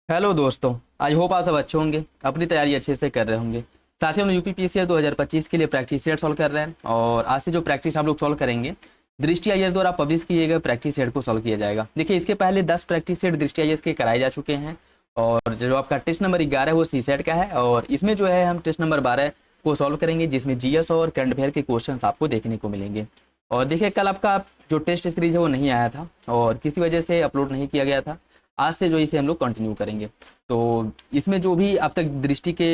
Hello दोस्तों। I hope आप सब अच्छे होंगे, अपनी तैयारी अच्छे से कर रहे होंगे। साथ ही हम यूपी पीसीआर 2025 के लिए प्रैक्टिस सेट सॉल्व कर रहे हैं और आज से जो प्रैक्टिस आप लोग सॉल्व करेंगे दृष्टि आईएएस द्वारा पब्लिश किए गए प्रैक्टिस सेट को सॉल्व किया जाएगा। देखिए, इसके पहले 10 प्रैक्टिस सेट दृष्टि आईएएस के कराए जा चुके हैं और जो आपका टेस्ट नंबर 11 है वो सी सेट का है और इसमें जो है हम टेस्ट नंबर 12 को सॉल्व करेंगे, जिसमें जीएस और करंट अफेयर के क्वेश्चन आपको देखने को मिलेंगे। और देखिए, कल आपका जो टेस्ट सीरीज है वो नहीं आया था और किसी वजह से अपलोड नहीं किया गया था। आज से जो इसे हम लोग कंटिन्यू करेंगे। तो इसमें जो भी अब तक दृष्टि के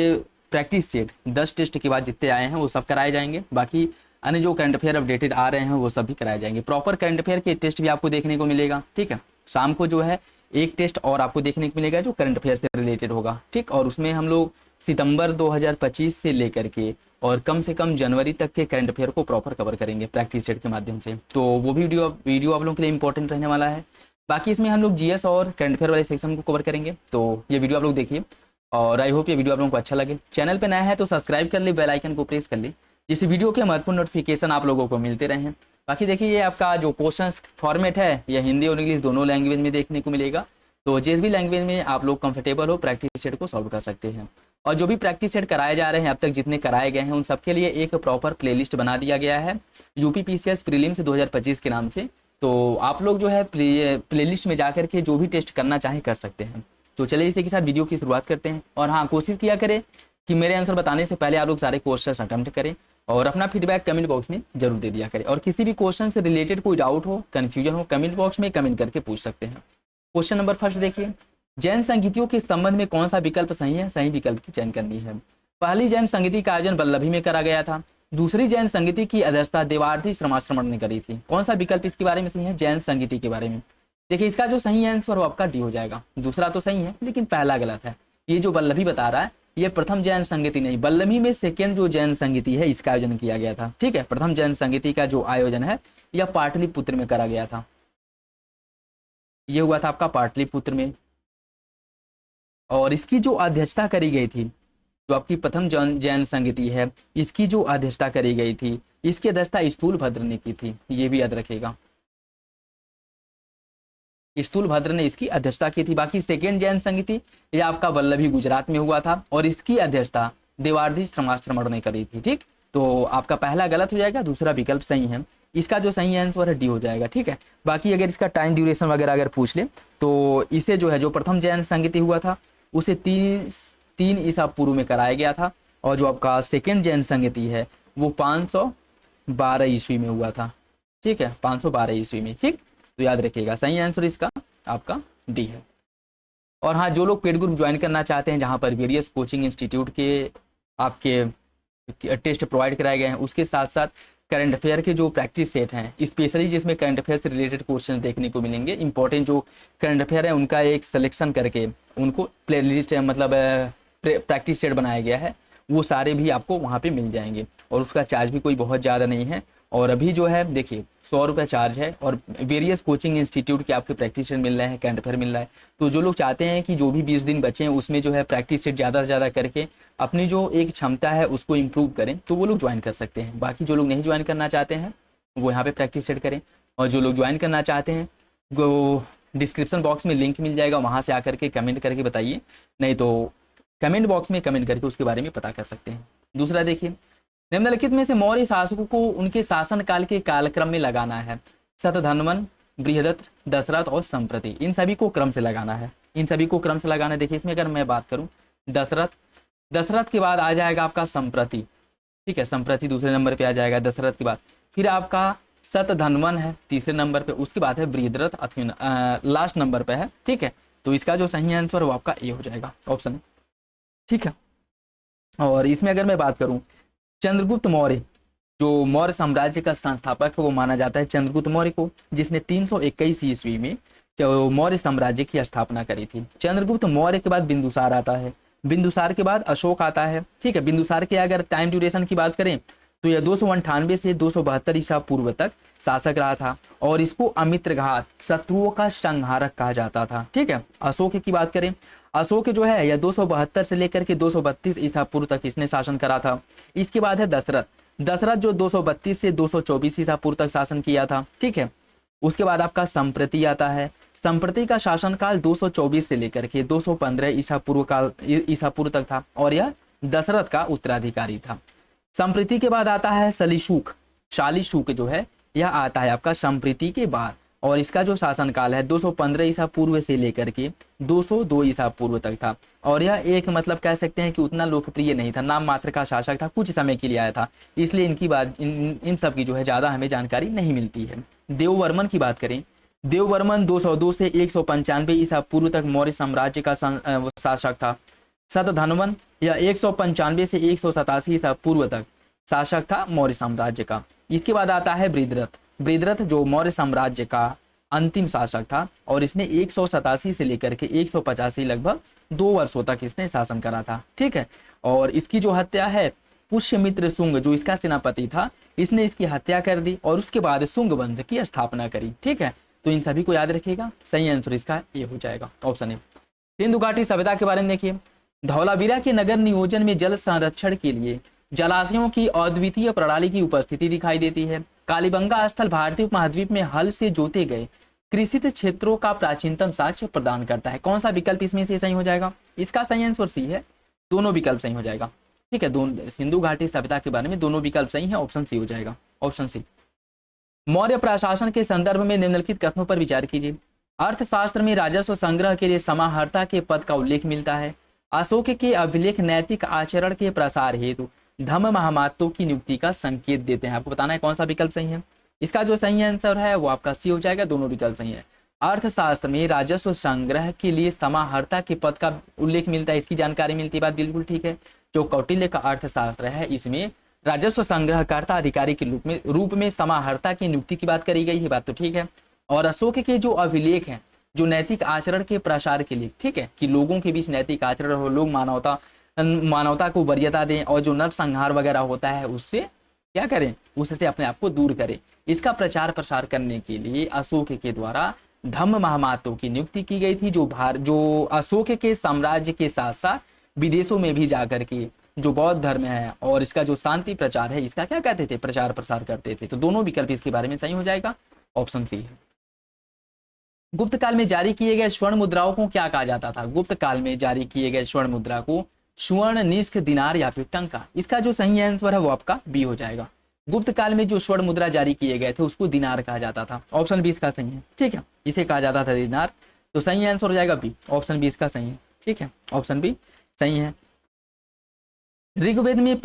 प्रैक्टिस सेट 10 टेस्ट के बाद जितने आए हैं वो सब कराए जाएंगे। बाकी अन्य जो करंट अफेयर अपडेटेड आ रहे हैं वो सब भी कराए जाएंगे। प्रॉपर करंट अफेयर के टेस्ट भी आपको देखने को मिलेगा। ठीक है, शाम को जो है एक टेस्ट और आपको देखने को मिलेगा जो करंट अफेयर से रिलेटेड होगा। ठीक, और उसमें हम लोग सितंबर 2025 से लेकर के और कम से कम जनवरी तक के करंट अफेयर को प्रॉपर कवर करेंगे प्रैक्टिस सेट के माध्यम से। तो वो भी वीडियो आप लोगों के लिए इंपॉर्टेंट रहने वाला है। बाकी इसमें हम लोग जीएस और करंट अफेयर वाले सेक्शन को कवर करेंगे। तो ये वीडियो आप लोग देखिए और आई होप ये वीडियो आप लोगों को अच्छा लगे। चैनल पे नया है तो सब्सक्राइब कर ले, बेल आइकन को प्रेस कर ले, जिससे वीडियो के महत्वपूर्ण नोटिफिकेशन आप लोगों को मिलते रहें। बाकी देखिए, ये आपका जो क्वेश्चन फॉर्मेट है ये हिंदी और इंग्लिश दोनों लैंग्वेज में देखने को मिलेगा। तो जिस भी लैंग्वेज में आप लोग कंफर्टेबल हो प्रैक्टिस सेट को सॉल्व कर सकते हैं। और जो भी प्रैक्टिस सेट कराए जा रहे हैं अब तक जितने कराए गए हैं उन सबके लिए एक प्रॉपर प्लेलिस्ट बना दिया गया है यूपी पीसीएस प्रीलिम्स 2025 के नाम से। तो आप लोग जो है प्लेलिस्ट में जाकर के जो भी टेस्ट करना चाहें कर सकते हैं। तो चलिए इसी के साथ वीडियो की शुरुआत करते हैं। और हाँ, कोशिश किया करें कि मेरे आंसर बताने से पहले आप लोग सारे क्वेश्चन अटेम्प्ट करें और अपना फीडबैक कमेंट बॉक्स में जरूर दे दिया करें। और किसी भी क्वेश्चन से रिलेटेड कोई डाउट हो, कन्फ्यूजन हो, कमेंट बॉक्स में कमेंट करके पूछ सकते हैं। क्वेश्चन नंबर फर्स्ट देखिए, जैन संगीतियों के संबंध में कौन सा विकल्प सही है? सही विकल्प की चयन करनी है। पहली जैन संगीति का आयोजन वल्लभी में करा गया था। दूसरी जैन संगीति की अध्यक्षता देवार्थी श्रमाश्रमण ने करी थी। कौन सा विकल्प इसके बारे में सही है? जैन संगीति के बारे में। देखिए, इसका जो सही आंसर हो आपका डी हो जाएगा। दूसरा तो सही है लेकिन पहला गलत है। ये जो वल्लभी बता रहा है ये प्रथम जैन संगीति नहीं, वल्लभी में सेकेंड जो जैन संगीति है इसका आयोजन किया गया था। ठीक है, प्रथम जैन संगीति का जो आयोजन है यह पाटलिपुत्र में करा गया था। ये हुआ था आपका पाटलिपुत्र में और इसकी जो अध्यक्षता करी गई थी, जो आपकी प्रथम जैन संगीति है इसकी जो अध्यक्षता करी गई थी, इसकी अध्यक्षता स्थूलभद्र ने की थी। ये भी याद रखेगा, स्थूलभद्र ने इसकी अध्यक्षता की थी। बाकी सेकेंड जैन संगीति यह आपका वल्लभी गुजरात में हुआ था और इसकी अध्यक्षता देवार्थी श्रमाश्रमण ने करी थी। ठीक, तो आपका पहला गलत हो जाएगा, दूसरा विकल्प सही है। इसका जो सही आंसर है डी हो जाएगा। ठीक है, बाकी अगर इसका टाइम ड्यूरेशन वगैरह अगर पूछ ले तो इसे जो है जो प्रथम जैन संगीति हुआ था उसे तीन ईसा पूर्व में कराया गया था और जो आपका सेकेंड जैन संगीति है वो 512 ईस्वी में हुआ था। ठीक है, 512 ईस्वी में। ठीक, तो याद रखिएगा सही आंसर इसका आपका डी है। और हाँ, जो लोग पेड ग्रुप ज्वाइन करना चाहते हैं जहाँ पर वेरियस कोचिंग इंस्टीट्यूट के आपके टेस्ट प्रोवाइड कराए गए हैं, उसके साथ साथ करंट अफेयर के जो प्रैक्टिस सेट हैं स्पेशली जिसमें करंट अफेयर से रिलेटेड क्वेश्चन देखने को मिलेंगे, इंपॉर्टेंट जो करंट अफेयर है उनका एक सिलेक्शन करके उनको प्ले लिस्ट मतलब प्रैक्टिस सेट बनाया गया है, वो सारे भी आपको वहाँ पे मिल जाएंगे। और उसका चार्ज भी कोई बहुत ज़्यादा नहीं है और अभी जो है देखिए 100 रुपये चार्ज है और वेरियस कोचिंग इंस्टीट्यूट के आपके प्रैक्टिस सेट मिल रहे हैं, करंट अफेयर मिल रहा है। तो जो लोग चाहते हैं कि जो भी 20 दिन बचे हैं उसमें जो है प्रैक्टिस सेट ज़्यादा से ज़्यादा करके अपनी जो एक क्षमता है उसको इम्प्रूव करें तो वो लोग ज्वाइन कर सकते हैं। बाकी जो लोग नहीं ज्वाइन करना चाहते हैं वो यहाँ पे प्रैक्टिस सेट करें और जो लोग ज्वाइन करना चाहते हैं वो डिस्क्रिप्शन बॉक्स में लिंक मिल जाएगा, वहाँ से आकर के कमेंट करके बताइए, नहीं तो कमेंट बॉक्स में कमेंट करके उसके बारे में पता कर सकते हैं। दूसरा देखिए, निम्नलिखित में से मौर्य शासकों को उनके शासनकाल के कालक्रम में लगाना है। शतधन्वन, बृहदत्त, दशरथ और संप्रति, इन सभी को क्रम से लगाना है। इन सभी को क्रम से लगाना है। देखिए, इसमें अगर मैं बात करूं दशरथ के बाद आ जाएगा आपका संप्रति। ठीक है, संप्रति दूसरे नंबर पे आ जाएगा दशरथ के बाद। फिर आपका शतधन्वन है तीसरे नंबर पे, उसके बाद है बृहदरथ लास्ट नंबर पे है। ठीक है, तो इसका जो सही आंसर वो आपका ए हो जाएगा, ऑप्शन। ठीक है, और इसमें अगर मैं बात करूं चंद्रगुप्त मौर्य, जो मौर्य साम्राज्य का संस्थापक वो माना जाता है चंद्रगुप्त मौर्य को, जिसने 321 ईस्वी में जो मौर्य साम्राज्य की स्थापना करी थी। चंद्रगुप्त मौर्य के बाद बिंदुसार आता है, बिंदुसार के बाद अशोक आता है। ठीक है, बिंदुसार के अगर टाइम ड्यूरेशन की बात करें तो यह 298 से 272 ईसा पूर्व तक शासक रहा था और इसको अमित्रघात, शत्रुओं का संहारक कहा जाता था। ठीक है, अशोक की बात करें, अशोक जो है यह 272 से लेकर के 232 ईसा पूर्व तक इसने शासन करा था। इसके बाद है दशरथ जो 232 से 224 ईसा पूर्व तक शासन किया था। ठीक है, उसके बाद आपका संप्रति आता है। संप्रति का शासनकाल 224 से लेकर के 215 ईसा पूर्व तक था और यह दशरथ का उत्तराधिकारी था। संप्रति के बाद आता है शालीशुक जो है यह आता है आपका संप्रति के बाद, और इसका जो शासनकाल है 215 ईसा पूर्व से लेकर के 202 ईसा पूर्व तक था। और यह एक मतलब कह सकते हैं कि उतना लोकप्रिय नहीं था, नाम मात्र का शासक था, कुछ समय के लिए आया था, इसलिए इनकी बात इन सब की जो है ज़्यादा हमें जानकारी नहीं मिलती है। देववर्मन की बात करें, देववर्मन 202 से 195 ईसा पूर्व तक मौर्य साम्राज्य का शासक था। शतधन्वन यह 195 से 187 ईसा पूर्व तक शासक था मौर्य साम्राज्य का। इसके बाद आता है बृहद्रथ जो मौर्य साम्राज्य का अंतिम शासक था और इसने 187 से लेकर के 185 लगभग 2 वर्षों तक इसने शासन करा था। ठीक है, और इसकी जो हत्या है पुष्यमित्र शुंग जो इसका सेनापति था, इसने इसकी हत्या कर दी और उसके बाद शुंग वंश की स्थापना करी। ठीक है, तो इन सभी को याद रखिएगा, सही आंसर इसका ये हो जाएगा ऑप्शन ए। सिंधु घाटी सभ्यता के बारे में देखिए, धौलावीरा के नगर नियोजन में जल संरक्षण के लिए जलाशयों की अद्वितीय प्रणाली की उपस्थिति दिखाई देती है। कालीबंगा स्थल भारतीय उपमहाद्वीप में हल से जोते गए कृषित क्षेत्रों का प्राचीनतम साक्ष्य प्रदान करता है। कौन सा विकल्प इसमें से सही हो जाएगा? इसका सही आंसर सी है, दोनों विकल्प सही हो जाएगा। ठीक है, दोनों सिंधु घाटी सभ्यता के बारे में दोनों विकल्प सही है, ऑप्शन सी हो जाएगा, ऑप्शन सी। मौर्य प्रशासन के संदर्भ में निम्नलिखित कथनों पर विचार कीजिए। अर्थशास्त्र में राजस्व संग्रह के लिए समाहर्ता के पद का उल्लेख मिलता है। अशोक के अभिलेख नैतिक आचरण के प्रसार हेतु धम्म महामात्यों की नियुक्ति का संकेत देते हैं। आपको बताना है कौन सा विकल्प सही है। इसका जो सही आंसर है वो आपका सी हो जाएगा, दोनों विकल्प सही है। अर्थशास्त्र में राजस्व संग्रह के लिए समाहर्ता के पद का उल्लेख मिलता है, इसकी जानकारी मिलती है, बात बिल्कुल ठीक है। जो कौटिल्य का अर्थशास्त्र है इसमें राजस्व संग्रहकर्ता अधिकारी के रूप में समाहर्ता की नियुक्ति की बात करी गई है, बात तो ठीक है। और अशोक के जो अभिलेख हैं जो नैतिक आचरण के प्रसार के लिए, ठीक है, कि लोगों के बीच नैतिक आचरण हो, लोग मानवता को वरीयता दें और जो नरसंहार वगैरह होता है उससे क्या करें, उससे अपने आप को दूर करें, इसका प्रचार प्रसार करने के लिए अशोक के द्वारा धम्म महामात्यों की नियुक्ति की गई थी, जो अशोक के साम्राज्य के साथ साथ विदेशों में भी जाकर के जो बौद्ध धर्म है और इसका जो शांति प्रचार है इसका क्या कहते थे, प्रचार प्रसार करते थे। तो दोनों विकल्प इसके बारे में सही हो जाएगा, ऑप्शन सी है। गुप्त काल में जारी किए गए स्वर्ण मुद्राओं को क्या कहा जाता था? गुप्त काल में जारी किए गए स्वर्ण मुद्रा को स्वर्ण निष्क, दिनार या फिर टंका। इसका जो सही आंसर है वो आपका बी हो जाएगा। गुप्त काल में जो स्वर्ण मुद्रा जारी किए गए थे उसको दिनार कहा जाता था, ऑप्शन 20 का सही है। ठीक है, इसे कहा जाता था दिनार, तो सही आंसर हो जाएगा बी, ऑप्शन 20 का सही है। ठीक है, ऑप्शन बी सही है। ऋग्वेद में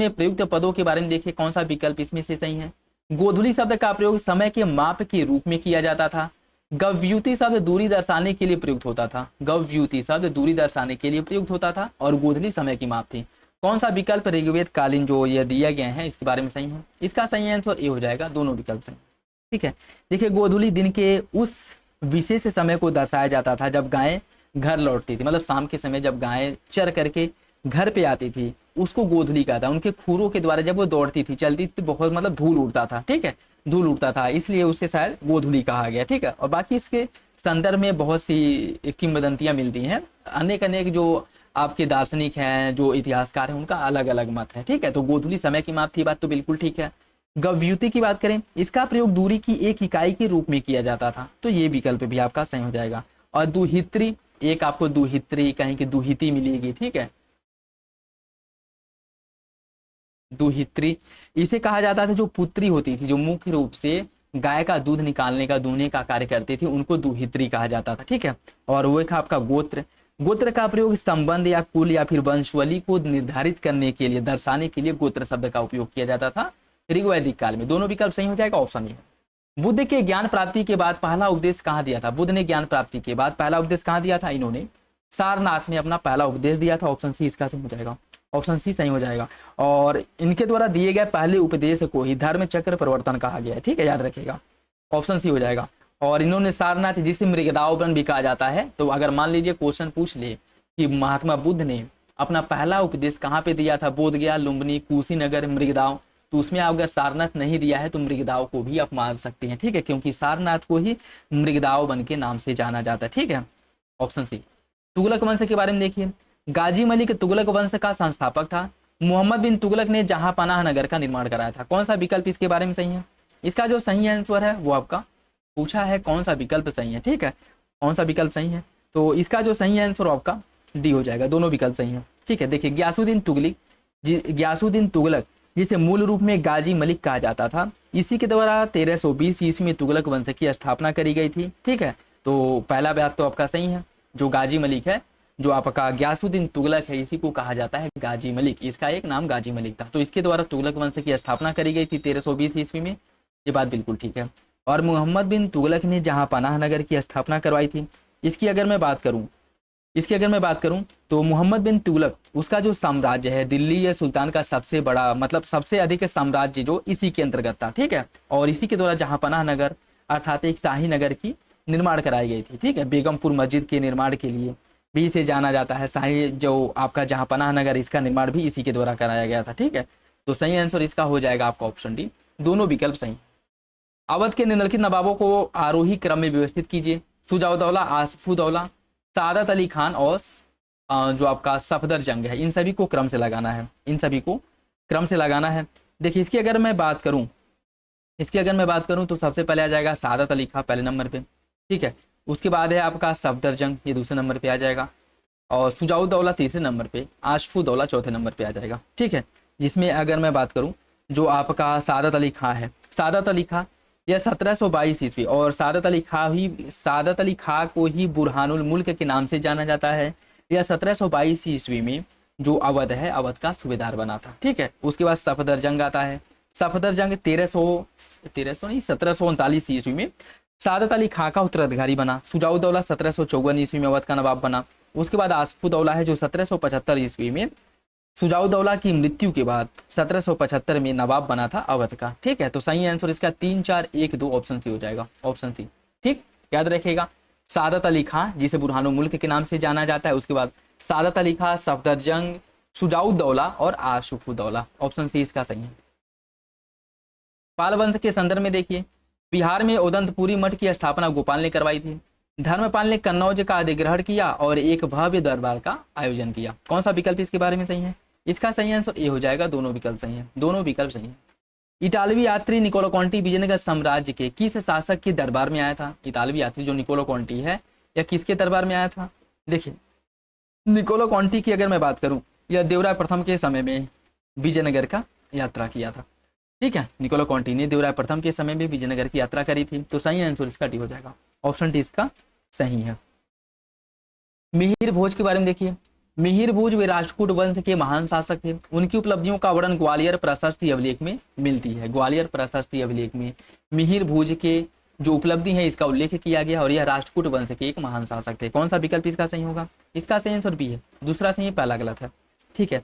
प्रयुक्त पदों के बारे में देखिए, कौन सा विकल्प इसमें से सही है। गोधुली शब्द का प्रयोग समय के माप के रूप में किया जाता था। गव्युति शब्द दूरी दर्शाने के लिए प्रयुक्त होता था। गव्युति शब्द दूरी दर्शाने के लिए प्रयुक्त होता था और गोधुली समय की माप थी। कौन सा विकल्प ऋग्वेद कालीन जो ये दिया गया है इसके बारे में सही है? इसका सही आंसर ए हो जाएगा, दोनों विकल्प सही। ठीक है, देखिए गोधुली दिन के उस विशेष समय को दर्शाया जाता था जब गायें घर लौटती थी, मतलब शाम के समय जब गायें चर करके घर पे आती थी उसको गोधुली कहा था। उनके खुरों के द्वारा जब वो दौड़ती थी, चलती थी, बहुत मतलब धूल उड़ता था। ठीक है, धूल उड़ता था, इसलिए उसे शायद गोधुली कहा गया। ठीक है, और बाकी इसके संदर्भ में बहुत सी किंवदंतियां मिलती हैं, अनेक जो आपके दार्शनिक हैं, जो इतिहासकार हैं, उनका अलग अलग मत है। ठीक है, तो गोधुली समय की माप थी, बात तो बिल्कुल ठीक है। गव्युति की बात करें, इसका प्रयोग दूरी की एक इकाई के रूप में किया जाता था, तो ये विकल्प भी आपका सही हो जाएगा। और दुहित्री, एक आपको दुहित्री कहीं की दुहिती मिलेगी। ठीक है, दुहित्री इसे कहा जाता था जो पुत्री होती थी, जो मुख्य रूप से गाय का दूध निकालने का, दूहने का कार्य करती थी, उनको दुहित्री कहा जाता था। ठीक है, और वो एक आपका गोत्र का प्रयोग संबंध या कुल या फिर वंशवली को निर्धारित करने के लिए, दर्शाने के लिए गोत्र शब्द का उपयोग किया जाता था ऋग्वैदिक काल में। दोनों विकल्प सही हो जाएगा, ऑप्शन ए। बुद्ध के ज्ञान प्राप्ति के बाद पहला उपदेश कहाँ दिया था? बुद्ध ने ज्ञान प्राप्ति के बाद पहला उपदेश कहाँ दिया था? इन्होंने सारनाथ में अपना पहला उपदेश दिया था, ऑप्शन सी इसका सही हो जाएगा, ऑप्शन सी सही हो जाएगा। और इनके द्वारा दिए गए पहले उपदेश को ही धर्म चक्र परिवर्तन कहा गया है। ठीक है, याद रखिएगा, ऑप्शन सी हो जाएगा। और इन्होंने सारनाथ, जिसे मृगदाव वन भी कहा जाता है, तो अगर मान लीजिए क्वेश्चन पूछ ले कि महात्मा बुद्ध ने अपना पहला उपदेश कहाँ पे दिया था, बोध गया, लुम्बिनी, कुशीनगर, मृगदाव, तो उसमें अगर सारनाथ नहीं दिया है तो मृगदाव को भी आप मान सकते हैं। ठीक है, क्योंकि सारनाथ को ही मृगदाव वन के नाम से जाना जाता है। ठीक है, ऑप्शन सी। तुगलक वंश के बारे में देखिए, गाजी मलिक तुगलक वंश का संस्थापक था। मोहम्मद बिन तुगलक ने जहांपनाह नगर का निर्माण कराया था। कौन सा विकल्प इसके बारे में सही है? इसका जो सही आंसर है वो आपका पूछा है कौन सा विकल्प सही है, ठीक है, कौन सा विकल्प सही है। तो इसका जो सही आंसर आपका डी हो जाएगा, दोनों विकल्प सही है, ठीक है। देखिए गयासुद्दीन तुगलक जिसे मूल रूप में गाजी मलिक कहा जाता था, इसी के द्वारा 1320 ईस्वी में तुगलक वंश की स्थापना करी गई थी, ठीक है। तो पहला बात तो आपका सही है, जो गाजी मलिक है, जो आपका गयासुद्दीन तुगलक है, इसी को कहा जाता है गाजी मलिक, इसका एक नाम गाजी मलिक था। तो इसके द्वारा तुगलक वंश की स्थापना करी गई थी 1320 ईस्वी में, ये बात बिल्कुल ठीक है। और मोहम्मद बिन तुगलक ने जहां पनाह नगर की स्थापना करवाई थी, इसकी अगर मैं बात करूं तो मोहम्मद बिन तुगलक उसका जो साम्राज्य है दिल्ली या सुल्तान का सबसे बड़ा मतलब सबसे अधिक साम्राज्य जो इसी के अंतर्गत था, ठीक है। और इसी के द्वारा जहां पनाह नगर अर्थात एक शाही नगर की निर्माण कराई गई थी, ठीक है। बेगमपुर मस्जिद के निर्माण के लिए भी इसे जाना जाता है, शाही जो आपका जहां पनाह नगर, इसका निर्माण भी इसी के द्वारा कराया गया था, ठीक है। तो सही आंसर इसका हो जाएगा आपका ऑप्शन डी, दोनों विकल्प सही। अवध के निम्नलिखित नवाबों को आरोही क्रम में व्यवस्थित कीजिए। शुजाउद्दौला, आसफुद्दौला, सादत अली खान और जो आपका सफदर जंग है, इन सभी को क्रम से लगाना है, देखिए इसकी अगर मैं बात करूं तो सबसे पहले आ जाएगा सादत अली खान पहले नंबर पे, ठीक है। उसके बाद है आपका सफदर जंग, ये दूसरे नंबर पे आ जाएगा, और शुजाउद्दौला तीसरे नंबर पे, आशफुद्दौला चौथे नंबर पे आ जाएगा, ठीक है। जिसमें अगर मैं बात करूं जो आपका सादत अली खां यह 1722 ईस्वी, और सादत अली खां को ही बुरहानुल मुल्क के नाम से जाना जाता है। यह 1722 ईस्वी में जो अवध है, अवध का सूबेदार बना था, ठीक है। उसके बाद सफदर जंग आता है। सफदर जंग 1739 ईस्वी में सादत अली खां का उत्तराधिकारी बना। शुजाउद्दौला 1754 ईस्वी में अवध का नवाब बना। उसके बाद आसफुद्दौला है जो 1775 ईस्वी में शुजाउद्दौला की मृत्यु के बाद 1775 में नवाब बना था अवध का, ठीक है। तो सही आंसर इसका 3, 4, 1, 2 ऑप्शन सी हो जाएगा, ऑप्शन सी, ठीक। याद रखिएगा सादत अली खां जिसे बुरहानुल मुल्क के नाम से जाना जाता है, उसके बाद सादत अली खां, सफदर जंग, शुजाउद्दौला और आशफुद्दौला, ऑप्शन सी इसका सही है। पाल वंश के संदर्भ में देखिए, बिहार में उदंतपुरी मठ की स्थापना गोपाल ने करवाई थी। धर्मपाल ने कन्नौज का अधिग्रहण किया और एक भव्य दरबार का आयोजन किया। कौन सा विकल्प इसके बारे में सही है? इसका सही आंसर ए हो जाएगा, दोनों विकल्प सही है, दोनों विकल्प सही है। इटालवी यात्री निकोलो कॉन्टी विजयनगर साम्राज्य के किस शासक के दरबार में आया था? इटालवी यात्री जो निकोलो कॉन्टी है यह किसके दरबार में आया था? देखिए निकोलो कॉन्टी की अगर मैं बात करूं, यह देवराय प्रथम के समय में विजयनगर का यात्रा किया था, ठीक है। निकोलो कॉन्टी ने देवराय प्रथम के समय में विजयनगर की यात्रा करी थी। तो सही आंसर इसका डी हो जाएगा, ऑप्शन डी इसका सही है। मिहिर भोज के बारे में देखिए, मिहिर भोज वे राष्ट्रकूट वंश के महान शासक थे। उनकी उपलब्धियों का वर्णन ग्वालियर प्रशस्ति अभिलेख में मिलती है। ग्वालियर प्रशस्ति अभिलेख में मिहिर भोज के जो उपलब्धि है इसका उल्लेख किया गया और यह राष्ट्रकूट वंश के एक महान शासक थे। कौन सा विकल्प इसका सही होगा? इसका सही आंसर बी है, दूसरा सही है, पहला गलत है, ठीक है।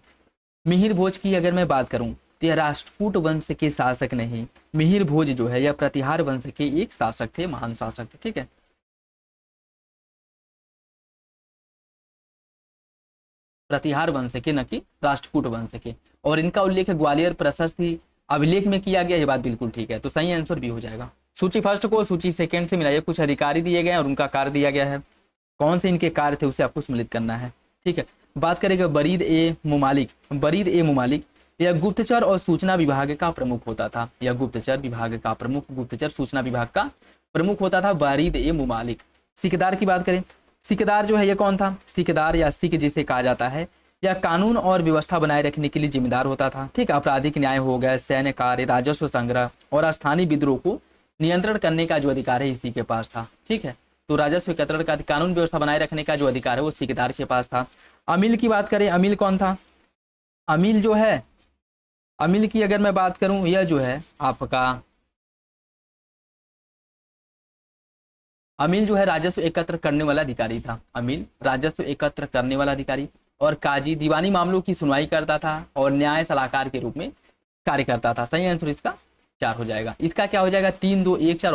मिहिर भोज की अगर मैं बात करूं तो यह राष्ट्रकूट वंश के शासक नहीं, मिहिर भोज जो है यह प्रतिहार वंश के एक शासक थे, महान शासक थे, ठीक है। प्रतिहार वंश के, न कि राष्ट्रकूट वंश के, और इनका उल्लेख ग्वालियर प्रशस्ति अभिलेख में किया गया, ये बात बिल्कुल ठीक है। तो सही आंसर भी हो जाएगा। सूची फर्स्ट को सूची सेकंड से मिलाइए। कुछ अधिकारी दिए गए हैं और उनका कार्य दिया गया है, कौन से इनके कार्य थे उसे आपको सम्मिलित करना है, ठीक है। बात करेंगे बरीद ए मुमालिक यह गुप्तचर और सूचना विभाग का प्रमुख होता था। यह गुप्तचर सूचना विभाग का प्रमुख होता था बरीद ए मुमालिक। सिकदार की बात करें, सिकदार जो है ये कौन था? सिकदार या सिक जिसे कहा जाता है, यह कानून और व्यवस्था बनाए रखने के लिए जिम्मेदार होता था, ठीक। आपराधिक न्याय हो गया, सैन्य कार्य, राजस्व संग्रह और स्थानीय विद्रोह को नियंत्रण करने का जो अधिकार है इसी के पास था, ठीक है। तो राजस्व एकत्रण का, कानून व्यवस्था बनाए रखने का जो अधिकार है वो सिकदार के पास था। अमील की बात करें, अमील कौन था? अमील जो है, अमील की अगर मैं बात करूं, यह जो है आपका अमील जो है राजस्व एकत्र करने वाला अधिकारी था। अमील राजस्व एकत्र करने वाला अधिकारी और काजी दीवानी मामलों की सुनवाई करता था और न्याय सलाहकार के रूप में कार्य करता था। सही आंसर इसका 4 हो जाएगा। इसका क्या हो जाएगा? 3, 2, 1, 4,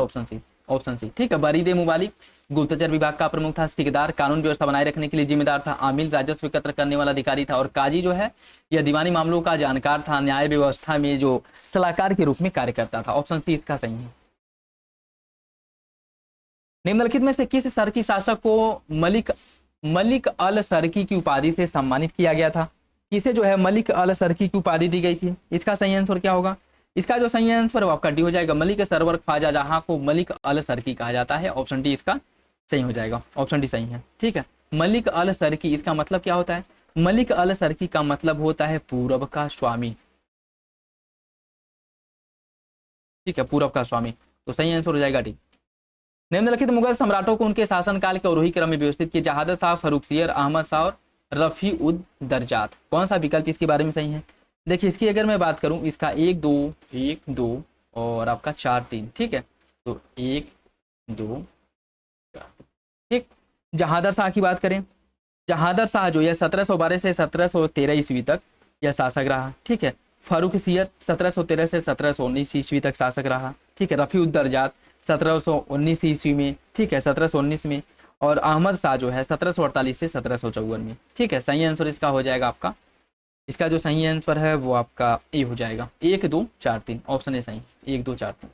ऑप्शन सी, ठीक है। बरीद ए मुबालिक गुप्तचर विभाग का प्रमुख था। सिकदार कानून व्यवस्था बनाए रखने के लिए जिम्मेदार था। आमिल राजस्व एकत्र करने वाला अधिकारी था और काजी जो है यह दीवानी मामलों का जानकार था, न्याय व्यवस्था में जो सलाहकार के रूप में कार्य करता था। ऑप्शन सी इसका सही है। निम्नलिखित में से किस सरकी शासक को मलिक अल सरकी की उपाधि से सम्मानित किया गया था? किसे जो है मलिक अल सरकी की उपाधि दी गई थी? इसका सही आंसर क्या होगा? इसका जो सही आंसर है वो आपका डी हो जाएगा, मलिक सरवर ख्वाजा जहां को मलिक अल सरकी कहा जाता है। ऑप्शन डी इसका सही हो जाएगा, ऑप्शन डी सही है। ठीक है, मलिक अल सरकी इसका मतलब क्या होता है? मलिक अल सरकी का मतलब होता है पूरब का स्वामी। ठीक है, पूरब का स्वामी, तो सही आंसर हो जाएगा डी। निम्नलिखित मुगल सम्राटों को उनके शासनकाल के अवरोही क्रम में व्यवस्थित किए, जहादर शाह, फरुखसियर, अहमद शाह और रफी उद दरजात। कौन सा विकल्प इसके बारे में सही है? देखिए इसकी अगर मैं बात करूं, इसका 1 2 और आपका 4 3। ठीक है, तो 1 2 4। ठीक, जहादर शाह की बात करें, जहादर शाह जो है 1712 से 1713 ईस्वी तक यह शासक रहा। ठीक है, फर्रुखसियर 1713 से 1719 ईस्वी तक शासक रहा। ठीक है, रफी उद दरजात 1719 ईस्वी में। ठीक है, 1719 में। और अहमद शाह जो है 1748 से 1754 में। ठीक है, सही आंसर इसका हो जाएगा आपका, इसका जो सही आंसर है वो आपका ए हो जाएगा, 1 2 4 3। ऑप्शन ए सही, 1 2 4 3।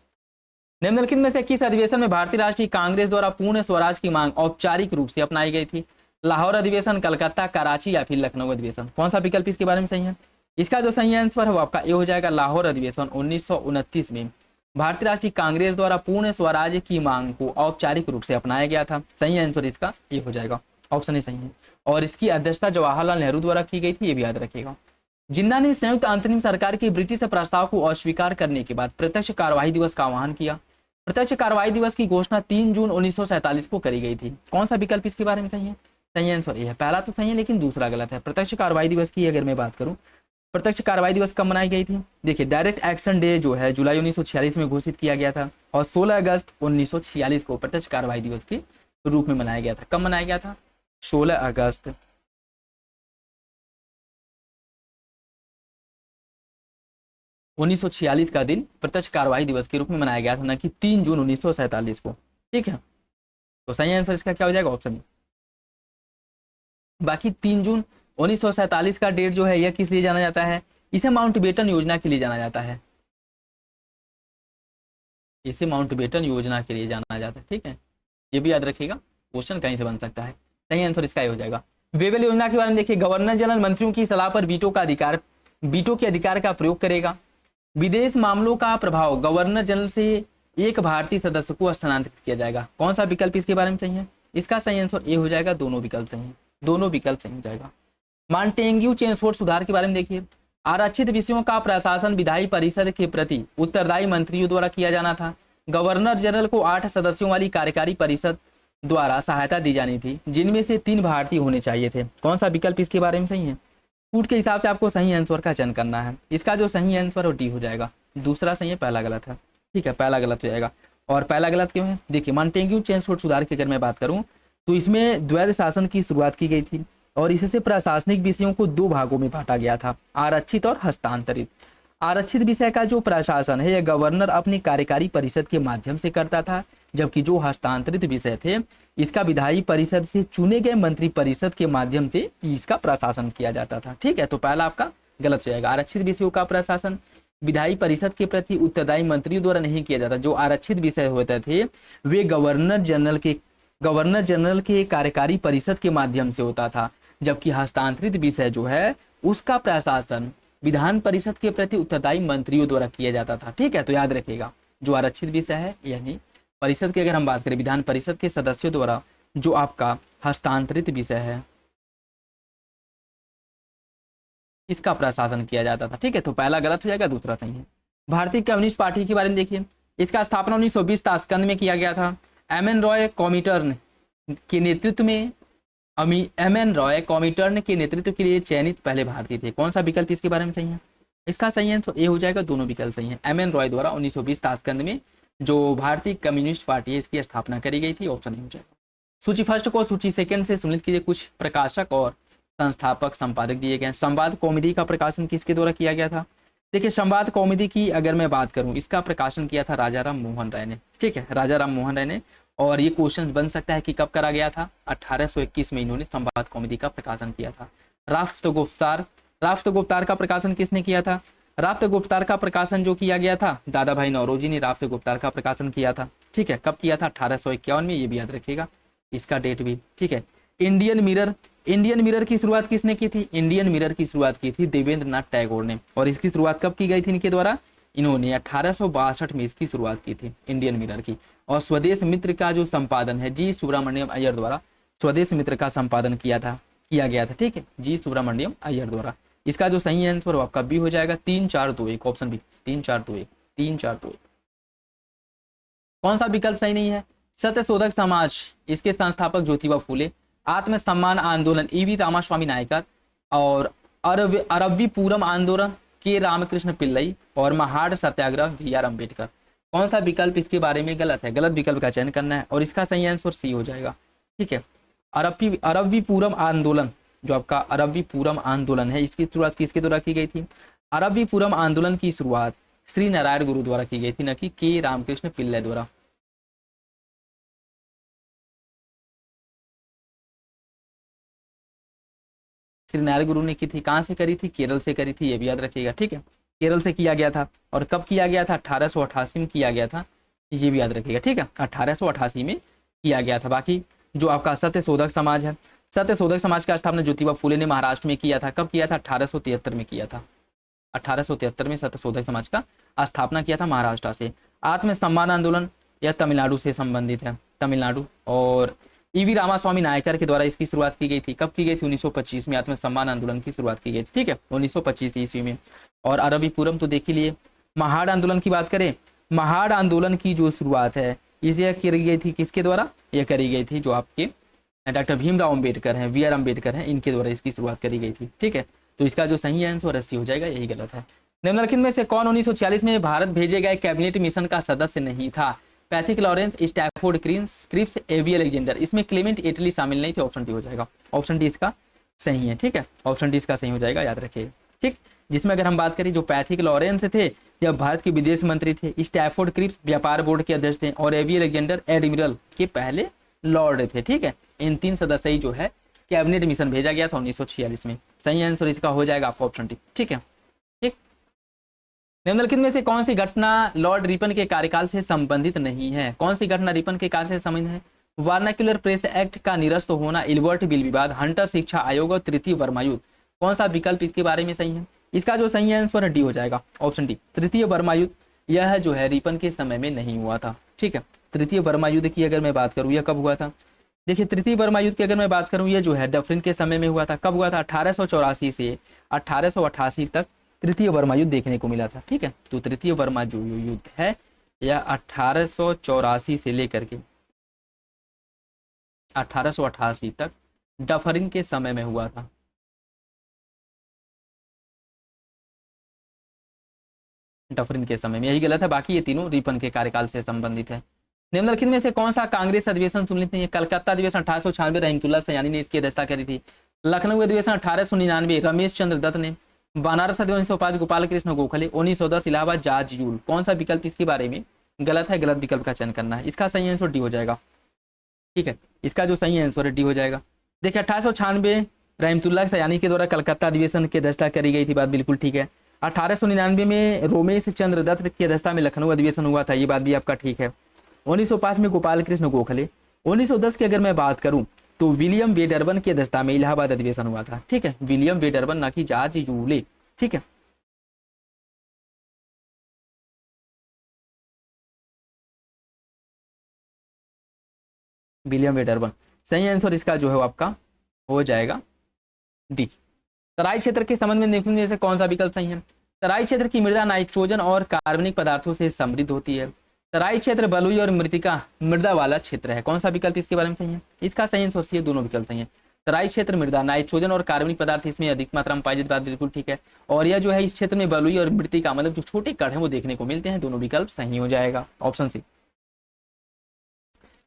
निम्नलिखित में से किस अधिवेशन में भारतीय राष्ट्रीय कांग्रेस द्वारा पूर्ण स्वराज की मांग औपचारिक रूप से अपनाई गई थी? लाहौर अधिवेशन, कलकत्ता, कराची या फिर लखनऊ अधिवेशन? कौन सा विकल्प इसके बारे में सही है? इसका जो सही आंसर है वो आपका ए हो जाएगा, लाहौर अधिवेशन 1929 में भारतीय राष्ट्रीय कांग्रेस द्वारा पूर्ण स्वराज की मांग को औपचारिक रूप से अपनाया गया था। सही आंसर इसका ये हो जाएगा, ऑप्शन ए सही है। और इसकी अध्यक्षता जवाहरलाल नेहरू द्वारा की गई थी, ये भी याद रखिएगा। जिन्ना ने संयुक्त अंतरिम सरकार के ब्रिटिश प्रस्ताव को अस्वीकार करने के बाद प्रत्यक्ष कार्यवाही दिवस का आह्वान किया। प्रत्यक्ष कार्यवाही दिवस की घोषणा 3 जून 1947 को करी गई थी। कौन सा विकल्प इसके बारे में सही है? सही आंसर ये है, पहला तो सही है लेकिन दूसरा गलत है। प्रत्यक्ष कार्यवाही दिवस की अगर मैं बात करूं, प्रत्यक्ष कार्रवाई दिवस कब मनाई गई थी? देखिए डायरेक्ट एक्शन डे जो है जुलाई 1946 में घोषित किया गया था और 16 अगस्त 1946 को प्रत्यक्ष कार्रवाई दिवस के रूप में मनाया गया था। कब मनाया गया था? 16 अगस्त 1946 का दिन प्रत्यक्ष कार्रवाई दिवस के रूप में मनाया गया था, न कि 3 जून 1947 को। ठीक है, तो सही आंसर इसका क्या हो जाएगा? Option A. बाकी 3 जून 1947 का डेट जो है यह किस लिए जाना जाता है? इसे माउंटबेटन योजना के लिए जाना जाता है, इसे माउंटबेटन योजना के लिए जाना जाता है। ठीक है, ये भी याद रखिएगा, क्वेश्चन कहीं से बन सकता है। सही आंसर इसका ये हो जाएगा। वेबल योजना के बारे में देखिए, गवर्नर जनरल मंत्रियों की सलाह पर वीटो के अधिकार का प्रयोग करेगा। विदेश मामलों का प्रभाव गवर्नर जनरल से एक भारतीय सदस्य को स्थानांतरित किया जाएगा। कौन सा विकल्प इसके बारे में सही है? इसका सही आंसर ए हो जाएगा, दोनों विकल्प सही है, दोनों विकल्प सही हो जाएगा। मॉन्टेग्यू चेम्सफोर्ड सुधार के बारे में देखिए, आरक्षित विषयों का प्रशासन विधायी परिषद के प्रति उत्तरदायी मंत्रियों द्वारा किया जाना था। गवर्नर जनरल को 8 सदस्यों वाली कार्यकारी परिषद द्वारा सहायता दी जानी थी, जिनमें से 3 भारतीय होने चाहिए थे। कौन सा विकल्प इसके बारे में सही है? फूट के हिसाब से आपको सही आंसर का चयन करना है। इसका जो सही आंसर है डी हो जाएगा, दूसरा सही है, पहला गलत है। ठीक है, पहला गलत हो जाएगा। और पहला गलत क्यों है? देखिए मॉन्टेग्यू चेम्सफोर्ड सुधार की अगर मैं बात करूं तो इसमें द्वैध शासन की शुरुआत की गई थी और इससे प्रशासनिक विषयों को 2 भागों में बांटा गया था, आरक्षित और हस्तांतरित। आरक्षित विषय का जो प्रशासन है यह गवर्नर अपनी कार्यकारी परिषद के माध्यम से करता था, जबकि जो हस्तांतरित विषय थे इसका विधायी परिषद से चुने गए मंत्री परिषद के माध्यम से इसका प्रशासन किया जाता था। ठीक है, तो पहला आपका गलत हो जाएगा। आरक्षित विषयों का प्रशासन विधायी परिषद के प्रति उत्तरदायी मंत्रियों द्वारा नहीं किया जाता। जो आरक्षित विषय होते थे वे गवर्नर जनरल के कार्यकारी परिषद के माध्यम से होता था, जबकि हस्तांतरित विषय जो है उसका प्रशासन विधान परिषद के प्रति उत्तरदायी मंत्रियों द्वारा किया जाता था। ठीक है, तो याद रखिएगा जो आरक्षित विषय है यानी परिषद की अगर हम बात करें विधान परिषद के सदस्यों द्वारा जो आपका हस्तांतरित विषय है इसका प्रशासन किया जाता था। ठीक है, तो पहला गलत हो जाएगा, दूसरा सही है। भारतीय कम्युनिस्ट पार्टी के बारे में देखिए, इसका स्थापना 1920 ताशकंद में किया गया था। एम.एन. रॉय कॉमिटर्न के नेतृत्व के नेतृत्व के लिए चयनित पहले भारतीय थे। कौन सा विकल्प इसके बारे में सही है? इसका सही आंसर ए हो जाएगा, दोनों विकल्प सही है। एम.एन. रॉय द्वारा 1920 ताशकंद में जो भारतीय कम्युनिस्ट पार्टी है इसकी स्थापना करी गई थी, ऑप्शन ए हो जाएगा। सूची फर्स्ट को सूची सेकंड से सम्मिलित कीजिए। कुछ प्रकाशक और संस्थापक संपादक दिए गए हैं। संवाद कौमुदी का प्रकाशन किसके द्वारा किया गया था? देखिए संवाद कौमुदी की अगर मैं बात करूं इसका प्रकाशन किया था राजा राम मोहन राय ने। ठीक है, राजा राम मोहन राय ने। और ये क्वेश्चन बन सकता है कि कब करा गया था? 1821 में इन्होंने संवाद कौमुदी का प्रकाशन किया था। राफ्त गुप्तार का प्रकाशन किसने किया था? राफ्त गुप्तार का प्रकाशन जो किया गया था दादा भाई नौरोजी ने राफ्त गुप्तार का प्रकाशन किया था। ठीक है, कब किया था? 1851 में, ये भी याद रखिएगा इसका डेट भी। ठीक है, इंडियन मिरर की शुरुआत किसने की थी? इंडियन मिरर की शुरुआत की थी देवेंद्र नाथ टैगोर ने। और इसकी शुरुआत कब की गई थी इनके द्वारा? इन्होंने 1862 में इसकी शुरुआत की थी, इंडियन मिरर की। और स्वदेश मित्र का जो संपादन है जी सुब्रमण्यम अय्यर द्वारा स्वदेश मित्र का संपादन किया गया था, ठीक है, जी सुब्रमण्यम अय्यर द्वारा। इसका जो सही आंसर वो आपका बी हो जाएगा, 3-4-2-1 ऑप्शन बी, 3-4-2-1, 3-4-2-1। कौन सा विकल्प सही नहीं है? सत्यशोधक समाज, इसके संस्थापक ज्योतिबा फूले, आत्म सम्मान आंदोलन ईवी रामास्वामी नायकर, और अरब्बी पूरम आंदोलन के रामकृष्ण पिल्लई, और महाड़ सत्याग्रह बी.आर. अम्बेडकर। कौन सा विकल्प इसके बारे में गलत है? गलत विकल्प का चयन करना है और इसका सही आंसर सी हो जाएगा, ठीक है। अरब्बी पूरम आंदोलन, जो आपका अरब्बी पूरम आंदोलन है, इसकी शुरुआत किसके द्वारा की गई थी? अरब्बी पूरम आंदोलन की शुरुआत श्री नारायण गुरु द्वारा की गई थी, न कि के रामकृष्ण पिल्लई द्वारा। श्री नारायण गुरु ने की थी, कहाँ से करी थी? केरल से करी थी, ये भी याद रखिएगा, ठीक है। केरल से किया गया था। और कब किया गया था? 1888 में किया गया था, ये भी याद रखिएगा, ठीक है, 1888 में किया गया था। बाकी जो आपका सत्यशोधक समाज है, सत्यशोधक समाज का स्थापना ज्योतिबा फूले ने महाराष्ट्र में किया था। कब किया था? 1873 में किया था, 1873 में सत्यशोधक समाज का स्थापना किया था महाराष्ट्र से। आत्म सम्मान आंदोलन यह तमिलनाडु से संबंधित है, तमिलनाडु। और ईवी रामास्वामी नायकर के द्वारा इसकी शुरुआत की गई थी। कब की गई थी? 1925 में आत्म सम्मान आंदोलन की शुरुआत की गई थी, ठीक है, 1925 ईस्वी में। और अरबी पूरम तो देख ही लिए। महाड़ आंदोलन की बात करें, महाड़ आंदोलन की जो शुरुआत है इसे करी गई थी किसके द्वारा? यह करी गई थी जो आपके डॉक्टर भीमराव अम्बेडकर हैं, बी.आर. अम्बेडकर हैं, इनके द्वारा इसकी शुरुआत करी गई थी, ठीक है। तो इसका जो सही आंसर अस्सी हो जाएगा, यही गलत है। निम्नलिखित में से कौन 1940 में भारत भेजे गए कैबिनेट मिशन का सदस्य नहीं था? पैथिक लॉरेंस, स्टैफोर्ड क्रिप्स, एवी अलेक्जेंडर। इसमें क्लेमेंट एटली शामिल नहीं थे, ऑप्शन डी हो जाएगा, ऑप्शन डी इसका सही है, ठीक है, ऑप्शन डी इसका सही हो जाएगा, याद रखिए, ठीक। जिसमें अगर हम बात करें, जो पैथिक लॉरेंस थे यह भारत के विदेश मंत्री थे, स्टैफोर्ड क्रिप्स व्यापार बोर्ड के अध्यक्ष थे, और एवी अलेक्जेंडर एडमिरल के पहले लॉर्ड थे, ठीक है। इन 3 सदस्य ही जो है कैबिनेट मिशन भेजा गया था 1946 में। सही आंसर इसका हो जाएगा आपका ऑप्शन डी, ठीक है, ठीक। निम्नलिखित में से कौन सी घटना लॉर्ड रिपन के कार्यकाल से संबंधित नहीं है? कौन सी घटना रिपन के काल से संबंधित है? वर्नाक्युलर प्रेस एक्ट का निरस्त होना, इल्बर्ट बिल विवाद, हंटर शिक्षा आयोग और तृतीय वर्मा युद्ध। कौन सा विकल्प इसके बारे में सही है? इसका जो सही आंसर है डी हो जाएगा, ऑप्शन डी, तृतीय वर्मा युद्ध। यह जो है रिपन के समय में नहीं हुआ था, ठीक है। तृतीय वर्मा युद्ध की अगर मैं बात करूँ, यह कब हुआ था? देखिए, तृतीय वर्मा युद्ध की अगर मैं बात करूँ, ये जो है डफरिन के समय में हुआ था। कब हुआ था? 1884 से 1888 तक तृतीय वर्मा युद्ध देखने को मिला था, ठीक है। तो तृतीय वर्मा जो युद्ध है यह 1884 से लेकर के 1888 तक डफरिन के समय में हुआ था। डफरिन के समय में, यही गलत है, बाकी ये तीनों रिपन के कार्यकाल से संबंधित है। निम्नलिखित में से कौन सा कांग्रेस अधिवेशन सुनिश्चित नहीं है? कलकत्ता अधिवेशन 1896 रहीमतुल्लाह सयानी ने इसकी अध्यक्षता करी थी। लखनऊ अधिवेशन 1899 रमेश चंद्र दत्त ने। बनारस अधिवेशन 1905 गोपाल कृष्ण गोखले। 1910 Allahabad George Yule. कौन सा विकल्प इसके बारे में गलत है? गलत विकल्प का चयन करना है। इसका सही आंसर डी हो जाएगा, ठीक है, इसका जो सही आंसर है डी हो जाएगा। देखिए, 1896 रहमतुल्लाह सयानी के द्वारा कलकत्ता अधिवेशन की अध्यक्षता करी गई थी, बात बिल्कुल ठीक है। 1899 में रोमेश चंद्र दत्त की अध्यक्षता में लखनऊ अधिवेशन हुआ था, ये बात भी आपका ठीक है। 1905 में गोपाल कृष्ण गोखले। 1910 की अगर मैं बात करूं तो विलियम वेडरबन की अध्यक्षता में इलाहाबाद अधिवेशन हुआ था, ठीक है, विलियम वेडरबन, ना कि जॉर्ज यूले, ठीक है। विलियम वेडरबन, सही आंसर इसका जो है आपका हो जाएगा डी। तराई क्षेत्र के संबंध में निम्न में से कौन सा विकल्प सही है? तराई क्षेत्र की मृदा नाइट्रोजन और कार्बनिक पदार्थों से समृद्ध होती है। तराई क्षेत्र बलुई और मृदा वाला क्षेत्र है। कौन सा विकल्प इसके बारे में सही है? इसका सही आंसर सी है, दोनों विकल्प सही है। तराई क्षेत्र मृदा नाइट्रोजन और कार्बनिक पदार्थ इसमें अधिक मात्रा में पाई जाती, बात बिल्कुल ठीक है। और यह जो है इस क्षेत्र में बलुई और मृतिका मतलब जो छोटे कण है वो देखने को मिलते हैं, दोनों विकल्प सही हो जाएगा, ऑप्शन सी।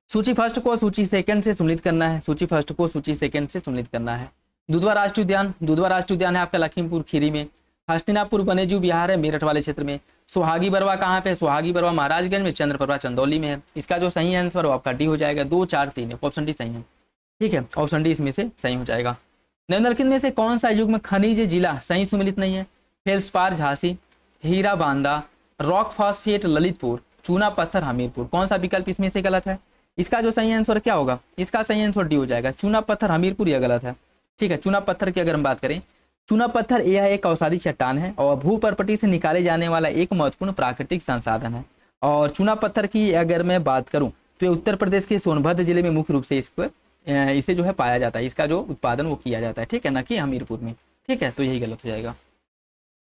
सूची फर्स्ट को सूची सेकंड से सम्मिलित करना है। सूची फर्स्ट को सूची सेकंड से सम्मिलित करना है। दुधवा राष्ट्रीय उद्यान, दुधवा राष्ट्रीय उद्यान है आपका लखीमपुर खीरी में। हस्तिनापुर वन्यजीव विहार है मेरठ वाले क्षेत्र में। सुहागी बरवा कहाँ पे? सुहागी बरवा महाराजगंज में। चंद्रप्रभा चंदौली में है। इसका जो सही आंसर हो आपका डी हो जाएगा, 2, 4, 3 ऑप्शन डी सही है, ठीक है, ऑप्शन डी इसमें से सही हो जाएगा। निम्नलिखित में से कौन सा युग्म खनिज जिला सही सुमिलित नहीं है? फेल्सपार झांसी, हीरा बांदा, रॉक फॉस्फेट ललितपुर, चूना पत्थर हमीरपुर। कौन सा विकल्प इसमें से गलत है? इसका जो सही आंसर क्या होगा? इसका सही आंसर डी हो जाएगा, चूना पत्थर हमीरपुर, यह गलत है, ठीक है। चूना पत्थर की अगर हम बात करें, चूना पत्थर यह एक अवसादी चट्टान है और भूपर्पटी से निकाले जाने वाला एक महत्वपूर्ण प्राकृतिक संसाधन है। और चूना पत्थर की अगर मैं बात करूं तो ये उत्तर प्रदेश के सोनभद्र जिले में मुख्य रूप से इसे जो है पाया जाता है, इसका जो उत्पादन वो किया जाता है, ठीक है, न कि हमीरपुर में, ठीक है, तो यही गलत हो जाएगा।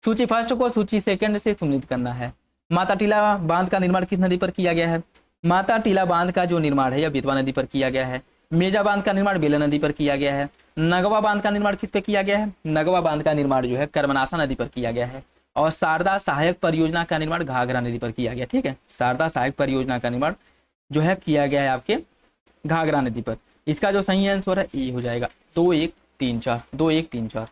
सूची फर्स्ट को सूची सेकंड से सम्मिलित करना है। माता टीला बांध का निर्माण किस नदी पर किया गया है? माता टीला बांध का जो निर्माण है यह बेतवा नदी पर किया गया है। मेजा बांध का निर्माण बेला नदी पर किया गया है। नगवा बांध का निर्माण किस पे किया गया है? नगवा बांध का निर्माण जो है कर्मनाशा नदी पर किया गया है। और शारदा सहायक परियोजना का निर्माण घाघरा नदी पर किया गया, ठीक है, शारदा सहायक परियोजना का निर्माण जो है किया गया है आपके घाघरा नदी पर। इसका जो सही आंसर है ए हो जाएगा 2 1 3 4 2 1 3 4।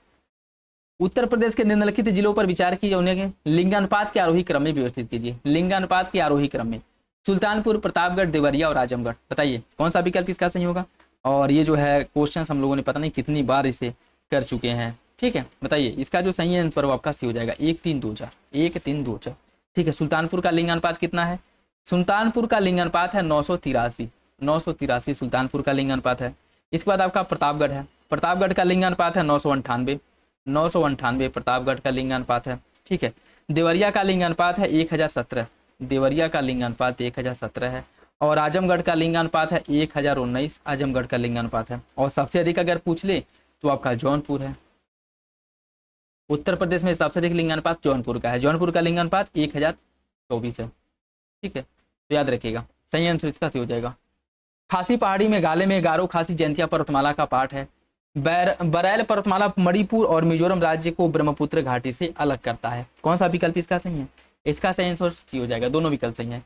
उत्तर प्रदेश के निम्नलिखित जिलों पर विचार कीजिए, उन्हें लिंगानुपात के आरोही क्रम में व्यवस्थित कीजिए। लिंगानुपात के आरोही क्रम में सुल्तानपुर, प्रतापगढ़, देवरिया और आजमगढ़, बताइए कौन सा विकल्प इसका सही होगा। और ये जो है क्वेश्चन हम लोगों ने पता नहीं कितनी बार इसे कर चुके हैं, ठीक है, बताइए इसका जो सही आंसर वो आपका सी हो जाएगा 1 3 2 4 1 3 2 4, ठीक है। सुल्तानपुर का लिंगानुपात कितना है? सुल्तानपुर का लिंगानुपात है 983 सुल्तानपुर का लिंगानुपात है। इसके बाद आपका प्रतापगढ़ है, प्रतापगढ़ का लिंगानुपात है 998 प्रतापगढ़ का लिंगानुपात है, ठीक है। देवरिया का लिंगानुपात है 1017, देवरिया का लिंगानुपात 1017 है। और आजमगढ़ का लिंगानुपात है 1019, आजमगढ़ का लिंगानुपात है। और सबसे अधिक अगर पूछ ले तो आपका जौनपुर है। उत्तर प्रदेश में सबसे अधिक लिंगानुपात जौनपुर का है, जौनपुर का लिंगानुपात 1024 है, ठीक है, तो याद रखिएगा सही आंसर इसका हो जाएगा। खासी पहाड़ी में गाले में गारो खासी जयंतिया पर्वतमाला का पार्ट है। बरैल पर्वतमाला मणिपुर और मिजोरम राज्य को ब्रह्मपुत्र घाटी से अलग करता है। कौन सा विकल्प इसका सही है? इसका सही आंसर सी हो जाएगा, दोनों विकल्प सही है।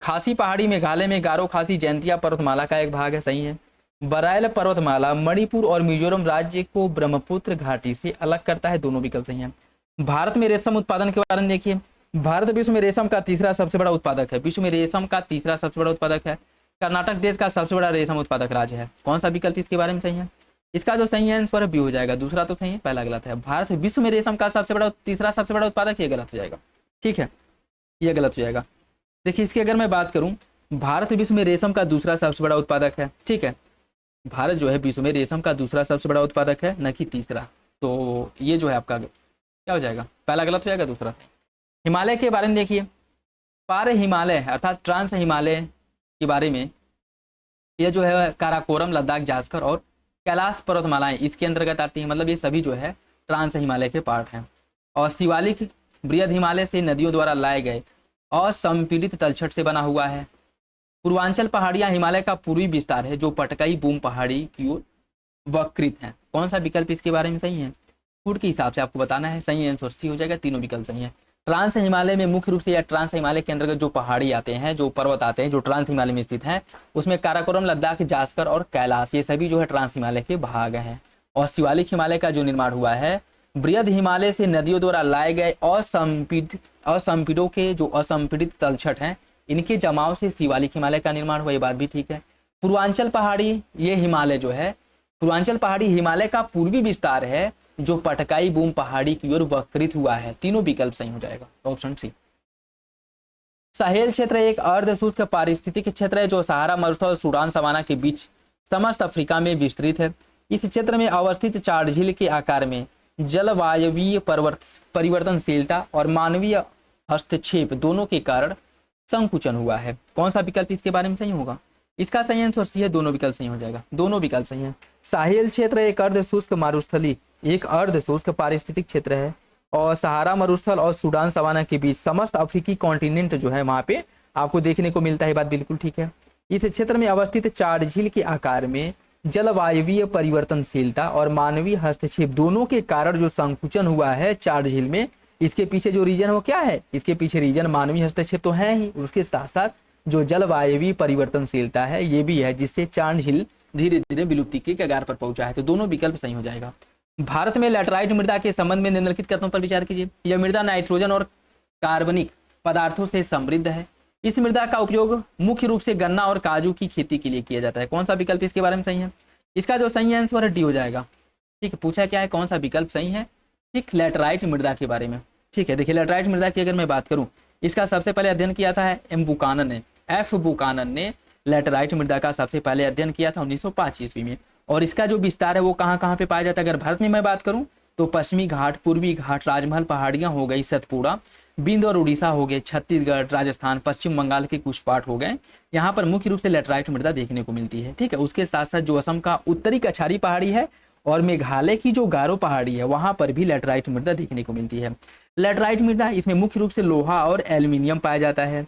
खासी पहाड़ी में घाले में गारो खासी जयंतिया पर्वतमाला का एक भाग है, सही है। बरैल पर्वतमाला मणिपुर और मिजोरम राज्य को ब्रह्मपुत्र घाटी से अलग करता है, दोनों विकल्प सही है। भारत में रेशम उत्पादन के बारे में देखिए, भारत विश्व में रेशम का तीसरा सबसे बड़ा उत्पादक है, विश्व में रेशम का तीसरा सबसे बड़ा उत्पादक है। कर्नाटक देश का सबसे बड़ा रेशम उत्पादक राज्य है। कौन सा विकल्प इसके बारे में सही है? इसका जो सही आंसर बी हो जाएगा, दूसरा तो सही है, पहला गलत है। भारत विश्व में रेशम का सबसे बड़ा तीसरा सबसे बड़ा उत्पादक, ये गलत हो जाएगा, ठीक है, ये गलत हो जाएगा। देखिए इसकी अगर मैं बात करूं, भारत विश्व में रेशम का दूसरा सबसे बड़ा उत्पादक है, ठीक है, भारत जो है विश्व में रेशम का दूसरा सबसे बड़ा उत्पादक है, न कि तीसरा। तो ये जो है आपका क्या हो जाएगा, पहला गलत हो जाएगा, दूसरा। हिमालय के बारे में देखिए, पार हिमालय अर्थात ट्रांस हिमालय के बारे में, ये जो है काराकोरम, लद्दाख, जास्कर और कैलाश पर्वतमालाएं इसके अंतर्गत आती हैं, मतलब ये सभी जो है ट्रांस हिमालय के पार्ट हैं। और शिवालिक बृहद हिमालय से नदियों द्वारा लाए गए असंपीड़ित तलछट से बना हुआ है। पूर्वांचल पहाड़ियां हिमालय का पूर्वी विस्तार है जो पटकाई बूम पहाड़ी की ओर वक्रित है। कौन सा विकल्प इसके बारे में सही है? फुट के हिसाब से आपको बताना है, सही आंसर सी हो जाएगा, तीनों विकल्प सही है। ट्रांस हिमालय में मुख्य रूप से या ट्रांस हिमालय के अंतर्गत जो पहाड़ी आते हैं, जो पर्वत आते हैं, जो ट्रांस हिमालय में स्थित हैं, उसमें काराकोरम, लद्दाख, जास्कर और कैलाश, ये सभी जो है ट्रांस हिमालय के भाग हैं। और शिवालिक हिमालय का जो निर्माण हुआ है बृहद हिमालय से नदियों द्वारा लाए गए असंपीड़ों के जो असंपीड़ित तलछट हैं, इनके जमाव से शिवालिक हिमालय का निर्माण हुआ, ये बात भी ठीक है। पूर्वांचल पहाड़ी, ये हिमालय जो है पूर्वांचल पहाड़ी हिमालय का पूर्वी विस्तार है जो पटकाई बूम पहाड़ी की ओर वक्रित हुआ है, तीनों विकल्प सही हो जाएगा, ऑप्शन सी। साहेल क्षेत्र एक अर्ध शुष्क पारिस्थितिक क्षेत्र है जो सहारा मरुस्थल और सूडान सवाना के बीच समस्त अफ्रीका में विस्तृत है। इस क्षेत्र में अवस्थित चार झील के आकार में जलवायवीय परिवर्तनशीलता और मानवीय हस्तक्षेप दोनों के कारण संकुचन हुआ है। कौन सा विकल्प इसके बारे में सही होगा? इसका सही आंसर सी है, दोनों विकल्प सही हो जाएगा, दोनों विकल्प सही है। साहेल क्षेत्र एक अर्ध शुष्क मरुस्थली एक अर्ध शुष्क पारिस्थितिक क्षेत्र है और सहारा मरुस्थल और सूडान सवाना के बीच समस्त अफ्रीकी कॉन्टिनेंट जो है वहां पे आपको देखने को मिलता है, बात बिल्कुल ठीक है। इस क्षेत्र में अवस्थित चार झील के आकार में जलवायवीय परिवर्तनशीलता और मानवीय हस्तक्षेप दोनों के कारण जो संकुचन हुआ है चार झील में, इसके पीछे जो रीजन वो क्या है? इसके पीछे रीजन मानवीय हस्तक्षेप तो है ही, उसके साथ साथ जो जलवायवीय परिवर्तनशीलता है ये भी है, जिससे चार झील धीरे धीरे विलुप्ति के कगार पर पहुंचा है। तो दोनों विकल्प सही हो जाएगा। भारत में लैटराइट मृदा के संबंध में निम्नलिखित कथनों पर विचार कीजिए। यह मृदा नाइट्रोजन और कार्बनिक पदार्थों से समृद्ध है। इस मृदा का उपयोग मुख्य रूप से गन्ना और काजू की खेती के लिए किया जाता है। कौन सा विकल्प इसके बारे में सही है? इसका जो सही आंसर है डी हो जाएगा, ठीक है। पूछा क्या है, कौन सा विकल्प सही है? ठीक, लैटराइट मृदा के बारे में, ठीक है। देखिए लैटराइट मृदा की अगर मैं बात करूं, इसका सबसे पहले अध्ययन किया था एफ बुकानन ने लैटराइट मृदा का सबसे पहले अध्ययन किया था 1905 ईस्वी में। और इसका जो विस्तार है वो कहाँ कहाँ पे पाया जाता है? अगर भारत में मैं बात करूं तो पश्चिमी घाट, पूर्वी घाट, राजमहल पहाड़ियाँ हो गई, सतपुड़ा, बिंद और उड़ीसा हो गए, छत्तीसगढ़, राजस्थान, पश्चिम बंगाल के कुछ पार्ट हो गए। यहाँ पर मुख्य रूप से लेटराइट मृदा देखने को मिलती है। ठीक है, उसके साथ साथ जो असम का उत्तरी कछारी पहाड़ी है और मेघालय की जो गारो पहाड़ी है वहाँ पर भी लेटराइट मृदा देखने को मिलती है। लेटराइट मृदा, इसमें मुख्य रूप से लोहा और एल्यूमिनियम पाया जाता है।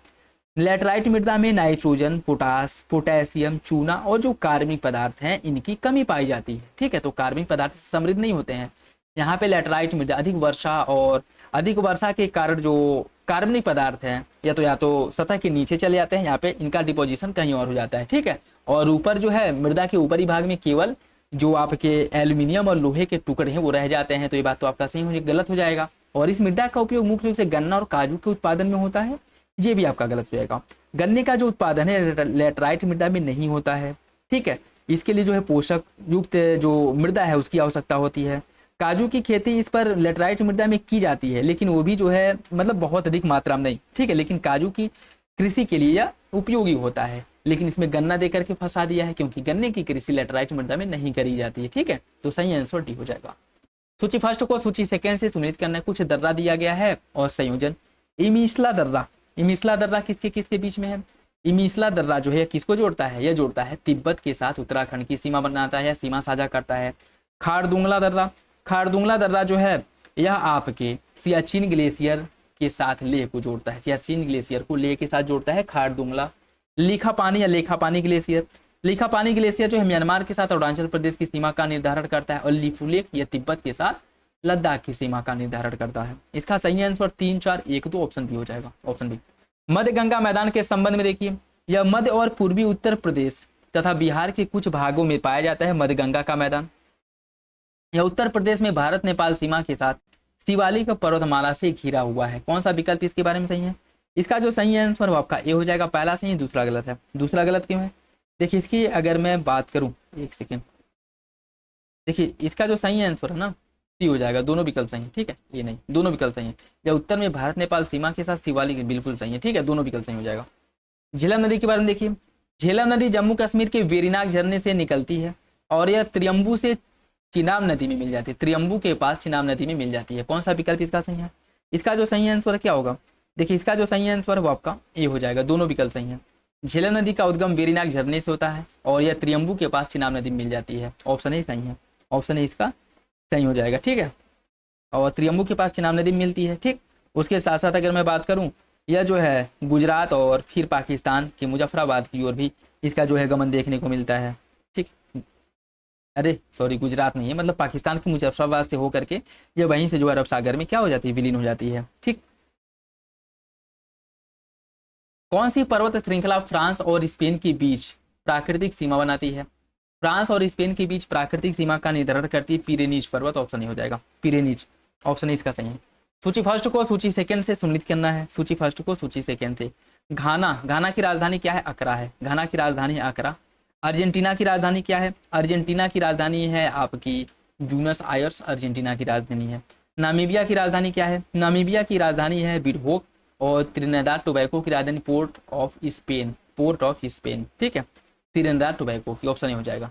लेटराइट मृदा में नाइट्रोजन, पोटास, पोटेशियम, चूना और जो कार्बनिक पदार्थ हैं इनकी कमी पाई जाती है। ठीक है, तो कार्बनिक पदार्थ समृद्ध नहीं होते हैं। यहाँ पे लेटराइट मृदा अधिक वर्षा के कारण जो कार्बनिक पदार्थ हैं या तो सतह के नीचे चले जाते हैं, यहाँ पे इनका डिपोजिशन कहीं और हो जाता है। ठीक है, और ऊपर जो है मृदा के ऊपरी भाग में केवल जो आपके एल्यूमिनियम और लोहे के टुकड़े हैं वो रह जाते हैं। तो ये बात तो आपका सही गलत हो जाएगा। और इस मृदा का उपयोग मुख्य रूप से गन्ना और काजू के उत्पादन में होता है, ये भी आपका गलत हो जाएगा। गन्ने का जो उत्पादन है लेटराइट मृदा में नहीं होता है। ठीक है, इसके लिए जो है पोषक युक्त जो मृदा है उसकी आवश्यकता होती है। काजू की खेती इस पर लेटराइट मृदा में की जाती है, लेकिन वो भी जो है मतलब बहुत अधिक मात्रा में नहीं। ठीक है, लेकिन काजू की कृषि के लिए यह उपयोगी होता है। लेकिन इसमें गन्ना देकर के फंसा दिया है, क्योंकि गन्ने की कृषि लेटराइट मृदा में नहीं करी जाती है। ठीक है, तो सही आंसर डी हो जाएगा। सूची फर्स्ट को सूची सेकेंड से सुनिश्चित करना है। कुछ दर्रा दिया गया है और संयोजन। इमिसला दर्रा किसके किसके बीच में है? इमिसला दर्रा जो है किसको जोड़ता है? यह जोड़ता है तिब्बत के साथ उत्तराखंड की सीमा बनाता है, सीमा साझा करता है। खारदुंगला दर्रा जो है यह आपके सियाचिन ग्लेशियर के साथ लेह को जोड़ता है। सियाचिन ग्लेशियर को लेह के साथ जोड़ता है खारदुंगला। लेखापानी ग्लेशियर जो है म्यांमार के साथ अरुणाचल प्रदेश की सीमा का निर्धारण करता है। और लिपुलेख यह तिब्बत के साथ लद्दाख की सीमा का निर्धारण करता है। इसका सही आंसर 3, 4, 1, 2 ऑप्शन बी हो जाएगा, ऑप्शन बी। मध्य गंगा मैदान के संबंध में देखिए, यह मध्य और पूर्वी उत्तर प्रदेश तथा बिहार के कुछ भागों में पाया जाता है। मध्य गंगा का मैदान यह उत्तर प्रदेश में भारत नेपाल सीमा के साथ शिवालिक पर्वतमाला से घिरा हुआ है। कौन सा विकल्प इसके बारे में सही है? इसका जो सही आंसर वो आपका ए हो जाएगा। पहला सही, दूसरा गलत है। दूसरा गलत क्यों है? देखिए इसकी अगर मैं बात करूं, एक सेकेंड, देखिए इसका जो सही आंसर है ना सी हो जाएगा। दोनों विकल्प सही है। ठीक है, ये नहीं, दोनों विकल्प सही है। या उत्तर में भारत नेपाल सीमा के साथ शिवालिक बिल्कुल सही है। ठीक है, दोनों विकल्प सही हो जाएगा। झेलम नदी के बारे में देखिए, झेलम नदी जम्मू कश्मीर के वेरीनाग झरने से निकलती है और यह त्रियम्बू से चिनाब नदी में मिल जाती है। त्रियम्बू के पास चिनाब नदी में मिल जाती है। कौन सा विकल्प इसका सही है? इसका जो सही आंसर क्या होगा? देखिए इसका जो सही आंसर है वो आपका ए हो जाएगा। दोनों विकल्प सही है। झेलम नदी का उद्गम वेरीनाग झरने से होता है और यह त्रियम्बू के पास चिनाब नदी में मिल जाती है। ऑप्शन ए सही है। ऑप्शन ए इसका सही हो जाएगा। ठीक है, और त्रियम्बू के पास चिनाब नदी मिलती है। ठीक, उसके साथ साथ अगर मैं बात करूं, यह जो है गुजरात और फिर पाकिस्तान के मुजफ्फराबाद की ओर भी इसका जो है गमन देखने को मिलता है। ठीक, अरे सॉरी, गुजरात नहीं है, मतलब पाकिस्तान के मुजफ्फराबाद से होकर के यह वहीं से जो अरब सागर में क्या हो जाती है, विलीन हो जाती है। ठीक, कौन सी पर्वत श्रृंखला फ्रांस और स्पेन के बीच प्राकृतिक सीमा बनाती है? फ्रांस और स्पेन के बीच प्राकृतिक सीमा का निर्धारण करती है पिरेनीज पर्वत। ऑप्शन ए हो जाएगा, पिरेनीज। ऑप्शन इसका सही है। सूची फर्स्ट को सूची सेकंड से सुनिश्चित करना है। सूची फर्स्ट को सूची सेकंड से। घाना की राजधानी क्या है? अकरा है। घाना की राजधानी है अकरा। अर्जेंटीना की राजधानी क्या है? अर्जेंटीना की राजधानी है आपकी ब्यूनस आयर्स, अर्जेंटीना की राजधानी है। नामीबिया की राजधानी क्या है? नामीबिया की राजधानी है विंडहोक। और त्रिनिदाद टोबैगो की राजधानी पोर्ट ऑफ स्पेन। ठीक है, त्रिनिदाद टोबैगो की ऑप्शन ए हो जाएगा।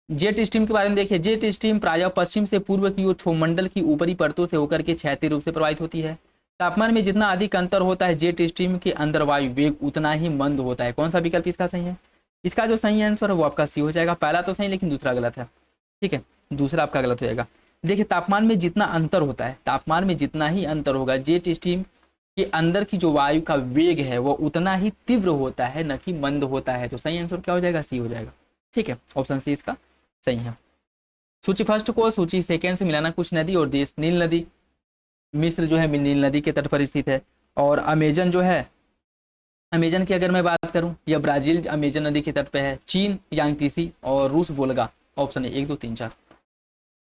जेट स्ट्रीम के बारे में देखिए, जेट स्ट्रीम प्रायः पश्चिम से पूर्व की ओर क्षोभमंडल की ऊपरी परतों से होकर के क्षैतिज रूप से प्रवाहित होती है। तापमान में जितना अधिक अंतर होता है जेट स्ट्रीम के अंदर वायु वेग उतना ही मंद होता है। कौन सा विकल्प इसका सही है? इसका जो सही आंसर है वो आपका सी हो जाएगा। पहला तो सही लेकिन दूसरा गलत है। ठीक है, दूसरा आपका गलत हो जाएगा। देखिए तापमान में जितना अंतर होता है, तापमान में जितना ही अंतर होगा जेट स्ट्रीम के अंदर की जो वायु का वेग है वो उतना ही तीव्र होता है, न कि मंद होता है। तो सही आंसर क्या हो जाएगा? सी हो जाएगा। ठीक है, ऑप्शन सी इसका सही है। सूची फर्स्ट को सूची सेकेंड से मिलाना। कुछ नदी और देश। नील नदी मिस्र जो है नील नदी के तट पर स्थित है। और अमेजन जो है, अमेजन की अगर मैं बात करूं, यह ब्राजील अमेजन नदी के तट पे है। चीन यांगतीसी और रूस वोल्गा। ऑप्शन है 1, 2, 3, 4।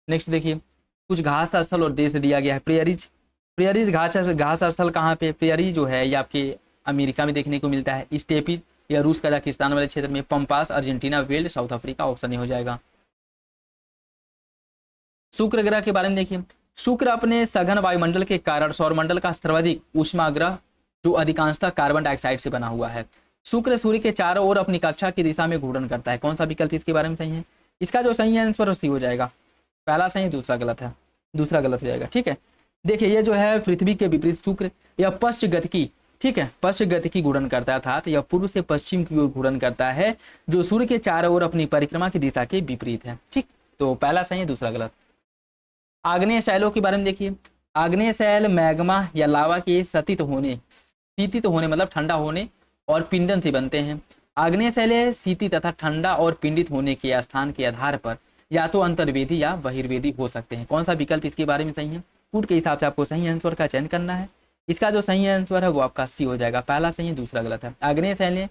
नेक्स्ट देखिए, कुछ घास स्थल और देश दिया गया है। प्रियरीज घास स्थल कहाँ पे? प्रियरी जो है ये आपके अमेरिका में देखने को मिलता है। स्टेपी या रूस कजाकिस्तान वाले क्षेत्र में। Pampas Argentina, weld south Africa. Option A हो जाएगा। शुक्र ग्रह के बारे में देखिए, शुक्र अपने सघन वायुमंडल के कारण सौरमंडल का सर्वाधिक ऊष्मा ग्रह जो अधिकांशतः कार्बन डाइऑक्साइड से बना हुआ है। शुक्र सूर्य के चारों ओर अपनी कक्षा की दिशा में घूर्णन करता है। कौन सा विकल्प इसके बारे में सही है? इसका जो सही आंसर सी हो जाएगा। पहला सही, दूसरा गलत है, दूसरा गलत हो जाएगा। ठीक है, देखिए ये जो है पृथ्वी के विपरीत शुक्र, यह पश्च गति की, ठीक है, पश्च गति की घूर्णन करता है, अर्थात यह पूर्व से पश्चिम की ओर घूर्णन करता है, जो सूर्य के चारों ओर अपनी परिक्रमा की दिशा के विपरीत है। ठीक, तो पहला सही है, दूसरा गलत। आग्नेय शैलों के बारे में देखिए, आग्नेय शैल मैग्मा या लावा के शीतित होने मतलब ठंडा होने और पिंडन से बनते हैं। आग्नेय शैलें शीतित तथा ठंडा और पिंडित होने के स्थान के आधार पर या तो अंतर्वेदी या बहिर्वेदी हो सकते हैं। कौन सा विकल्प इसके बारे में सही है? फुट के हिसाब से आपको सही आंसर का चयन करना है। इसका जो सही आंसर है वो आपका सी हो जाएगा, पहला सही है, दूसरा गलत है। आग्नेय शैलें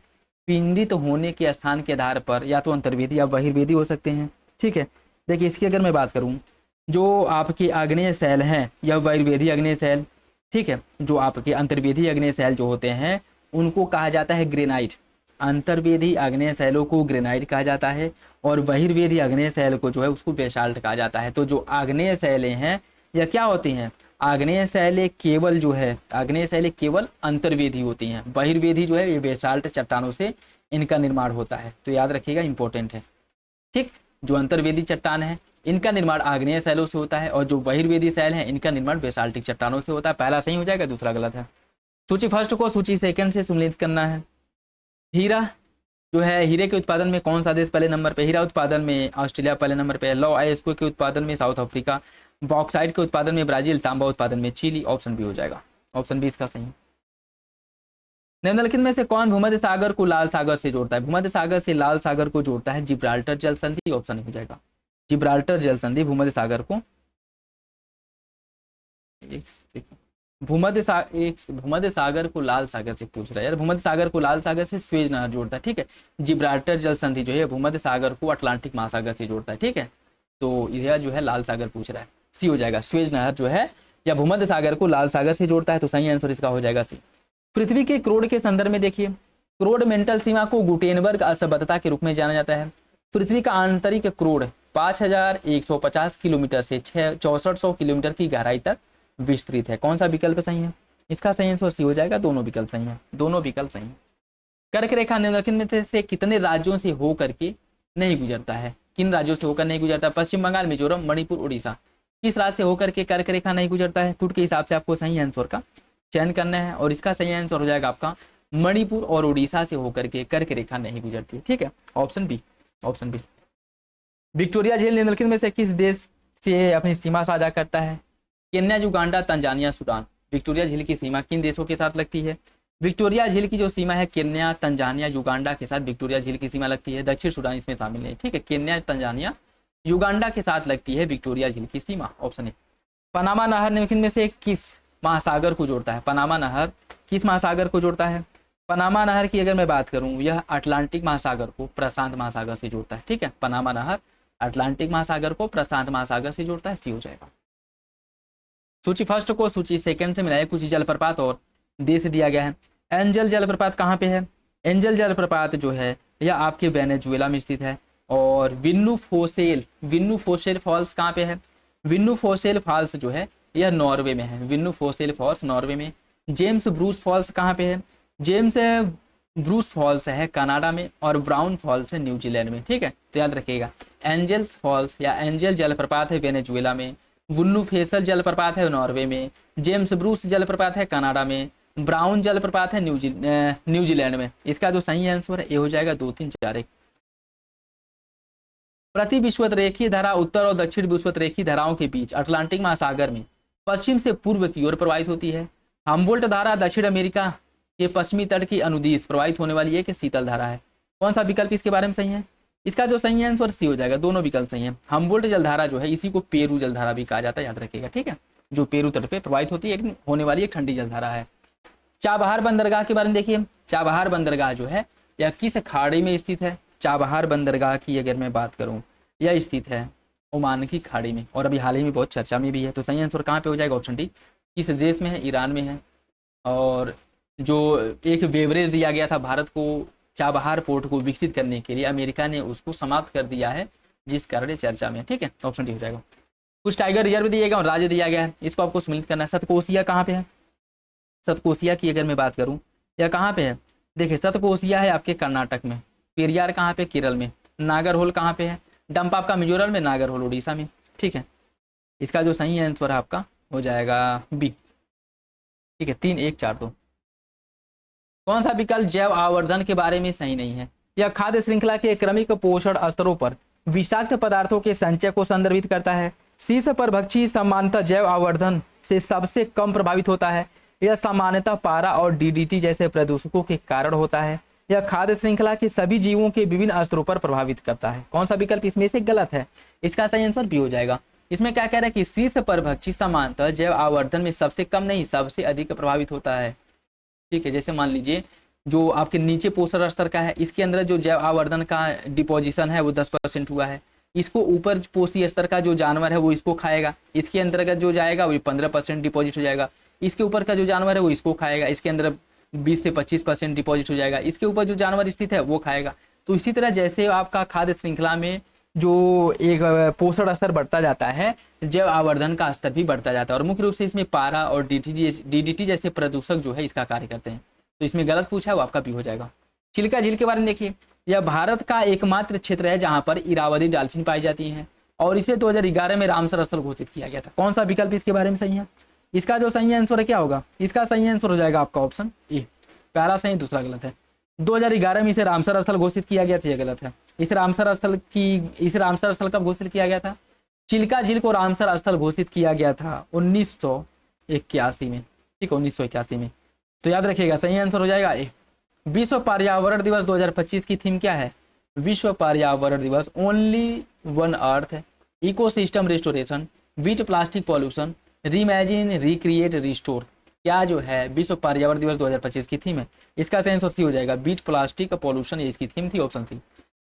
पिंडित होने के स्थान के आधार पर या तो अंतर्वेदी या बहिर्वेदी हो सकते हैं। ठीक है, देखिए इसकी अगर मैं बात करूँ, जो आपके आग्नेय शैल हैं या बहिर्वेदी आग्नेय शैल, ठीक है, जो आपके अंतर्वेदी आग्नेय शैल जो होते हैं उनको कहा जाता है ग्रेनाइट। अंतर्वेदी आग्नेय शैलों को ग्रेनाइट कहा जाता है और बहिर्वेदी आग्नेय शैल को जो है उसको बेसाल्ट कहा जाता है। तो जो आग्नेय शैलें हैं या क्या होती हैं, आग्नेय शैलें केवल जो है, आग्नेय शैलें केवल अंतर्वेदी होती हैं, बहिर्वेदी जो है ये बेसाल्ट चट्टानों से इनका निर्माण होता है। तो याद रखिएगा, इंपॉर्टेंट है। ठीक, जो अंतर्वेदी चट्टान है इनका निर्माण आग्नेय शैलों से होता है और जो बहिर्वेदी शैल है इनका निर्माण बेसाल्टिक चट्टानों से होता है। पहला सही हो जाएगा, दूसरा गलत है। सूची फर्स्ट को सूची सेकंड से सम्मिलित करना है। हीरा जो है, हीरे के उत्पादन में कौन सा देश पहले नंबर पे? हीरा उत्पादन में ऑस्ट्रेलिया पहले नंबर पे है। लौह अयस्क के उत्पादन में साउथ अफ्रीका, बॉक्साइट के उत्पादन में ब्राजील, तांबा उत्पादन में चिली। ऑप्शन बी हो जाएगा, ऑप्शन बी इसका सही है। निम्नलिखित में से कौन भूमध्य सागर को लाल सागर से जोड़ता है? भूमध्य सागर से लाल सागर को जोड़ता है जिब्राल्टर जल संधि। ऑप्शन हो जाएगा, जिब्राल्टर जल संधि भूमध्य सागर को, भूमध्य सागर को लाल सागर से पूछ रहा है यार, भूमध्य सागर को लाल सागर से स्वेज नहर जोड़ता है। ठीक है, जिब्राल्टर जल संधि जो है भूमध्य सागर को अटलांटिक महासागर से जोड़ता है। ठीक है, तो यह जो है लाल सागर पूछ रहा है, सी हो जाएगा। स्वेज नहर जो है या भूमध्य सागर को लाल सागर से जोड़ता है, तो सही आंसर इसका हो जाएगा सी। पृथ्वी के क्रोड के संदर्भ में देखिए, क्रोड मेंटल सीमा को गुटेनबर्ग असभ्यता के रूप में जाना जाता है। पृथ्वी का आंतरिक क्रोड 5150 किलोमीटर से 6400 किलोमीटर की गहराई तक विस्तृत है। कौन सा विकल्प सही है? इसका सही आंसर सी हो जाएगा, दोनों विकल्प सही है, दोनों विकल्प सही है। कर्क रेखा निम्नलिखित में से कितने राज्यों से होकर के नहीं गुजरता है? किन राज्यों से होकर नहीं गुजरता? पश्चिम बंगाल, मिजोरम, मणिपुर, उड़ीसा। किस राज्य से होकर के कर्क रेखा नहीं गुजरता है? फुट के हिसाब से आपको सही आंसर का चयन करना है और इसका सही आंसर हो जाएगा आपका मणिपुर और उड़ीसा से होकर के कर्क रेखा नहीं गुजरती। ठीक है, option B, option B. Victoria झील निम्नलिखित में से किस देश से अपनी सीमा साझा करता है? Kenya, Uganda, Tanzania, Sudan. Victoria झील की सीमा किन देशों के साथ लगती है? विक्टोरिया झील की जो सीमा है केन्या, तंजानिया, युगांडा के साथ विक्टोरिया झील की सीमा लगती है। दक्षिण सूडान इसमें शामिल है। ठीक है, केन्या, तंजानिया, युगांडा के साथ लगती है विक्टोरिया झील की सीमा। Option A. पनामा नहर निम्नलिखित में से किस महासागर को जोड़ता है? पनामा नहर किस महासागर को जोड़ता है? पनामा नहर की अगर मैं बात करूं, यह अटलांटिक महासागर को प्रशांत महासागर से जोड़ता है। ठीक है, पनामा नहर अटलांटिक महासागर को प्रशांत महासागर से जोड़ता है, सी हो जाएगा। सूची फर्स्ट को सूची सेकंड से मिलाए, कुछ जलप्रपात और देश दिया गया है। एंजल जलप्रपात कहाँ पे है? एंजल जलप्रपात जो है यह आपके वेनेजुएला में स्थित है। और विन्नू फोसेल फॉल्स कहाँ पे है? विन्नू फोसेल फॉल्स जो है यह नॉर्वे में है। विन्नू फोसेल फॉल्स नॉर्वे में। जेम्स ब्रूस फॉल्स कहाँ पे है? जेम्स ब्रूस फॉल्स है कनाडा में और ब्राउन फॉल्स है न्यूजीलैंड में। ठीक है, तो याद रखिएगा, एंजल्स फॉल्स या एंजल जलप्रपात है वेनेजुएला में, वुन्नू फेसल जलप्रपात है नॉर्वे में, जेम्स ब्रूस जलप्रपात है कनाडा में, ब्राउन जलप्रपात है न्यूजीलैंड में। इसका जो सही आंसर है ये हो जाएगा 2, 3, 4, 1। प्रति विषुवत रेखीय धारा उत्तर और दक्षिण विषुवत रेखीय धाराओं के बीच अटलांटिक महासागर में पश्चिम से पूर्व की ओर प्रवाहित होती है। हम्बोल्ट धारा दक्षिण अमेरिका के पश्चिमी तट की अनुदिश प्रवाहित होने वाली एक शीतल धारा है। कौन सा विकल्प इसके बारे में सही है? इसका जो सही आंसर सी हो जाएगा, दोनों विकल्प सही है। हम्बोल्ट जलधारा जो है इसी को पेरू जलधारा भी कहा जाता है, याद रखिएगा। ठीक है, जो पेरू तट पे प्रवाहित होती है, होने वाली एक ठंडी जलधारा है। चाबहार बंदरगाह के बारे में देखिए, चाबहार बंदरगाह जो है यह किस खाड़ी में स्थित है? चाबहार बंदरगाह की अगर मैं बात करूं, यह स्थित है ओमान की खाड़ी में और अभी हाल ही में बहुत चर्चा में भी है। तो सही आंसर कहाँ पे हो जाएगा? Option D. किस देश में है? ईरान में है। और जो एक बेवरेज दिया गया था भारत को चाबहार पोर्ट को विकसित करने के लिए, अमेरिका ने उसको समाप्त कर दिया है, जिस कारण चर्चा में। ठीक है, ऑप्शन डी हो जाएगा। कुछ टाइगर रिजर्व दिए गए और राज्य दिया गया है, इसको आपको सम्मिलित करना है। सतकोसिया कहाँ पे है? सतकोसिया की अगर मैं बात करूँ, यह कहाँ पे है? देखिए, सतकोसिया है आपके कर्नाटक में, पेरियार कहाँ पे? केरल में, नागरहोल कहाँ पे है? डंप आपका मिजोरम में, नागरहोल उड़ीसा में। ठीक है, इसका जो सही आंसर है आपका हो जाएगा बी। ठीक है, 3, 1, 4, 2। कौन सा विकल्प जैव आवर्धन के बारे में सही नहीं है? यह खाद्य श्रृंखला के क्रमिक पोषण स्तरों पर विषाक्त पदार्थों के संचय को संदर्भित करता है। शीर्ष परभक्षी सामान्यतः जैव आवर्धन से सबसे कम प्रभावित होता है। यह सामान्यतः पारा और डीडीटी जैसे प्रदूषकों के कारण होता है। यह खाद्य श्रृंखला के सभी जीवों के विभिन्न स्तरों पर प्रभावित करता है। कौन सा विकल्प इसमें से गलत है? इसका सही आंसर बी हो जाएगा। इसमें क्या कह रहा है कि शीर्ष परभक्षी सामान्यतः जैव आवर्धन में सबसे कम नहीं सबसे अधिक प्रभावित होता है। ठीक है, जैसे मान लीजिए जो आपके नीचे पोषण स्तर का है, इसके अंदर जो जैव आवर्धन का डिपोजिशन है वो 10% हुआ है। इसको ऊपर पोषी स्तर का जो जानवर है वो इसको खाएगा, इसके अंतर्गत जो जाएगा वो 15% डिपॉजिट हो जाएगा। इसके ऊपर का जो जानवर है वो इसको खाएगा, इसके अंदर 20 से 25% डिपॉजिट हो जाएगा। इसके ऊपर जो जानवर स्थित है वो खाएगा। तो इसी तरह जैसे आपका खाद्य श्रृंखला में जो एक पोषण स्तर बढ़ता जाता है, जैव आवर्धन का स्तर भी बढ़ता जाता है। और मुख्य रूप से इसमें पारा और डीडीटी जैसे प्रदूषक जो है इसका कार्य करते हैं। तो इसमें गलत पूछा है वो आपका बी हो जाएगा। चिल्का झील के बारे में देखिए, यह भारत का एकमात्र क्षेत्र है जहां पर इरावदी डॉल्फिन पाई जाती हैं और इसे 2011 में रामसर स्थल घोषित किया गया था। कौन सा विकल्प इसके बारे में सही है? इसका जो सही आंसर है क्या होगा? इसका सही आंसर हो जाएगा आपका ऑप्शन ए। पहला सही, दूसरा गलत है। 2011 में इसे रामसर स्थल घोषित किया गया था, यह गलत है। इस रामसर स्थल कब घोषित किया गया था? चिल्का झील को रामसर स्थल घोषित किया गया था 1981 में। ठीक है, 1981 में। तो याद रखिएगा सही आंसर हो जाएगा ए। विश्व पर्यावरण दिवस 2025 की थीम क्या है? विश्व पर्यावरण दिवस only one earth, ecosystem restoration, beat plastic pollution, reimagine, recreate, restore. क्या जो है विश्व पर्यावरण दिवस 2025 की थीम है? इसका सही आंसर सी हो जाएगा, बीट प्लास्टिक पॉल्यूशन, ये इसकी थीम थी, ऑप्शन सी।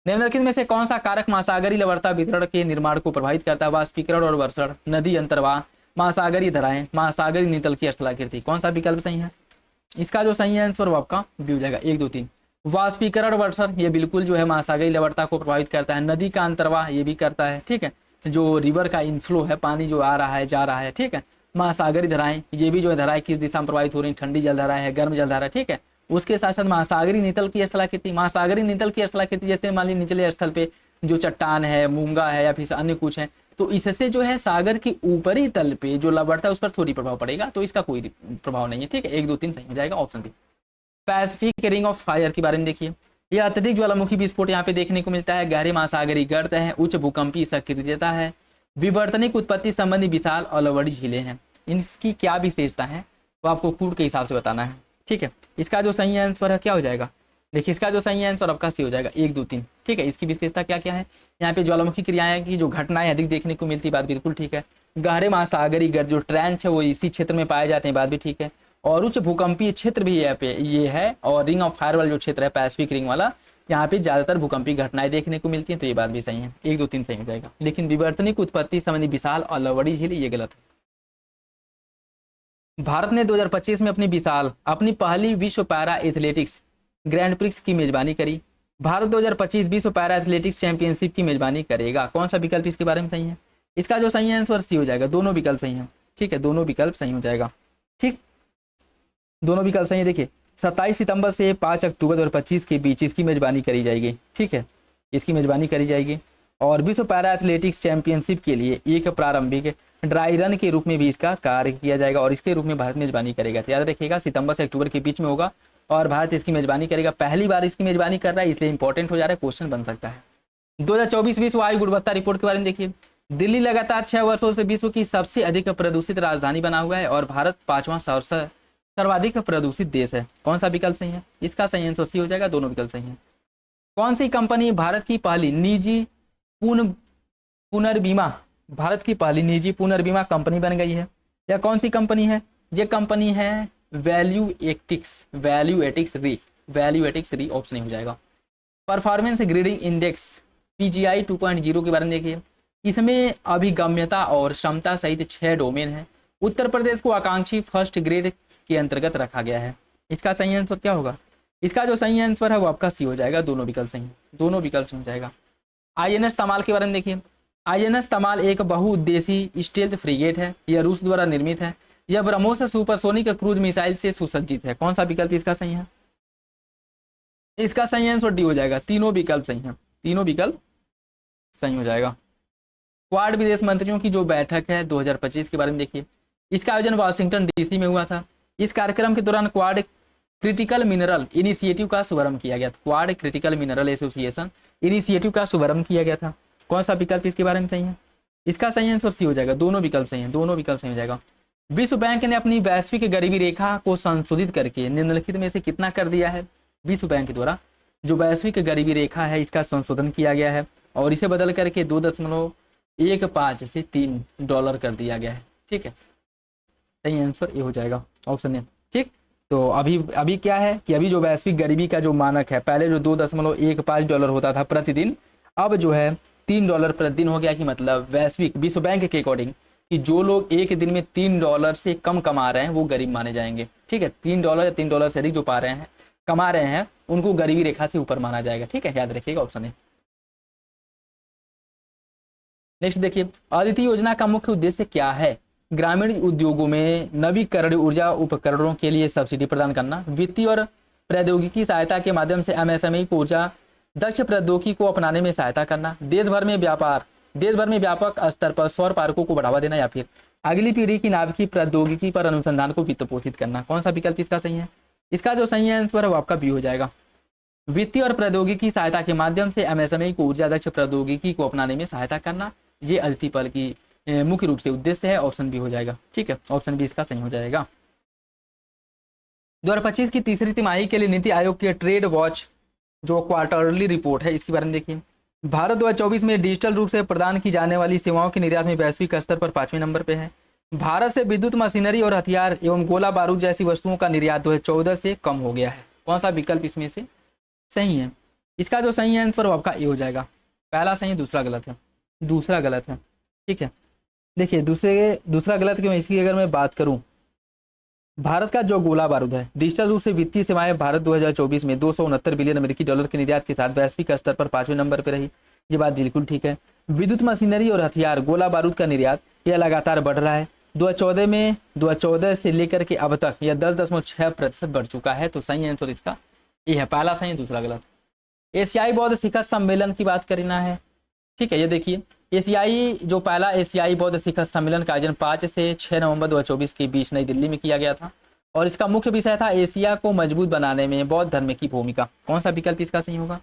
निम्नलिखित में से कौन सा कारक महासागरीय लवणता वितरण के निर्माण को प्रभावित करता है? वाष्पीकरण और वर्षण, नदी अंतर्वाह, महासागरीय धाराएं, महासागरीय नितल की स्थलाकृति। कौन सा विकल्प सही है? इसका जो सही आंसर वो आपका बी हो जाएगा, 1, 2, 3। वाष्पीकरण वर्षण ये बिल्कुल जो है महासागरीय लवणता को प्रभावित करता है। नदी का अंतर्वाह ये भी करता है। ठीक है, जो रिवर का इनफ्लो है, पानी जो आ रहा है जा रहा है। ठीक है, महासागरीय धाराएं ये भी जो है धाराएं किस दिशा में प्रभावित हो रही, ठंडी जलधारा है, गर्म जलधारा। ठीक है, उसके साथ साथ महासागरीय नितल की स्थलाकृति। महासागरीय नितल की स्थलाकृति जैसे मान लीजिए निचले स्थल पे जो चट्टान है, मूंगा है या फिर अन्य कुछ है, तो इससे जो है सागर की ऊपरी तल पे जो लवणता है उस पर थोड़ी प्रभाव पड़ेगा। तो इसका कोई प्रभाव नहीं है। ठीक है, 1, 2, 3 सही हो जाएगा, option B. Pacific Ring of Fire के बारे में देखिए, यह अत्यधिक ज्वालामुखी विस्फोट यहाँ पे देखने को मिलता है। गहरे महासागरीय गर्त है, उच्च भूकंपीय सक्रियता है, विवर्तनिक उत्पत्ति संबंधी विशाल और लवड़ी झीलें हैं। इनकी क्या विशेषता है वो आपको कूट के हिसाब से बताना है। ठीक है, इसका जो सही आंसर है क्या हो जाएगा? देखिए, इसका जो सही आंसर आपका सी हो जाएगा, 1, 2, 3। ठीक है, इसकी विशेषता क्या क्या है? यहाँ पे ज्वालामुखी क्रियाएं की जो घटनाएं अधिक देखने को मिलती, बात बिल्कुल ठीक है। गहरे महासागरीय गर्त जो ट्रेंच है वो इसी क्षेत्र में पाए जाते हैं, बात भी ठीक है। और उच्च भूकंपीय क्षेत्र भी यहाँ पे ये है। और रिंग ऑफ फायर वाला जो क्षेत्र है, पैसिफिक रिंग वाला, यहाँ पे ज्यादातर भूकंपीय घटनाएं देखने को मिलती हैं। तो ये बात भी सही है, 1, 2, 3 सही हो जाएगा। लेकिन विवर्तनिक उत्पत्ति संबंधी विशाल और लवड़ी झील ये गलत है। भारत ने 2025 में अपनी पहली विश्व पैरा एथलेटिक्स ग्रैंड प्रिक्स की मेजबानी करी। भारत 2025 विश्व पैरा एथलेटिक्स चैंपियनशिप की मेजबानी करेगा। कौन सा विकल्प इसके बारे में सही है? इसका जो सही आंसर सी हो जाएगा, दोनों विकल्प सही है। ठीक है, दोनों विकल्प सही हो जाएगा। ठीक, दोनों विकल्प सही है। देखिए, 27 सितंबर से 5 अक्टूबर 2025 के बीच इसकी मेजबानी करी जाएगी। ठीक है, इसकी मेजबानी करी जाएगी। और विश्व पैरा एथलेटिक्स चैंपियनशिप के लिए एक प्रारंभिक ड्राई रन के रूप में भी इसका कार्य किया जाएगा और इसके रूप में भारत मेजबानी करेगा। तो याद रखिएगा, सितंबर से अक्टूबर के बीच में होगा और भारत इसकी मेजबानी करेगा। पहली बार इसकी मेजबानी कर रहा है, इसलिए इंपॉर्टेंट हो जा रहा है, क्वेश्चन बन सकता है। 2024 विश्व वायु गुणवत्ता रिपोर्ट के बारे में देखिए, दिल्ली लगातार 6 वर्षों से विश्व की सबसे अधिक प्रदूषित राजधानी बना हुआ है और भारत 5वां सर्वाधिक प्रदूषित देश है। कौन सा विकल्प सही है? इसका सही आंसर सी हो जाएगा, दोनों विकल्प सही है। कौन सी कंपनी भारत की पहली निजी पुनर्बीमा कंपनी बन गई है? या कौन सी कंपनी है? ये कंपनी है वैल्यूएटिक्स री, ऑप्शन नहीं हो जाएगा। परफॉर्मेंस ग्रेडिंग इंडेक्स PGI 2.0 के बारे में देखिए, इसमें अभिगम्यता और क्षमता सहित 6 डोमेन है। उत्तर प्रदेश को आकांक्षी फर्स्ट ग्रेड के अंतर्गत रखा गया है। इसका सही आंसर क्या होगा? इसका जो सही आंसर है वो आपका सी हो जाएगा, दोनों विकल्प सही, दोनों विकल्प सही हो जाएगा। INS तमाल के बारे में देखिए, INS तमाल एक बहुउद्देशीय स्टेल्थ फ्रिगेट है। यह रूस द्वारा निर्मित है। यह ब्रह्मोस सुपरसोनिक क्रूज मिसाइल से सुसज्जित है। कौन सा विकल्प इसका सही है? इसका सही आंसर डी हो जाएगा, तीनों विकल्प सही है, तीनों विकल्प सही हो जाएगा। क्वाड विदेश मंत्रियों की जो बैठक है 2025 के बारे में देखिए। इसका आयोजन वाशिंगटन डीसी में हुआ था। इस कार्यक्रम के दौरान क्वाड क्रिटिकल मिनरल इनिशिएटिव का शुभारंभ किया गया था। Quad critical mineral association initiative का शुभारंभ किया गया था। कौन सा विकल्प इसके बारे में सही है? इसका सही आंसर सी हो जाएगा। दोनों विकल्प सही हैं, दोनों विकल्प सही हो जाएगा। विश्व बैंक ने अपनी वैश्विक गरीबी रेखा को संशोधित करके निम्नलिखित में से कितना कर दिया है? विश्व बैंक के द्वारा जो वैश्विक गरीबी रेखा है इसका संशोधन किया गया है और इसे बदल करके 2.15 से $3 कर दिया गया है। ठीक है, सही आंसर ये हो जाएगा ऑप्शन ए। ठीक, तो अभी क्या है कि अभी जो वैश्विक गरीबी का जो मानक है, पहले जो $2.15 होता था प्रतिदिन, अब जो है $3 प्रतिदिन हो गया। कि मतलब वैश्विक विश्व बैंक के अकॉर्डिंग कि जो लोग एक दिन में $3 से कम कमा रहे हैं वो गरीब माने जाएंगे। ठीक है, $3 या $3 से अधिक जो कमा रहे हैं उनको गरीबी रेखा से ऊपर माना जाएगा। ठीक है, याद रखिएगा ऑप्शन है। नेक्स्ट देखिए, अदिति योजना का मुख्य उद्देश्य क्या है? ग्रामीण उद्योगों में नवीकरणीय ऊर्जा उपकरणों के लिए सब्सिडी प्रदान करना, वित्तीय और प्रौद्योगिकी सहायता के माध्यम से एमएसएमई को ऊर्जा दक्ष प्रौद्योगिकी को अपनाने में सहायता करना, देश भर में व्यापक स्तर पर सौर पार्कों को बढ़ावा देना, या फिर अगली पीढ़ी की नाभिकीय प्रौद्योगिकी पर अनुसंधान को वित्त पोषित करना। कौन सा विकल्प इसका सही है? इसका जो सही आंसर है वो आपका बी हो जाएगा। वित्तीय और प्रौद्योगिकी सहायता के माध्यम से एमएसएमई को ऊर्जा दक्ष प्रौद्योगिकी को अपनाने में सहायता करना, ये अदिति पहल की मुख्य रूप से उद्देश्य है। ऑप्शन बी हो जाएगा। ठीक है, ऑप्शन बी इसका सही हो जाएगा। 2025 की तीसरी तिमाही के लिए नीति आयोग की ट्रेड वॉच जो क्वार्टरली रिपोर्ट है इसके बारे में देखिए। भारत 2024 में डिजिटल रूप से प्रदान की जाने वाली सेवाओं के निर्यात में वैश्विक स्तर पर 5वें नंबर पे है। भारत से विद्युत मशीनरी और हथियार एवं गोला बारूद जैसी वस्तुओं का निर्यात 2014 से कम हो गया है। कौन सा विकल्प इसमें से सही है? इसका जो सही आंसर वो आपका ए हो जाएगा। पहला सही है, दूसरा गलत है। दूसरा गलत है। ठीक है, देखिए दूसरा गलत क्यों? इसकी अगर मैं बात करूं, भारत का जो गोला बारूद है, डिजिटल रूप से वित्तीय सेवाएं भारत 2024 में $269 बिलियन अमेरिकी डॉलर के निर्यात के साथ वैश्विक स्तर पर 5वें नंबर पर रही। ये बात बिल्कुल ठीक है। विद्युत मशीनरी और हथियार गोला बारूद का निर्यात यह लगातार बढ़ रहा है। 2014 से लेकर के अब तक यह 10.6% बढ़ चुका है। तो सही आंसर इसका ये है। पहला सही, दूसरा गलत। एशियाई बौद्ध शिखर सम्मेलन की बात करना है। ठीक है, ये देखिए पहला एशियाई बौद्ध शिखर सम्मेलन का आयोजन 5 से 6 नवंबर 2024 के बीच नई दिल्ली में किया गया था और इसका मुख्य विषय था एशिया को मजबूत बनाने में बौद्ध धर्म की भूमिका। कौन सा विकल्प इसका सही होगा?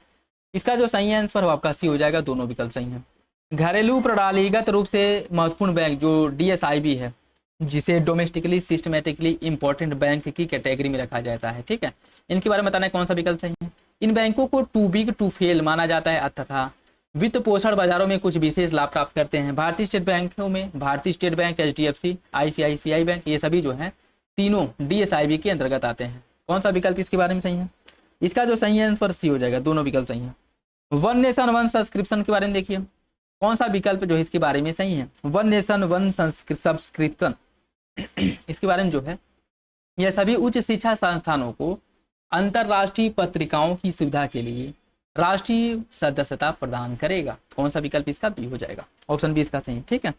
इसका जो सही आंसर हो आपका सी हो जाएगा। दोनों विकल्प सही हैं। घरेलू प्रणालीगत रूप से महत्वपूर्ण बैंक जो DSIB है, जिसे डोमेस्टिकली सिस्टमेटिकली इंपॉर्टेंट बैंक की कैटेगरी में रखा जाता है। ठीक है, इनके बारे में बताना है कौन सा विकल्प सही है। इन बैंकों को टू बिग टू फेल माना जाता है तथा वित्त पोषण बाजारों में कुछ विशेष लाभ प्राप्त करते हैं। भारतीय state bank, HDFC, ICICI bank, ये सभी जो है तीनों DSIB के अंतर्गत आते हैं। कौन सा विकल्प इसके बारे में सही है? इसका जो सही आंसर सी हो जाएगा। दोनों विकल्प सही है। वन नेशन वन सब्सक्रिप्शन के बारे में देखिए। कौन सा विकल्प जो है इसके बारे में सही है? वन नेशन वन सब्सक्रिप्शन इसके बारे में जो है यह सभी उच्च शिक्षा संस्थानों को अंतरराष्ट्रीय पत्रिकाओं की सुविधा के लिए राष्ट्रीय सदस्यता प्रदान करेगा। कौन सा विकल्प इसका बी हो जाएगा। ऑप्शन बी इसका सही है। ठीक है,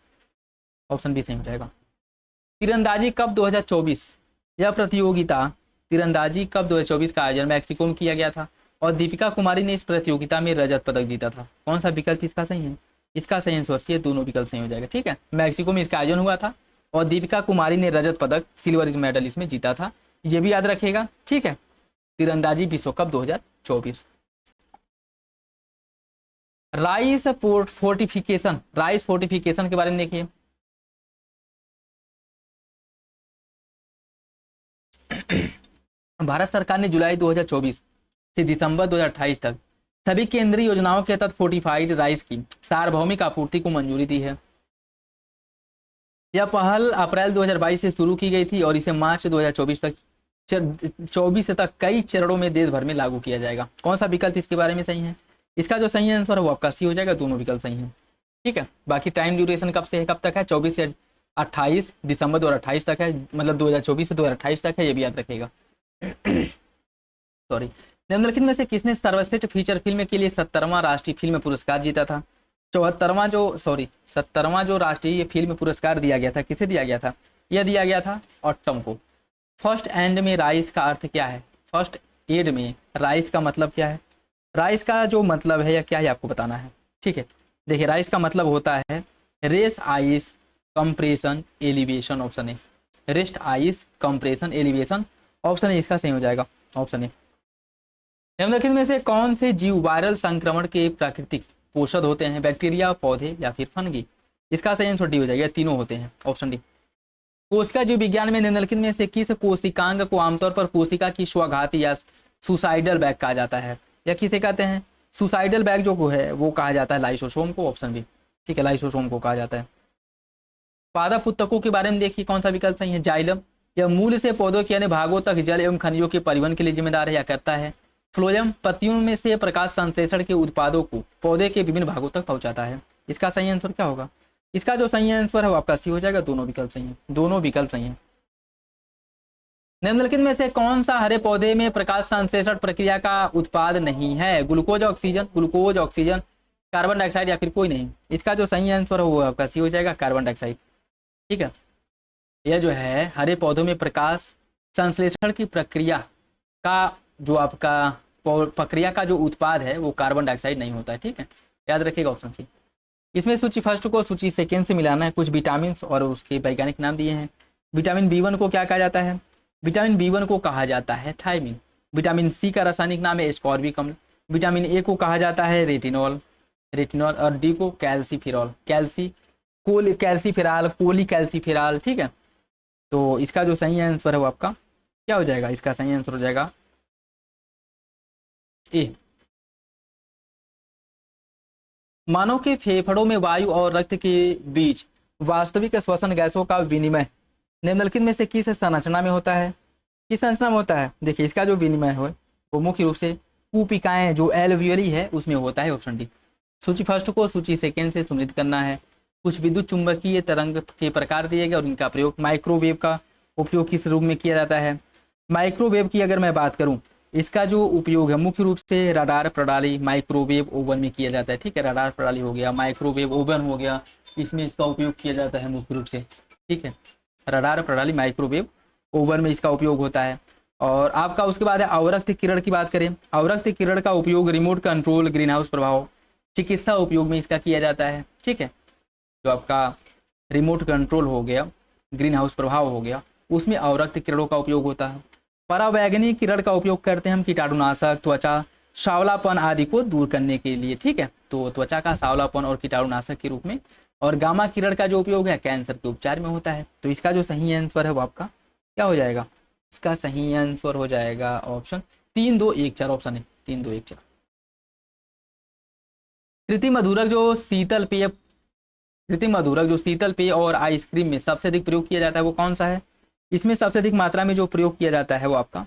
ऑप्शन बी सही हो जाएगा। तीरंदाजी कप 2024 यह प्रतियोगिता तीरंदाजी कप 2024 का आयोजन मैक्सिको में किया गया था और दीपिका कुमारी ने इस प्रतियोगिता में रजत पदक जीता था। कौन सा विकल्प इसका सही है? इसका सही आंसर ये दोनों विकल्प सही हो जाएगा। ठीक है, मैक्सिको में इसका आयोजन हुआ था और दीपिका कुमारी ने रजत पदक सिल्वर मेडल इसमें जीता था। ये भी याद रखिएगा। ठीक है, तीरंदाजी विश्व कप 2024। राइस फोर्टिफिकेशन के बारे में देखिए। भारत सरकार ने जुलाई 2024 से दिसंबर 2028 तक सभी केंद्रीय योजनाओं के तहत फोर्टिफाइड राइस की सार्वभौमिक आपूर्ति को मंजूरी दी है। यह पहल अप्रैल 2022 से शुरू की गई थी और इसे मार्च 2024 तक कई चरणों में देश भर में लागू किया जाएगा। कौन सा विकल्प इसके बारे में सही है? इसका जो सही आंसर है वो आपका सी हो जाएगा। दोनों विकल्प सही हैं। ठीक है, बाकी टाइम ड्यूरेशन कब से है कब तक है? 24 से 28 दिसंबर 2028 तक है, मतलब 2024 से 2028 तक है। ये भी याद रखेगा। सॉरी, निम्नलिखित में से किसने सर्वश्रेष्ठ फीचर फिल्म के लिए 70वां राष्ट्रीय फिल्म पुरस्कार जीता था? 70वां जो राष्ट्रीय फिल्म पुरस्कार दिया गया था, किसे दिया गया था? यह दिया गया था ऑटम को। फर्स्ट एंड में राइस का अर्थ क्या है? फर्स्ट एड में राइस का मतलब क्या है? राइस का जो मतलब है या क्या है आपको बताना है। ठीक है, देखिए राइस का मतलब होता है rest ice compression elevation, option A. Rest ice compression elevation, option A इसका सही हो जाएगा, ऑप्शन ए। निम्नलिखित में से कौन से जीव वायरल संक्रमण के प्राकृतिक पोषक होते हैं, बैक्टीरिया, पौधे या फिर फंगी? इसका सही आंसर डी हो जाएगा, तीनों होते हैं, ऑप्शन डी। कोशिका जीव विज्ञान में निम्नलिखित में से किस कोशिकांग को आमतौर पर कोशिका की स्वघाती या सुसाइडल बैग कहा जाता है, या किसे कहते हैं? सुसाइडल बैग जो है वो कहा जाता है लाइसोसोम को, ऑप्शन बी। ठीक है, लाइसोसोम को कहा जाता है। पादप उत्तकों के बारे में देखिए कौन सा विकल्प सही है। जाइलम, यह मूल से पौधों के अन्य भागों तक जल एवं खनिजों के परिवहन के लिए जिम्मेदार है या करता है। फ्लोएम, पत्तियों में से प्रकाश संश्लेषण के उत्पादों को पौधे के विभिन्न भागों तक पहुंचाता है। इसका सही आंसर क्या होगा? इसका जो सही आंसर है वो आपका सी हो जाएगा, दोनों विकल्प सही है, दोनों विकल्प सही है। निम्नलिखित में से कौन सा हरे पौधे में प्रकाश संश्लेषण प्रक्रिया का उत्पाद नहीं है? ग्लूकोज ऑक्सीजन, कार्बन डाइऑक्साइड या फिर कोई नहीं? इसका जो सही आंसर है वो आपका सी हो जाएगा, कार्बन डाइऑक्साइड। ठीक है, यह जो है हरे पौधों में प्रकाश संश्लेषण की प्रक्रिया का जो आपका प्रक्रिया का जो उत्पाद है वो कार्बन डाइऑक्साइड नहीं होता है। ठीक है, याद रखिएगा, ऑप्शन सी। इसमें सूची फर्स्ट को सूची सेकेंड से मिलाना है। कुछ विटामिन और उसके वैज्ञानिक नाम दिए हैं। विटामिन बी1 को क्या कहा जाता है? विटामिन बी1 को कहा जाता है थायमिन। विटामिन सी का रासायनिक नाम है एस्कॉर्बिक अम्ल। विटामिन ए को कहा जाता है रेटिनॉल, और डी को कैल्सीफिरॉल, कैल्सीफिराल, कोलीकैल्सीफिराल। ठीक है, तो इसका जो सही आंसर है वो आपका क्या हो जाएगा? इसका सही आंसर हो जाएगा ए। मानव के फेफड़ों में वायु और रक्त के बीच वास्तविक श्वसन गैसों का विनिमय निम्नलिखित में से किस संरचना में होता है? किस संरचना में होता है? देखिए, इसका जो विनिमय है वो मुख्य रूप से कूपिकाएं जो एल्वियोली है उसमें होता है, ऑप्शन डी। सूची फर्स्ट को सूची सेकेंड से सम्मिलित करना है। कुछ विद्युत चुंबकीय तरंग के प्रकार दिए गए और इनका प्रयोग। माइक्रोवेव का उपयोग किस रूप में किया जाता है? माइक्रोवेव की अगर मैं बात करूं, इसका जो उपयोग है मुख्य रूप से रडार प्रणाली, माइक्रोवेव ओवन में किया जाता है। ठीक है, रडार प्रणाली हो गया, माइक्रोवेव ओवन हो गया, इसमें इसका उपयोग किया जाता है मुख्य रूप से। ठीक है, रडार प्रणाली, माइक्रोवेव ओवन में इसका उपयोग होता है। और आपका उसके बाद है अवरक्त किरण की बात करें। अवरक्त किरण का उपयोग रिमोट कंट्रोल, ग्रीन हाउस प्रभाव, चिकित्सा उपयोग में इसका किया जाता है। ठीक है, जो आपका रिमोट कंट्रोल हो गया, ग्रीन हाउस प्रभाव हो गया, उसमें अवरक्त किरणों का उपयोग होता है। परावैंगनिक किरण का उपयोग करते हैं हम कीटाणुनाशक, त्वचा सांवलापन आदि को दूर करने के लिए। ठीक है, तो त्वचा का सांवलापन और कीटाणुनाशक के रूप में। और गामा किरण का जो उपयोग है कैंसर के उपचार में होता है। तो इसका जो सही आंसर है वो आपका क्या हो जाएगा? इसका सही आंसर हो जाएगा ऑप्शन 3, 2, 1, 4, ऑप्शन है 3, 2, 1, 4। कृत्रिम मधुरक जो शीतल पेय और आइसक्रीम में सबसे अधिक प्रयोग किया जाता है वो कौन सा है? इसमें सबसे अधिक मात्रा में जो प्रयोग किया जाता है वो आपका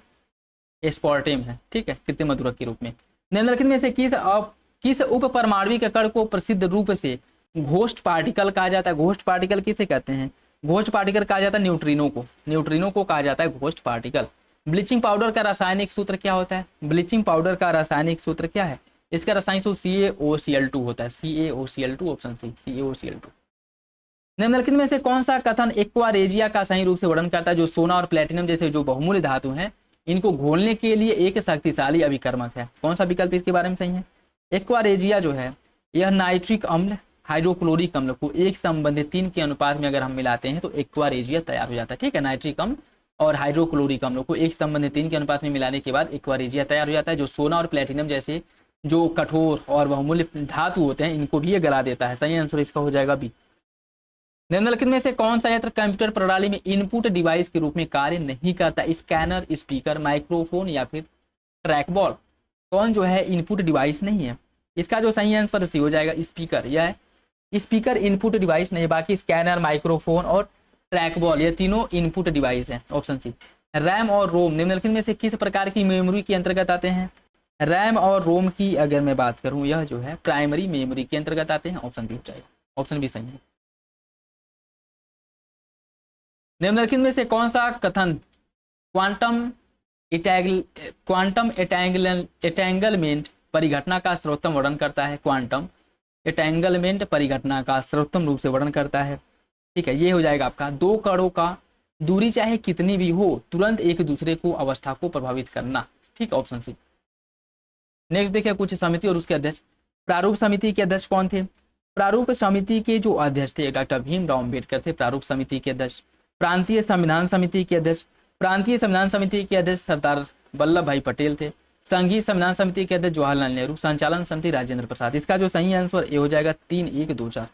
एस्पार्टेम है। ठीक है, कृत्रिम मधुरक के रूप में। निम्नलिखित में से किस उप परमाणविक कण को प्रसिद्ध रूप से घोस्ट पार्टिकल कहा जाता है? घोस्ट पार्टिकल किसे कहते हैं? घोस्ट पार्टिकल कहा जाता है न्यूट्रिनो को कहा जाता है घोस्ट पार्टिकल। ब्लीचिंग पाउडर का रासायनिक सूत्र क्या होता है? ब्लीचिंग पाउडर का रासायनिक सूत्र क्या है? इसका रासायनिक सूत्र CaOCl2 होता है, CaOCl2, ऑप्शन सी, CaOCl2। निम्नलिखित में से कौन सा कथन एक्वारेजिया का सही रूप से वर्णन करता है? जो सोना और प्लेटिनम जैसे जो बहुमूल्य धातु हैं इनको घोलने के लिए एक शक्तिशाली अभिकर्मक है। कौन सा विकल्प इसके बारे में सही है? एक्वारेजिया जो है यह नाइट्रिक अम्ल, हाइड्रोक्लोरिक अम्ल को एक संबंधित 3 के अनुपात में अगर हम मिलाते हैं तो एक्वारेजिया तैयार हो जाता है। ठीक है, नाइट्रिक अम्ल और हाइड्रोक्लोरिक अम्ल को एक संबंधित 3 के अनुपात में मिलाने के बाद एक्वारेजिया तैयार हो जाता है, जो सोना और प्लेटिनम जैसे जो कठोर और बहुमूल्य धातु होते हैं इनको भी ये गला देता है। सही आंसर इसका हो जाएगा बी। निम्नलिखित में से कौन सा यंत्र कंप्यूटर प्रणाली में इनपुट डिवाइस के रूप में कार्य नहीं करता? स्कैनर, स्पीकर, माइक्रोफोन या फिर ट्रैकबॉल? कौन जो है इनपुट डिवाइस नहीं है? इसका जो सही आंसर सी हो जाएगा स्पीकर। यह स्पीकर इनपुट डिवाइस नहीं, बाकी स्कैनर, माइक्रोफोन और ट्रैकबॉल ये तीनों इनपुट डिवाइस हैं, ऑप्शन सी। रैम और रोम निम्नलिखित में से किस प्रकार की मेमोरी के अंतर्गत आते हैं? रैम और रोम की अगर मैं बात करूं यह जो है प्राइमरी मेमोरी के अंतर्गत आते हैं, ऑप्शन बी चाहिए, ऑप्शन बी सही है। निम्नलिखित में से कौन सा कथन क्वांटम एटेंगलमेंट परिघटना का सर्वोत्तम वर्णन करता है? क्वांटम एटेंगलमेंट परिघटना का सर्वोत्तम रूप से वर्णन करता है। ठीक है, ये हो जाएगा आपका 2 कणों का दूरी चाहे कितनी भी हो तुरंत एक दूसरे को अवस्था को प्रभावित करना। ठीक, ऑप्शन सी। नेक्स्ट देखिए कुछ समिति और उसके अध्यक्ष। प्रारूप समिति के अध्यक्ष कौन थे? प्रारूप समिति के जो अध्यक्ष थे डॉक्टर भीमराव अम्बेडकर थे, प्रारूप समिति के अध्यक्ष। प्रांतीय संविधान समिति के अध्यक्ष, प्रांतीय संविधान समिति के अध्यक्ष सरदार वल्लभ भाई पटेल थे। संघीय संविधान समिति के अध्यक्ष जवाहरलाल नेहरू। संचालन समिति राजेंद्र प्रसाद। इसका जो सही आंसर ये हो जाएगा 3, 1, 2, 4।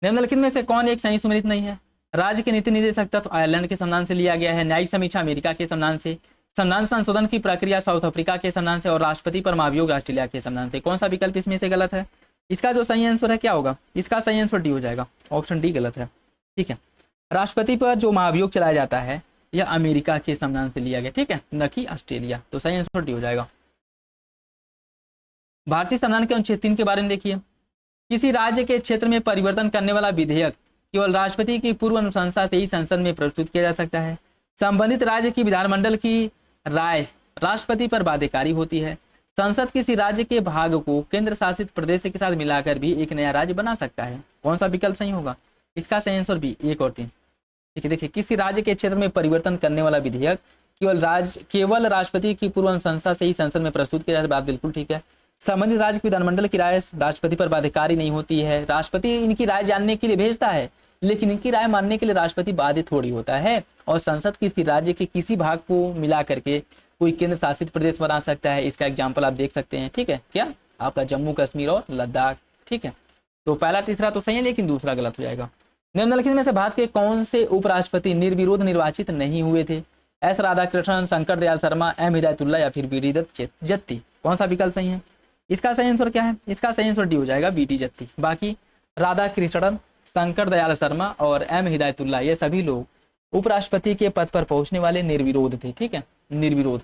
निम्नलिखित में से कौन एक सही सुमेलित नहीं है? राज्य के नीति निर्देशक तत्व आयरलैंड के संविधान से लिया गया है, न्यायिक समीक्षा अमेरिका के संविधान से, संविधान संशोधन की प्रक्रिया साउथ अफ्रीका के संविधान से और राष्ट्रपति पर महाभियोग ऑस्ट्रेलिया के संविधान से। कौन सा विकल्प इसमें से गलत है? इसका जो सही आंसर है क्या होगा? इसका सही आंसर डी हो जाएगा, ऑप्शन डी गलत है। ठीक है, राष्ट्रपति पर जो महाभियोग चलाया जाता है यह अमेरिका के संविधान से लिया गया, ठीक है, न कि ऑस्ट्रेलिया। तो सही आंसर डी हो जाएगा। भारतीय संविधान के अनुच्छेद 3 के बारे में देखिए। किसी राज्य के क्षेत्र में परिवर्तन करने वाला विधेयक केवल राष्ट्रपति की पूर्व अनुशंसा से ही संसद में प्रस्तुत किया जा सकता है। संबंधित राज्य की विधानमंडल की राय राष्ट्रपति पर बाध्यकारी होती है। संसद किसी राज्य के भाग को केंद्र शासित प्रदेश के साथ मिलाकर भी एक नया राज्य बना सकता है। कौन सा विकल्प सही होगा? इसका सही आंसर बी, 1 और 3। देखिए, किसी राज्य के क्षेत्र में परिवर्तन करने वाला विधेयक केवल राष्ट्रपति की पूर्व अनुशंसा से ही संसद में प्रस्तुत किया जाता है। बात बिल्कुल ठीक है। संबंधित राज्य की विधानमंडल की राय राष्ट्रपति पर बाध्यकारी नहीं होती है। राष्ट्रपति इनकी राय जानने के लिए भेजता है, लेकिन इनकी राय मानने के लिए राष्ट्रपति बाध्य थोड़ी होता है। और संसद किसी राज्य के किसी भाग को मिला करके कोई केंद्र शासित प्रदेश बना सकता है। इसका एग्जाम्पल आप देख सकते हैं, ठीक है, क्या आपका जम्मू कश्मीर और लद्दाख। ठीक है, तो पहला तीसरा तो सही है, लेकिन दूसरा गलत हो जाएगा। निम्नलिखित में से भारत के कौन से उपराष्ट्रपति निर्विरोध निर्वाचित नहीं हुए थे? एस राधाकृष्णन, शंकर दयाल शर्मा, एम हिदायतुल्लाह या फिर वी.डी. जत्ती। कौन सा विकल्प सही है? इसका सही आंसर क्या है? इसका सही आंसर डी हो जाएगा, वी.डी. जत्ती। बाकी राधाकृष्णन, शंकर दयाल शर्मा और एम हिदायतुल्लाह ये सभी लोग उपराष्ट्रपति के पद पर पहुंचने वाले निर्विरोध थे। ठीक है, निर्विरोध।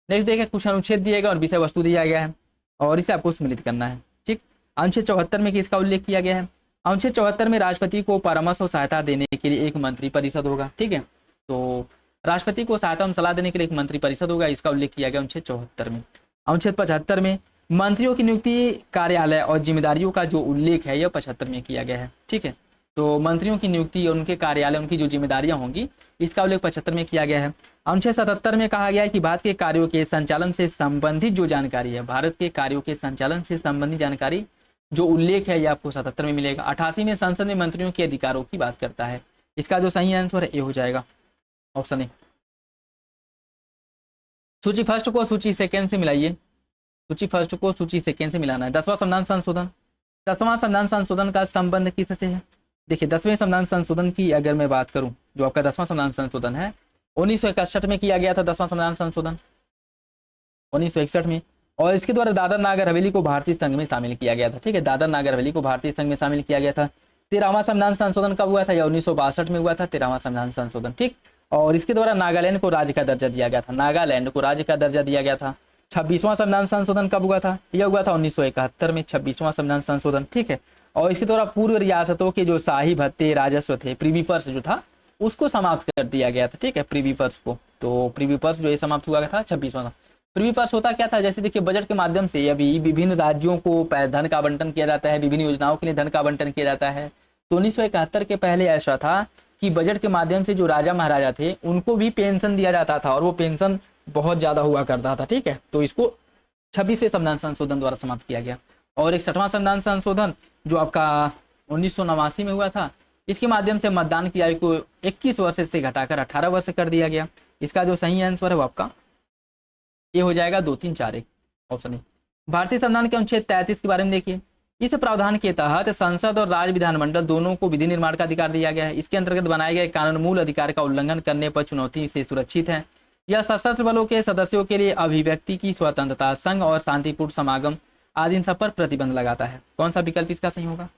नेक्स्ट देखिए, कुछ अनुच्छेद दिया गया और विषय वस्तु दिया गया है और इसे आपको सम्मिलित करना है। ठीक, अनुच्छेद 74 में किसका उल्लेख किया गया है? अनुच्छेद 74 में राष्ट्रपति को परामर्श और सहायता देने के लिए एक मंत्री परिषद होगा। ठीक है, तो राष्ट्रपति को सहायता और सलाह देने के लिए एक मंत्री परिषद होगा, इसका उल्लेख किया गया अनुच्छेद 74 में। अनुच्छेद 75 में मंत्रियों की नियुक्ति, कार्यालय और जिम्मेदारियों का जो उल्लेख है यह 75 में किया गया है। ठीक है, तो मंत्रियों की नियुक्ति और उनके कार्यालय, उनकी जो जिम्मेदारियां होंगी, इसका उल्लेख 75 में किया गया है। अनुच्छेद 77 में कहा गया है कि भारत के कार्यों के संचालन से संबंधित जो जानकारी है, भारत के कार्यों के संचालन से संबंधित जानकारी जो उल्लेख है यह आपको 77 में मिलेगा। 88 में संसद में मंत्रियों के अधिकारों की बात करता है। इसका जो सही आंसर है ये हो जाएगा, ऑप्शन ए। सूची फर्स्ट को सूची सेकेंड से मिलाइए। सूची फर्स्ट को सूची सेकेंड से मिलाना है। 10वां संविधान संशोधन, 10वां संविधान संशोधन का संबंध किससे है? देखिए, 10वें संविधान संशोधन की अगर मैं बात करूं, जो आपका 10वां संविधान संशोधन है 1961 में किया गया था। 10वां संविधान संशोधन 1961 में, और इसके द्वारा दादर नागर हवेली को भारतीय संघ में शामिल किया गया था। ठीक है, दादर नागर हवेली को भारतीय संघ में शामिल किया गया था। 13वां संविधान संशोधन कब हुआ था? या 1962 में हुआ था 13वां संविधान संशोधन। ठीक, और इसके द्वारा नागालैंड को राज्य का दर्जा दिया गया था। नागालैंड को राज्य का दर्जा दिया गया था। 26वां संविधान संशोधन कब हुआ था? यह हुआ था 1971 में, 26वां संविधान संशोधन। ठीक है, और इसके द्वारा पूर्व रियासतों के जो शाही भत्ते, राजस्व थे, प्रीवी पर्स जो था उसको समाप्त कर दिया गया था। ठीक है, प्रीवी पर्स को, तो प्रीवी पर्स जो ये समाप्त हुआ था 26वां। प्रीवी पर्स होता क्या था? जैसे देखिए, बजट के माध्यम से अभी विभिन्न राज्यों को धन का आवंटन किया जाता है, विभिन्न योजनाओं के लिए धन का आवंटन किया जाता है। तो 1971 के पहले ऐसा था कि बजट के माध्यम से जो राजा महाराजा थे उनको भी पेंशन दिया जाता था, और वो पेंशन बहुत ज्यादा हुआ करता था। ठीक है, तो इसको 26वें संविधान संशोधन द्वारा समाप्त किया गया। और 61वां संविधान संशोधन जो आपका 1989 में हुआ था, इसके माध्यम से मतदान की आयु को 21 वर्ष से घटाकर 18 वर्ष कर दिया गया। इसका जो सही आंसर है वो आपका ये हो जाएगा 2, 3, 4, 1, ऑप्शन ए। भारतीय संविधान के अनुच्छेद 33 के बारे में देखिए। इस प्रावधान के तहत संसद और राज्य विधानमंडल दोनों को विधि निर्माण का अधिकार दिया गया है। इसके अंतर्गत बनाए गए कानून मूल अधिकार का उल्लंघन करने पर चुनौती से सुरक्षित है। यह सशस्त्र बलों के सदस्यों के लिए अभिव्यक्ति की स्वतंत्रता, संघ और शांतिपूर्ण समागम आदि इन सब पर प्रतिबंध लगाता है। कौन सा विकल्प इसका सही होगा?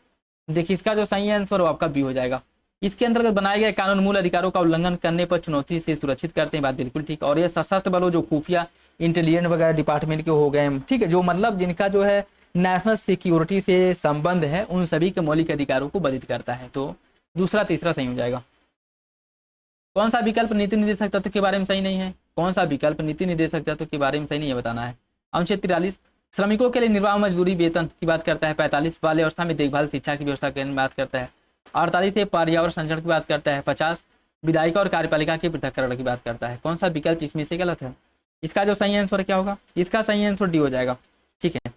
देखिए, इसका जो सही आंसर वो आपका बी हो जाएगा। इसके अंतर्गत बनाए गए कानून मूल अधिकारों का उल्लंघन करने पर चुनौती से सुरक्षित करते हैं। बात बिल्कुल ठीक। और ये सशस्त्र बलों जो खुफिया, इंटेलिजेंस वगैरह डिपार्टमेंट के हो गए, ठीक है, जो मतलब जिनका जो है नेशनल सिक्योरिटी से संबंध है, उन सभी के मौलिक अधिकारों को बाधित करता है। तो दूसरा तीसरा सही हो जाएगा। कौन सा विकल्प नीति निर्देशक तत्व के बारे में सही नहीं है? कौन सा विकल्प नीति निर्देशक तत्व के बारे में सही नहीं है बताना है। अनुच्छेद 43 श्रमिकों के लिए निर्वाह मजदूरी वेतन की बात करता है। 45 बाल अवस्था में देखभाल शिक्षा की व्यवस्था की बात करता है। 48 पर्यावरण संरक्षण की बात करता है। 50 विधायिका और कार्यपालिका के पृथक्करण की बात करता है। कौन सा विकल्प इसमें से गलत है? इसका जो सही आंसर क्या होगा? इसका सही आंसर डी हो जाएगा। ठीक है,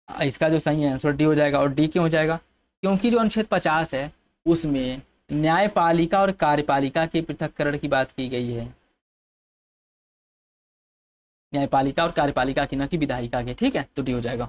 इसका जो सही आंसर डी हो जाएगा। और डी क्यों हो जाएगा? क्योंकि जो अनुच्छेद 50 है उसमें न्यायपालिका और कार्यपालिका के पृथक्करण की बात की गई है। न्यायपालिका और कार्यपालिका की, न कि विधायिका के। ठीक है, तो डी हो जाएगा।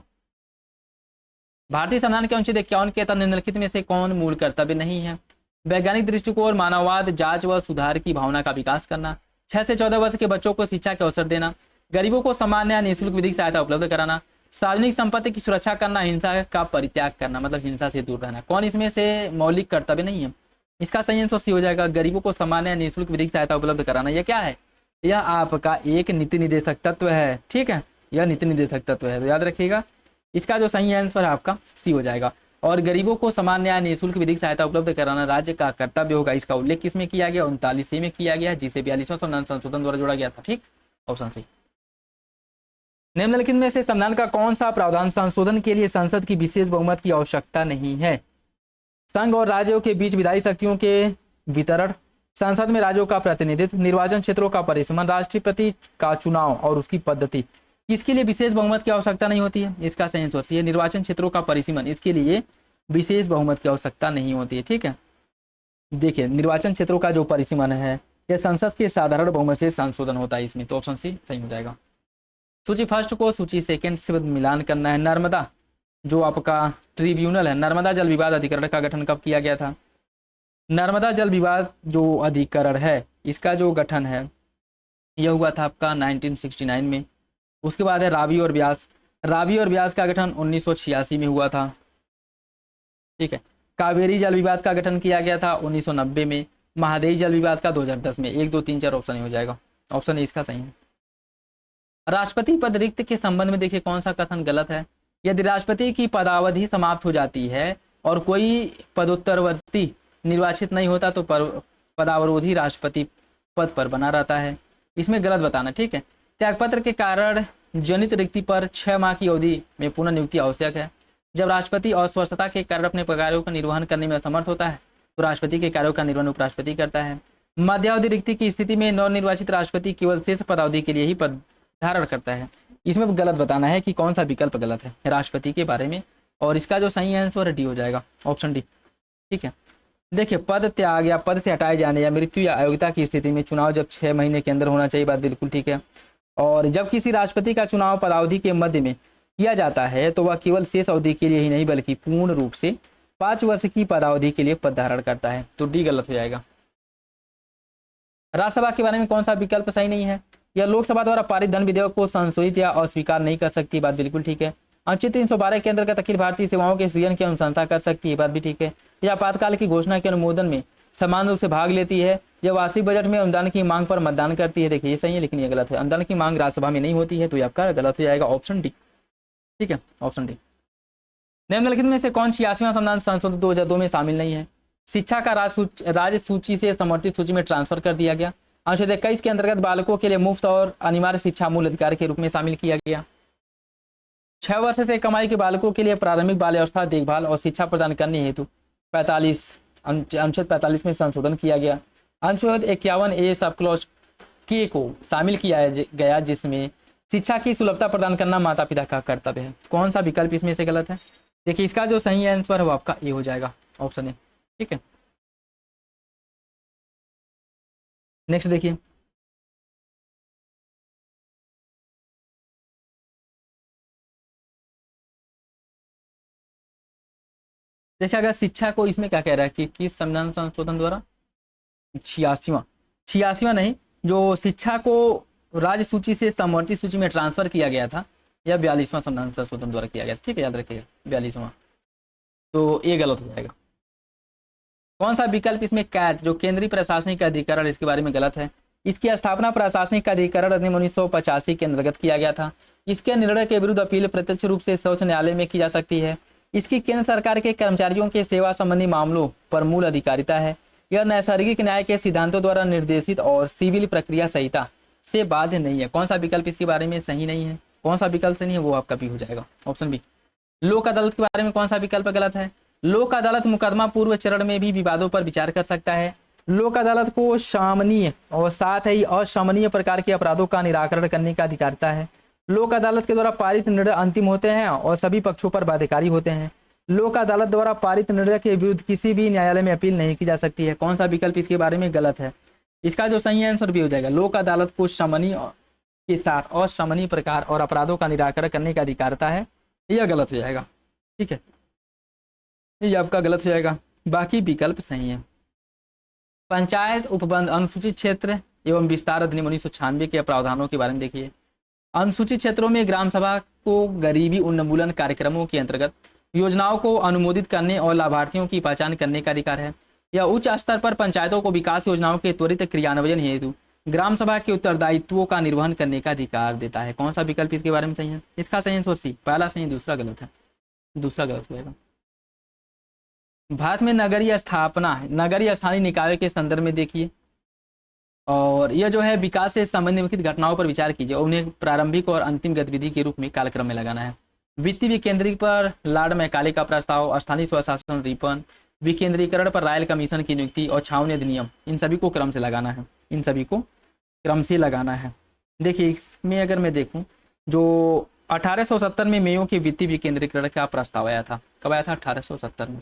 भारतीय संविधान के अनुच्छेद 51 के तहत निम्नलिखित में से कौन मूल कर्तव्य नहीं है? वैज्ञानिक दृष्टिकोण, मानववाद, जांच व सुधार की भावना का विकास करना, 6 से 14 वर्ष के बच्चों को शिक्षा के अवसर देना, गरीबों को सम्मान या निःशुल्क विधिक सहायता उपलब्ध कराना, सार्वजनिक संपत्ति की सुरक्षा करना, हिंसा का परित्याग करना, मतलब हिंसा से दूर रहना। कौन इसमें से मौलिक कर्तव्य नहीं है? इसका सही आंसर सी हो जाएगा। गरीबों को सम्मान या निःशुल्क विधिक सहायता उपलब्ध कराना। यह क्या है? यह आपका एक नीति निर्देशक तत्व है। ठीक है, यह नीति निर्देशक तत्व है, तो याद रखिएगा। इसका जो सही आंसर है आपका सी हो जाएगा। और गरीबों को समान न्याय निःशुल्क विधिक सहायता उपलब्ध कराना राज्य का कर्तव्य होगा। इसका उल्लेख किसमें किया गया? 39 में किया गया, जिसे 42वां संविधान संशोधन द्वारा जोड़ा गया था। ठीक, ऑप्शन सी। निम्नलिखित में से संविधान का कौन सा प्रावधान संशोधन के लिए संसद की विशेष बहुमत की आवश्यकता नहीं है? संघ और राज्यों के बीच विधायी शक्तियों के वितरण, संसद में राज्यों का प्रतिनिधित्व, निर्वाचन क्षेत्रों का परिसीमन, राष्ट्रपति का चुनाव और उसकी पद्धति, इसके लिए विशेष बहुमत की आवश्यकता नहीं होती है। इसका सही आंसर है निर्वाचन क्षेत्रों का परिसीमन, इसके लिए विशेष बहुमत की आवश्यकता नहीं होती है। ठीक है, देखिए निर्वाचन क्षेत्रों का जो परिसीमन है यह संसद के साधारण बहुमत से संशोधन होता है इसमें, तो ऑप्शन सी सही हो जाएगा। सूची फर्स्ट को सूची सेकंड से मिलान करना है। नर्मदा जो आपका ट्रिब्यूनल है, नर्मदा जल विवाद अधिकरण का गठन कब किया गया था? नर्मदा जल विवाद जो अधिकरण है इसका जो गठन है यह हुआ था आपका 1969 में। उसके बाद है रावी और व्यास। रावी और व्यास का गठन 1986 में हुआ था। ठीक है, कावेरी जल विवाद का गठन किया गया था 1990 में। महादेवी जल विवाद का 2010 में। 1 2 3 4 ऑप्शन हो जाएगा। ऑप्शन ए इसका सही है। राष्ट्रपति पद रिक्त के संबंध में देखिए कौन सा कथन गलत है? यदि राष्ट्रपति की पदावधि समाप्त हो जाती है और कोई पदोत्तरवर्ती निर्वाचित नहीं होता तो पदावरोधी राष्ट्रपति पद पर बना रहता है। इसमें गलत बताना। ठीक है, त्यागपत्र के कारण जनित रिक्ति पर 6 माह की अवधि में पुनः नियुक्ति आवश्यक है। जब राष्ट्रपति अस्वस्थता के कारण अपने कार्यों का निर्वहन करने में असमर्थ होता है तो राष्ट्रपति के कार्यों का निर्वहन उपराष्ट्रपति करता है। मध्यावधि रिक्ति की स्थिति में नवनिर्वाचित राष्ट्रपति केवल शेष पदावधि के लिए ही पद धारण करता है। इसमें गलत बताना है कि कौन सा विकल्प गलत है राष्ट्रपति के बारे में, और इसका जो सही आंसर डी हो जाएगा, ऑप्शन डी। ठीक है, देखिए पद त्याग या पद से हटाए जाने या मृत्यु या अयोग्यता की स्थिति में चुनाव जब 6 महीने के अंदर होना चाहिए, बात बिल्कुल ठीक है। और जब किसी राष्ट्रपति का चुनाव पदावधि के मध्य में किया जाता है तो वह केवल शेष अवधि के लिए ही नहीं बल्कि पूर्ण रूप से 5 वर्ष की पदावधि के लिए पद धारण करता है, तो डी गलत हो जाएगा। राज्यसभा के बारे में कौन सा विकल्प सही नहीं है? यह लोकसभा द्वारा पारित धन विधेयक को संशोधित या अस्वीकार नहीं कर सकती, बात बिल्कुल ठीक है। अनुच्छेद 312 के अंतर्गत अखिल भारतीय सेवाओं के सृजन की अनुशंसा कर सकती है, बात भी ठीक है। यह आपातकाल की घोषणा के अनुमोदन में समान रूप से भाग लेती है। यह वार्षिक बजट में अनुदान की मांग पर मतदान करती है। देखिए ये सही है लेकिन ये गलत है। अनुदान की मांग राज्यसभा में नहीं होती है, तो ये आपका गलत हो जाएगा, ऑप्शन डी। ठीक है, ऑप्शन डी। निम्नलिखित में से कौन 86वां संविधान संशोधन 2002 में शामिल नहीं है? शिक्षा का राज्य सूची से समर्थित सूची में ट्रांसफर कर दिया गया। अनुच्छेद 21 के अंतर्गत बालकों के लिए मुफ्त और अनिवार्य शिक्षा मूल अधिकार के रूप में शामिल किया गया। 6 वर्ष से कमाई के बालकों के लिए प्रारंभिक बाल अवस्था देखभाल और शिक्षा प्रदान करने हेतु अनुच्छेद 45 में संशोधन किया गया। अनुच्छेद 51A सब क्लॉज के को शामिल किया गया जिसमें शिक्षा की सुलभता प्रदान करना माता पिता का कर्तव्य है। कौन सा विकल्प इसमें से गलत है? देखिए इसका जो सही आंसर है वो आपका ए हो जाएगा, ऑप्शन ए। ठीक है, नेक्स्ट देखिए, देखिए अगर शिक्षा को इसमें क्या कह रहा है कि किस संविधान संशोधन द्वारा 86वां नहीं, जो शिक्षा को राज्य सूची से समवर्ती सूची में ट्रांसफर किया गया था यह 42वां संविधान संशोधन द्वारा किया गया। ठीक है, याद रखिएगा 42वां, तो ये गलत हो जाएगा। कौन सा विकल्प इसमें कैट जो केंद्रीय प्रशासनिक अधिकरण, इसके बारे में गलत है। इसकी स्थापना प्रशासनिक अधिकरण अधिनियम 1985 के अंतर्गत किया गया था। इसके निर्णय के विरुद्ध अपील प्रत्यक्ष रूप से सर्वोच्च न्यायालय में की जा सकती है। इसकी केंद्र सरकार के कर्मचारियों के सेवा संबंधी मामलों पर मूल अधिकारिता है। यह नैसर्गिक न्याय के सिद्धांतों द्वारा निर्देशित और सिविल प्रक्रिया संहिता से बाध्य नहीं है। कौन सा विकल्प इसके बारे में सही नहीं है? कौन सा विकल्प सही है वो आपका भी हो जाएगा, ऑप्शन बी। लोक अदालत के बारे में कौन सा विकल्प गलत है? लोक अदालत मुकदमा पूर्व चरण में भी विवादों पर विचार कर सकता है। लोक अदालत को सामान्य और साथ ही असामान्य प्रकार के अपराधों का निराकरण करने का अधिकारिता है। लोक अदालत के द्वारा पारित निर्णय अंतिम होते हैं और सभी पक्षों पर बाध्यकारी होते हैं। लोक अदालत द्वारा पारित निर्णय के विरुद्ध किसी भी न्यायालय में अपील नहीं की जा सकती है। कौन सा विकल्प इसके बारे में गलत है? इसका जो सही आंसर भी हो जाएगा, लोक अदालत को समनी के साथ असामान्य प्रकार और अपराधों का निराकरण करने का अधिकारता है। यह गलत हो जाएगा, ठीक है, ये आपका गलत हो जाएगा, बाकी विकल्प सही है। पंचायत उपबंध अनुसूचित क्षेत्र एवं विस्तार अधिनियम 1996 के प्रावधानों के बारे में देखिए। अनुसूचित क्षेत्रों में ग्राम सभा को गरीबी उन्मूलन कार्यक्रमों के अंतर्गत योजनाओं को अनुमोदित करने और लाभार्थियों की पहचान करने का अधिकार है। यह उच्च स्तर पर पंचायतों को विकास योजनाओं के त्वरित क्रियान्वयन हेतु ग्राम सभा के उत्तरदायित्वों का निर्वहन करने का अधिकार देता है। कौन सा विकल्प इसके बारे में सही है? इसका सही आंसर सी, पहला सही, दूसरा गलत है, दूसरा गलत होगा। भारत में नगरीय स्थापना है, नगरीय स्थानीय निकायों के संदर्भ में देखिए, और यह जो है विकास से संबंधित घटनाओं पर विचार कीजिए और उन्हें प्रारंभिक और अंतिम गतिविधि के रूप में कालक्रम में लगाना है। वित्तीय विकेंद्रीकरण पर लॉर्ड मैकाले का प्रस्ताव, स्थानीय स्वशासन रिपन, विकेंद्रीकरण पर रॉयल कमीशन की नियुक्ति और छावनी अधिनियम, इन सभी को क्रम से लगाना है, इन सभी को क्रम से लगाना है। देखिए इसमें अगर मैं देखूं, जो 1870 में मेयो के वित्तीय विकेंद्रीकरण का प्रस्ताव आया था, कब आया था? 1870 में,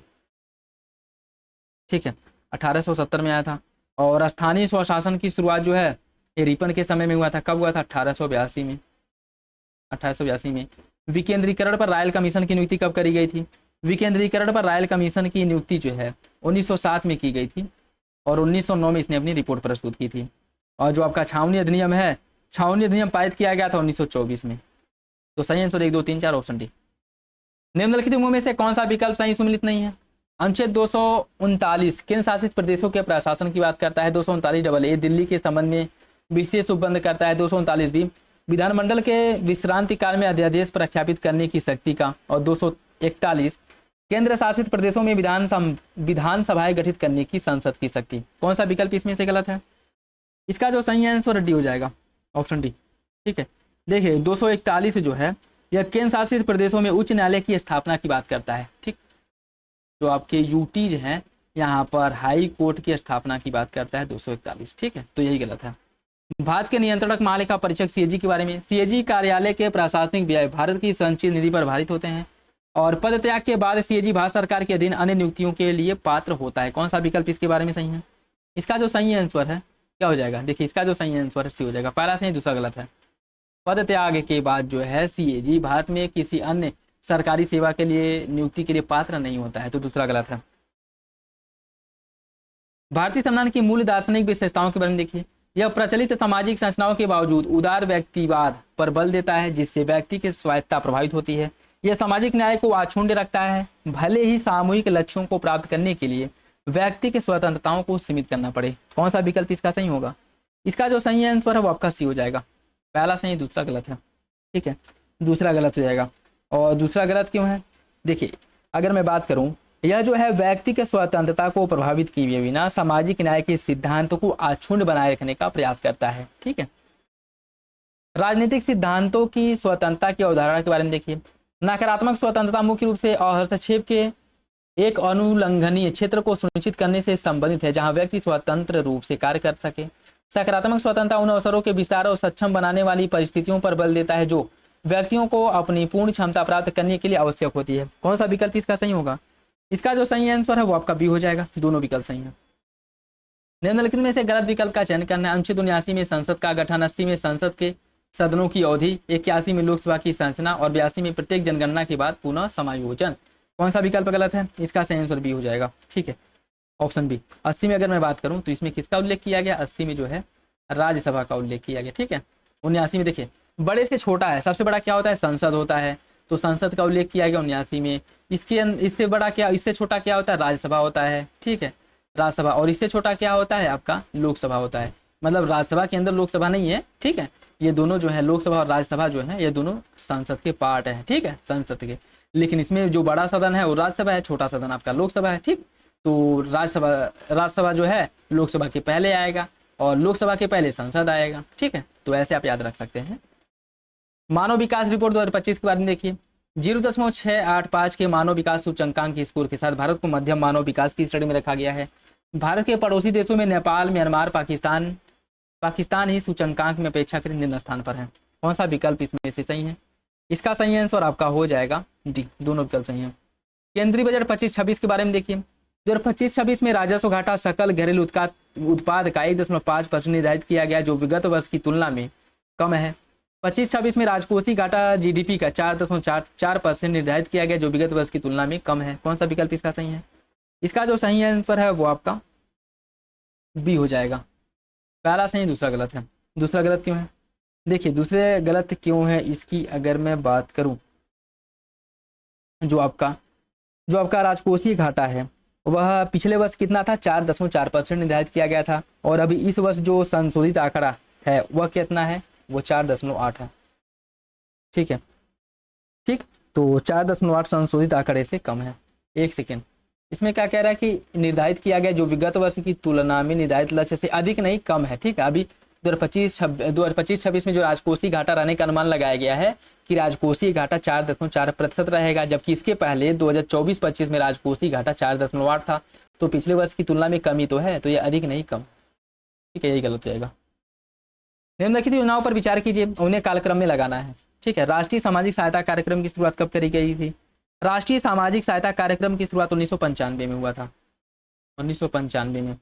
ठीक है, 1870 में आया था। और स्थानीय स्वशासन की शुरुआत जो है ये रिपन के समय में हुआ था, कब हुआ था? 1882 में, 1882 में। विकेंद्रीकरण पर रॉयल कमीशन की नियुक्ति कब करी गई थी? विकेंद्रीकरण पर रॉयल कमीशन की नियुक्ति जो है 1907 में की गई थी और 1909 में इसने अपनी रिपोर्ट प्रस्तुत की थी। और जो आपका छावनी अधिनियम है, छावनी अधिनियम पारित किया गया था 1924 में। तो सही आंसर 1, 2, 3, 4 ऑप्शन डी। निम्नलिखित में से कौन सा विकल्प सही सम्मिलित नहीं है? अनुच्छेद 239 केंद्र शासित प्रदेशों के प्रशासन की बात करता है। 239 दिल्ली के संबंध में विशेष उपबंध करता है। 239 भी विधानमंडल के विश्रांति काल में अध्यादेश प्रख्यापित करने की शक्ति का। और 241 केंद्र शासित प्रदेशों में विधानसभाएं गठित करने की संसद की शक्ति। कौन सा विकल्प इसमें से गलत है? इसका जो सही आंसर डी हो जाएगा, ऑप्शन डी, ठीक है। देखिए 241 जो है यह केंद्र शासित प्रदेशों में उच्च न्यायालय की स्थापना की बात करता है, ठीक। जो आपके यूटीज हैं यहाँ पर हाई कोर्ट की स्थापना की बात करता है 241, ठीक है, तो यही गलत है। भारत के नियंत्रक महालेखा परीक्षक सीएजी के बारे में, सीएजी कार्यालय के प्रशासनिक व्यय भारत की संचित निधि पर आधारित होते हैं और पद त्याग के बाद सीएजी भारत सरकार के अधीन अन्य नियुक्तियों के लिए पात्र होता है। कौन सा विकल्प इसके बारे में सही है? इसका जो सही आंसर है क्या हो जाएगा? देखिए इसका जो सही आंसर सी हो जाएगा, पहला सही दूसरा गलत है। पद त्याग के बाद जो है सीएजी भारत में किसी अन्य सरकारी सेवा के लिए नियुक्ति के लिए पात्र नहीं होता है, तो दूसरा गलत है। भारतीय संविधान की मूल दार्शनिक विशेषताओं के बारे में देखिए, यह प्रचलित सामाजिक संरचनाओं के बावजूद उदार व्यक्तिवाद पर बल देता है जिससे व्यक्ति की स्वायत्तता प्रभावित होती है। यह सामाजिक न्याय को अक्षुण्ण रखता है, भले ही सामूहिक लक्ष्यों को प्राप्त करने के लिए व्यक्ति की स्वतंत्रताओं को सीमित करना पड़े। कौन सा विकल्प इसका सही होगा? इसका जो सही आंसर है वो आपका सी हो जाएगा, पहला सही दूसरा गलत है, ठीक है, दूसरा गलत हो जाएगा। और दूसरा गलत क्यों है? देखिए अगर मैं बात करूं, यह जो है व्यक्ति के स्वतंत्रता को प्रभावित किए बिना सामाजिक न्याय के सिद्धांतों को अक्षुण्ण बनाए रखने का प्रयास करता है, ठीक है। राजनीतिक सिद्धांतों की स्वतंत्रता की अवधारणा के बारे में देखिए, नकारात्मक स्वतंत्रता मुख्य रूप से हस्तक्षेप के एक अनुल्लंघनीय क्षेत्र को सुनिश्चित करने से संबंधित है जहां व्यक्ति स्वतंत्र रूप से कार्य कर सके। सकारात्मक स्वतंत्रता उन अवसरों के विस्तार और सक्षम बनाने वाली परिस्थितियों पर बल देता है जो व्यक्तियों को अपनी पूर्ण क्षमता प्राप्त करने के लिए आवश्यक होती है। कौन सा विकल्प इसका सही होगा? इसका जो सही आंसर है वो आपका बी हो जाएगा, दोनों विकल्प सही है। निम्नलिखित में से गलत विकल्प का चयन करना है। अनुच्छेद 79 में संसद का गठन, 80 में संसद के सदनों की अवधि, 81 में लोकसभा की संरचना और 82 में प्रत्येक जनगणना के बाद पुनः समायोजन। कौन सा विकल्प गलत है? इसका सही आंसर बी हो जाएगा, ठीक है, ऑप्शन बी। 80 में अगर मैं बात करूं तो इसमें किसका उल्लेख किया गया? 80 में जो है राज्यसभा का उल्लेख किया गया, ठीक है। 79 में देखिए बड़े से छोटा है, सबसे बड़ा क्या होता है? संसद होता है, तो संसद का उल्लेख किया गया 79 में। इससे बड़ा क्या, इससे छोटा क्या होता है? राज्यसभा होता है, ठीक है, राज्यसभा। और इससे छोटा क्या होता है? आपका लोकसभा होता है। मतलब राज्यसभा के अंदर लोकसभा नहीं है, ठीक है, ये दोनों जो है लोकसभा और राज्यसभा जो है ये दोनों संसद के पार्ट है, ठीक है, संसद के। लेकिन इसमें जो बड़ा सदन है वो राज्यसभा है, छोटा सदन आपका लोकसभा है, ठीक। तो राज्यसभा जो है लोकसभा के पहले आएगा और लोकसभा के पहले संसद आएगा, ठीक है। तो ऐसे आप याद रख सकते हैं। मानव विकास रिपोर्ट 2025 के बारे में देखिए, 0.685 के मानव विकास सूचकांक के स्कोर के साथ भारत को मध्यम मानव विकास की श्रेणी में रखा गया है। भारत के पड़ोसी देशों में नेपाल, म्यांमार, पाकिस्तान ही सूचकांक में अपेक्षाकृत निम्न स्थान पर है। कौन सा विकल्प इसमें से सही है? इसका सही आंसर आपका हो जाएगा डी, दोनों विकल्प सही हैं। केंद्रीय बजट 25-26 के बारे में देखिए, 2025-26 में राजस्व घाटा सकल घरेलू उत्पाद का 1.5% निर्धारित किया गया, जो विगत वर्ष की तुलना में कम है। 25-26 में राजकोषीय घाटा जीडीपी का 4.4% निर्धारित किया गया, जो विगत वर्ष की तुलना में कम है। कौन सा विकल्प इसका सही है? इसका जो सही आंसर है वो आपका बी हो जाएगा। पहला सही, दूसरा गलत है। दूसरा गलत क्यों है? देखिए दूसरे गलत क्यों है इसकी अगर मैं बात करूं, जो आपका राजकोषीय घाटा है वह पिछले वर्ष कितना था? 4.4% निर्धारित किया गया था, और अभी इस वर्ष जो संशोधित आंकड़ा है वह कितना है? वो 4.8 है। ठीक है, ठीक, तो 4.8 संशोधित आंकड़े से कम है। एक सेकेंड, इसमें क्या कह रहा है कि निर्धारित किया गया जो विगत वर्ष की तुलना में निर्धारित लक्ष्य से अधिक नहीं कम है। ठीक है, अभी 2025-26 में जो राजकोषीय घाटा रहने का अनुमान लगाया गया है कि राजकोषीय घाटा 4.4% रहेगा, जबकि इसके पहले 2024-25 में राजकोषीय घाटा 4.8 था। तो पिछले वर्ष की तुलना में कमी तो है, तो ये अधिक नहीं कम। ठीक है, यही गलत हो जाएगा। निम्नलिखित योजनाओं पर विचार कीजिए, उन्हें कालक्रम में लगाना है। ठीक है, राष्ट्रीय सामाजिक सहायता कार्यक्रम की शुरुआत कब करी गई थी? राष्ट्रीय सामाजिक सहायता कार्यक्रम की शुरुआत 1995 में हुआ था। 1995 में।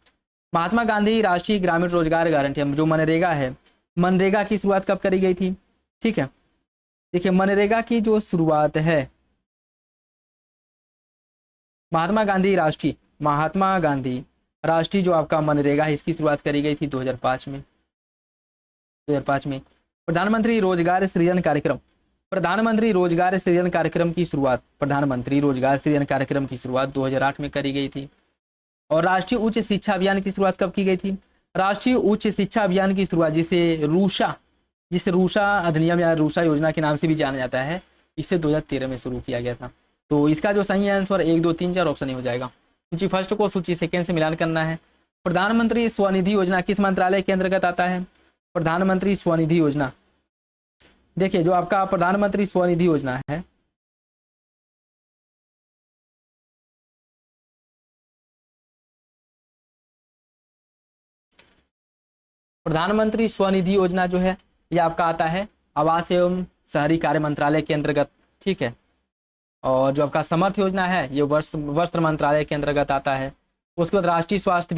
महात्मा गांधी राष्ट्रीय ग्रामीण रोजगार गारंटी जो मनरेगा है, मनरेगा की शुरुआत कब करी गई थी? ठीक है, देखिए मनरेगा की जो शुरुआत है महात्मा गांधी राष्ट्रीय जो आपका मनरेगा है इसकी शुरुआत करी गई थी 2005 में। प्रधानमंत्री रोजगार सृजन कार्यक्रम की शुरुआत 2008 में करी गई थी। और राष्ट्रीय उच्च शिक्षा अभियान की शुरुआत कब की गई थी? राष्ट्रीय उच्च शिक्षा अभियान की शुरुआत जिसे रूसा अधिनियम या रूसा योजना के नाम से भी जाना जाता है, इसे 2013 में शुरू किया गया था। तो इसका जो सही आंसर 1, 2, 3, 4 ऑप्शन ही हो जाएगा। सूची फर्स्ट को सूची सेकेंड से मिलान करना है। प्रधानमंत्री स्वनिधि योजना किस मंत्रालय के अंतर्गत आता है? प्रधानमंत्री स्वनिधि योजना, देखिए जो आपका प्रधानमंत्री स्वनिधि योजना है प्रधानमंत्री स्वनिधि योजना जो है ये आपका आता है आवास एवं शहरी कार्य मंत्रालय के अंतर्गत। ठीक है, और जो आपका समर्थ योजना है ये वस्त्र मंत्रालय के अंतर्गत आता है। उसके बाद राष्ट्रीय स्वास्थ्य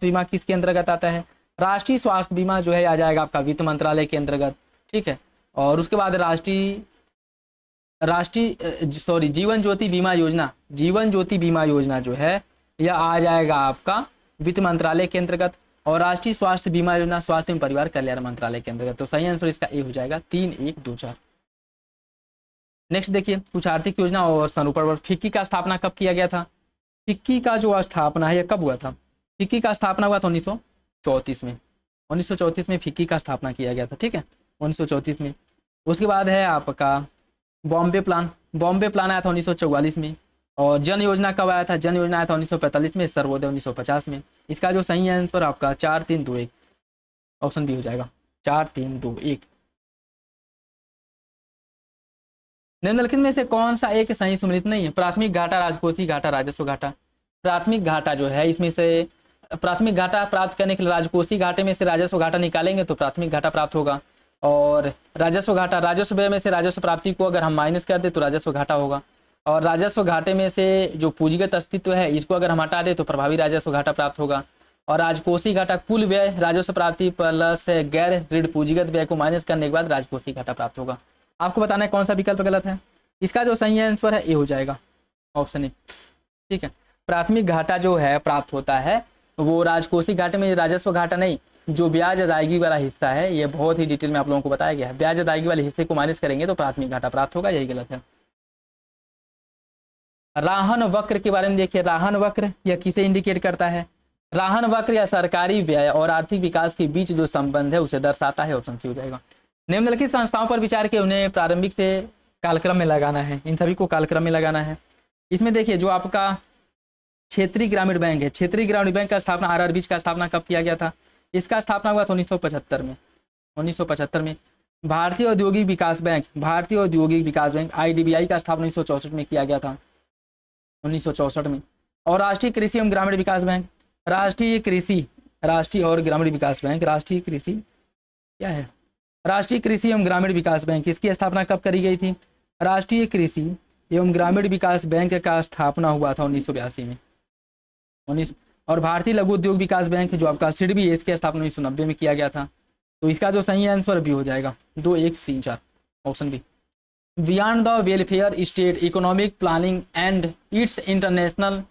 बीमा किसके अंतर्गत आता है? राष्ट्रीय स्वास्थ्य बीमा जो है आ जाएगा आपका वित्त मंत्रालय के अंतर्गत। ठीक है, और उसके बाद जीवन ज्योति बीमा योजना जो है यह आ जाएगा आपका वित्त मंत्रालय के अंतर्गत। और राष्ट्रीय स्वास्थ्य बीमा योजना स्वास्थ्य एवं परिवार कल्याण मंत्रालय के अंतर्गत। तो सही आंसर इसका ए हो जाएगा, 3, 1, 2, 4। नेक्स्ट देखिए, कुछ आर्थिक योजना और संरूपण। फिक्की का स्थापना कब किया गया था? फिक्की का जो स्थापना है यह कब हुआ था? फिक्की का स्थापना हुआ था 1934 में। 1934 में फिक्की का स्थापना किया गया था। ठीक है, 1934 में। उसके बाद है आपका बॉम्बे प्लान आया था 1944 में। और जन योजना कब आया था? जन योजना आया था 1945 में। सर्वोदय 1950 में। इसका जो सही आंसर आपका 4, 3, 2, 1 ऑप्शन बी हो जाएगा, 4, 3, 2, 1। निम्नलिखित में से कौन सा एक सही सम्मिलित नहीं है? प्राथमिक घाटा, राजकोषीय घाटा, राजस्व घाटा। प्राथमिक घाटा जो है इसमें से प्राथमिक घाटा प्राप्त करने के लिए राजकोषीय घाटे में से राजस्व घाटा निकालेंगे तो प्राथमिक घाटा प्राप्त होगा। और राजस्व घाटा, राजस्व व्यय में से राजस्व प्राप्ति को अगर हम माइनस कर दे तो राजस्व घाटा होगा। और राजस्व घाटे में से जो पूंजीगत अस्तित्व है इसको अगर हम हटा दे तो प्रभावी राजस्व घाटा प्राप्त होगा। और राजकोषीय घाटा कुल व्यय राजस्व प्राप्ति प्लस गैर ऋण पूंजीगत व्यय को माइनस करने के बाद राजकोषीय घाटा प्राप्त होगा। आपको बताना है कौन सा विकल्प गलत है। इसका जो सही आंसर है ए हो जाएगा, ऑप्शन ए। ठीक है, प्राथमिक घाटा जो है प्राप्त होता है वो राजकोषीय घाटे में राजस्व घाटा नहीं, जो ब्याज अदायगी वाला हिस्सा है ये बहुत ही डिटेल में आप लोगों को बताया गया है। ब्याज अदायगी वाले हिस्से को माइनस करेंगे तो प्राथमिक घाटा प्राप्त होगा, यही गलत है। राहन वक्र के बारे में देखिए, राहन वक्र यह किसे इंडिकेट करता है? राहन वक्र या सरकारी व्यय और आर्थिक विकास के बीच जो संबंध है उसे दर्शाता है, ऑप्शन सी हो जाएगा। निम्नलिखित संस्थाओं पर विचार के उन्हें प्रारंभिक से कालक्रम में लगाना है, इन सभी को कालक्रम में लगाना है। इसमें देखिए जो आपका क्षेत्रीय ग्रामीण बैंक है, क्षेत्रीय ग्रामीण बैंक का स्थापना आरआरबी का स्थापना कब किया गया था? इसका स्थापना हुआ था 1975 में। 1975 में। भारतीय औद्योगिक विकास बैंक आईडीबीआई का स्थापना 1964 में किया गया था, 1964 में। और राष्ट्रीय कृषि एवं ग्रामीण विकास बैंक, राष्ट्रीय और ग्रामीण विकास बैंक, राष्ट्रीय कृषि क्या है? राष्ट्रीय कृषि एवं ग्रामीण विकास बैंक, इसकी स्थापना कब करी गई थी? राष्ट्रीय कृषि एवं ग्रामीण विकास बैंक का स्थापना हुआ था 1982 में। 19 और भारतीय लघु उद्योग विकास बैंक जो आपका सिडबी है, इसकी स्थापना 1990 में किया गया था। तो इसका जो सही आंसर भी हो जाएगा 2 1 3 4 option B. Beyond the welfare state economic planning and its international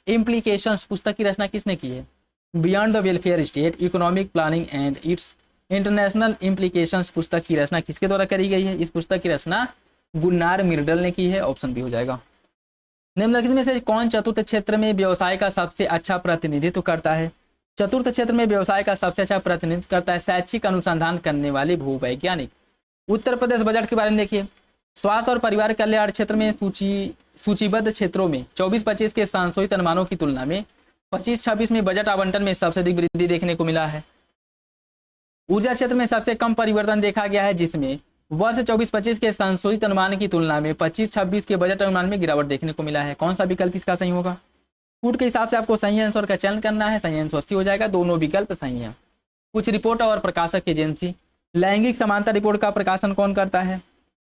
implications पुस्तक की रचना किसने की है? Beyond the welfare state economic planning and its international implications पुस्तक की रचना किसके द्वारा करी गई है? इस पुस्तक की रचना गुन्नार मिर्डल ने की है। ऑप्शन बी हो जाएगा। निम्नलिखित में से कौन चतुर्थ क्षेत्र में व्यवसाय का सबसे अच्छा प्रतिनिधित्व करता है? चतुर्थ क्षेत्र में व्यवसाय का सबसे अच्छा प्रतिनिधित्व करता है शैक्षिक अनुसंधान करने वाले भूवैज्ञानिक। उत्तर प्रदेश बजट के बारे में देखिए। स्वास्थ्य और परिवार कल्याण क्षेत्र में सूचीबद्ध क्षेत्रों में 24-25 के संशोधित अनुमानों की तुलना में 25-26 में बजट आवंटन में सबसे अधिक वृद्धि देखने को मिला है। ऊर्जा क्षेत्र में सबसे कम परिवर्तन देखा गया है, जिसमें वर्ष 24-25 के संशोधित अनुमान की तुलना में 25-26 के बजट अनुमान में गिरावट देखने को मिला है। कौन सा विकल्प इसका सही होगा? फूड के हिसाब से आपको सही आंसर का चयन करना है। सही आंसर सी हो जाएगा। दोनों विकल्प सही है। कुछ रिपोर्ट और प्रकाशक एजेंसी। लैंगिक समानता रिपोर्ट का प्रकाशन कौन करता है?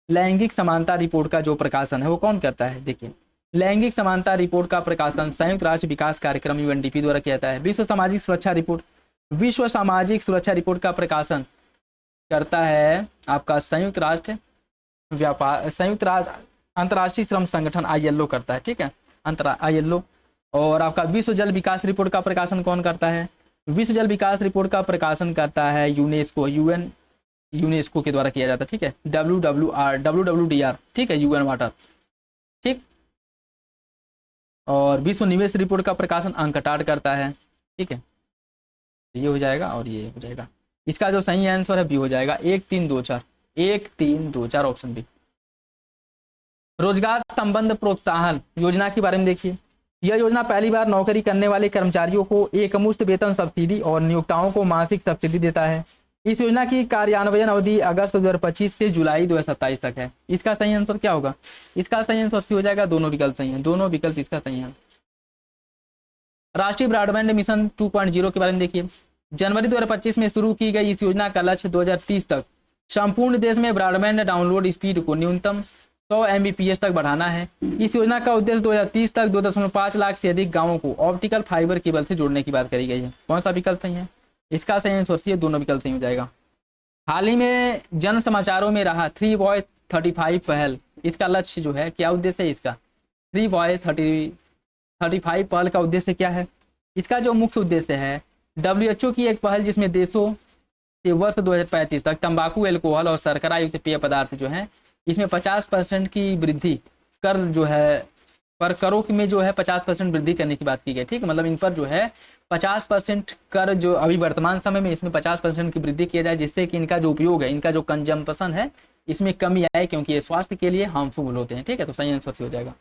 लैंगिक समानता रिपोर्ट का जो प्रकाशन है वो कौन करता है? देखिए, लैंगिक समानता रिपोर्ट का प्रकाशन संयुक्त राष्ट्र विकास कार्यक्रम यूएनडीपी द्वारा किया जाता है। विश्व सामाजिक सुरक्षा रिपोर्ट का प्रकाशन करता है आपका संयुक्त राष्ट्र अंतर्राष्ट्रीय श्रम संगठन ILO करता है। ठीक है, ILO। और आपका विश्व जल विकास रिपोर्ट का प्रकाशन कौन करता है? विश्व जल विकास रिपोर्ट का प्रकाशन करता है यूनेस्को के द्वारा किया जाता है। ठीक है, WWDR। ठीक है, UN वाटर। ठीक। और विश्व निवेश रिपोर्ट का प्रकाशन अंकटाड करता है। ठीक है, ये हो जाएगा और ये हो जाएगा। इसका जो सही आंसर है बी हो जाएगा। 1 3 2 4 1 3 2 4 ऑप्शन बी। रोजगार संबंध प्रोत्साहन योजना के बारे में देखिए। यह योजना पहली बार नौकरी करने वाले कर्मचारियों को एकमुश्त वेतन सब्सिडी और नियोक्ताओं को मासिक सब्सिडी देता है। इस योजना की कार्यान्वयन अवधि अगस्त 2025 से जुलाई 2027 तक है। इसका सही आंसर क्या होगा? इसका सही आंसर सी हो जाएगा। दोनों विकल्प सही हैं। दोनों विकल्प इसका सही है। राष्ट्रीय ब्रॉडबैंड मिशन 2.0 के बारे में देखिए। जनवरी 2025 में शुरू की गई इस योजना का लक्ष्य 2030 तक संपूर्ण देश में ब्रॉडबैंड डाउनलोड स्पीड को न्यूनतम 100 Mbps तक बढ़ाना है। इस योजना का उद्देश्य 2030 तक 2.5 लाख से अधिक गांवों को ऑप्टिकल फाइबर केबल से जोड़ने की बात करी गई है। कौन सा विकल्प सही है? इसका सही आंसर सी है। दोनों विकल्प सही हो जाएगा। हाल ही में जन समाचारों में रहा 3 बॉय 35 पहल, इसका लक्ष्य जो है, क्या उद्देश्य है इसका? 3 बॉय 35 पहल का उद्देश्य क्या है? इसका जो मुख्य उद्देश्य है WHO की एक पहल, जिसमें देशों के वर्ष 2035 तक तंबाकू, एल्कोहल और शर्करा युक्त पेय पदार्थ जो है, इसमें 50% की वृद्धि कर जो है, पर करों में जो है 50% वृद्धि करने की बात की गई। ठीक है, मतलब इन पर जो है 50% कर जो अभी वर्तमान समय में इसमें 50% की वृद्धि किया जाए, जिससे कि इनका जो उपयोग है, इनका जो कंजम्पशन है, इसमें कमी आए, क्योंकि ये स्वास्थ्य के लिए हार्मफुल होते हैं। ठीक है, तो सही आंसर हो जाएगा।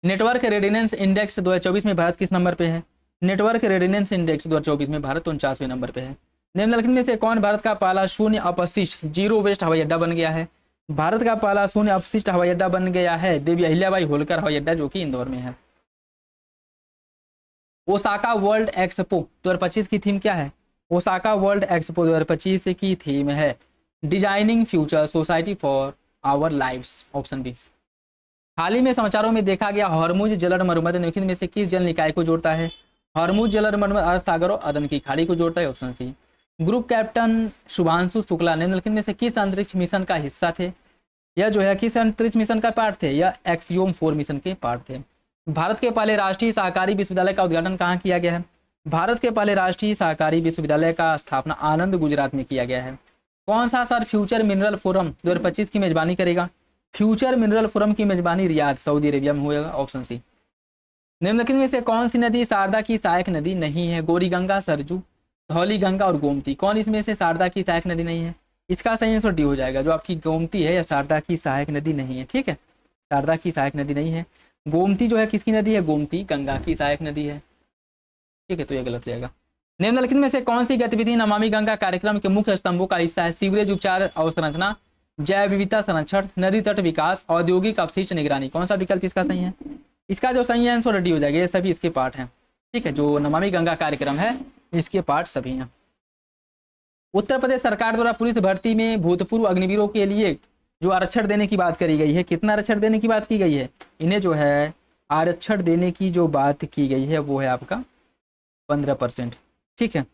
नेटवर्क रेडिनेंस इंडेक्स 2024 में भारत किस नंबर पे है? नेटवर्क रेडिनेंस इंडेक्स 2024 में भारत 49वें नंबर पे है। निम्नलिखित में से कौन भारत का पहला शून्य अपशिष्ट जीरो वेस्ट हवाई अड्डा बन गया है? भारत का पहला शून्य अपशिष्ट हवाई अड्डा बन गया है देवी अहिल्याबाई होलकर हवाई अड्डा, जो कि इंदौर में है। ओसाका वर्ल्ड एक्सपो 2025 की थीम क्या है? ओसाका वर्ल्ड एक्सपो 2025 की थीम है designing future society for our lives. Option B. हाल ही में समाचारों में देखा गया हॉर्मुज जलर मरुमद निम्नलिखित में से किस जल निकाय को जोड़ता है? हॉर्मुज जलर मरुमद अरब सागर और अदन की खाड़ी को जोड़ता है। Option C. Group captain Shubhanshu Shukla निम्नलिखित में से किस अंतरिक्ष मिशन का हिस्सा थे? यह जो है किस अंतरिक्ष मिशन का पार्ट थे? यह एक्सियोम 4 मिशन के पार्ट थे। भारत के पहले राष्ट्रीय सहकारी विश्वविद्यालय का उद्घाटन कहाँ किया गया है? भारत के पहले राष्ट्रीय सहकारी विश्वविद्यालय का स्थापना आनंद गुजरात में किया गया है। कौन सा सर फ्यूचर मिनरल फोरम 2025 की मेजबानी करेगा? फ्यूचर मिनरल फोरम की मेजबानी रियाद सऊदी अरेबिया में होगा। Option C. निम्नलिखित में से कौन सी नदी शारदा की सहायक नदी नहीं है? गौरी गंगा, सरजू, धौली गंगा और गोमती। कौन इसमें से शारदा की सहायक नदी नहीं है? इसका सही आंसर डी हो जाएगा। जो आपकी गोमती है, या शारदा की सहायक नदी नहीं है। ठीक है, शारदा की सहायक नदी नहीं है। गोमती जो है किसकी नदी है? गोमती गंगा की सहायक नदी है। ठीक है, तो यह गलत जाएगा। निम्नलिखित में से कौन सी गतिविधि नमामि गंगा कार्यक्रम के मुख्य स्तंभों का हिस्सा है? सीवरेज उपचार अवसंरचना, जैव विविधता संरक्षण, नदी तट विकास, औद्योगिक अपशिष्ट निगरानी। कौन सा विकल्प इसका सही है? इसका जो सही आंसर डी हो जाएगा। ये सभी इसके पार्ट हैं। ठीक है, जो नमामि गंगा कार्यक्रम है इसके पार्ट सभी हैं। उत्तर प्रदेश सरकार द्वारा पुलिस भर्ती में भूतपूर्व अग्निवीरों के लिए जो आरक्षण देने की बात करी गई है, कितना आरक्षण देने की बात की गई है, इन्हें जो है आरक्षण देने की जो बात की गई है वो है आपका 15%। ठीक है,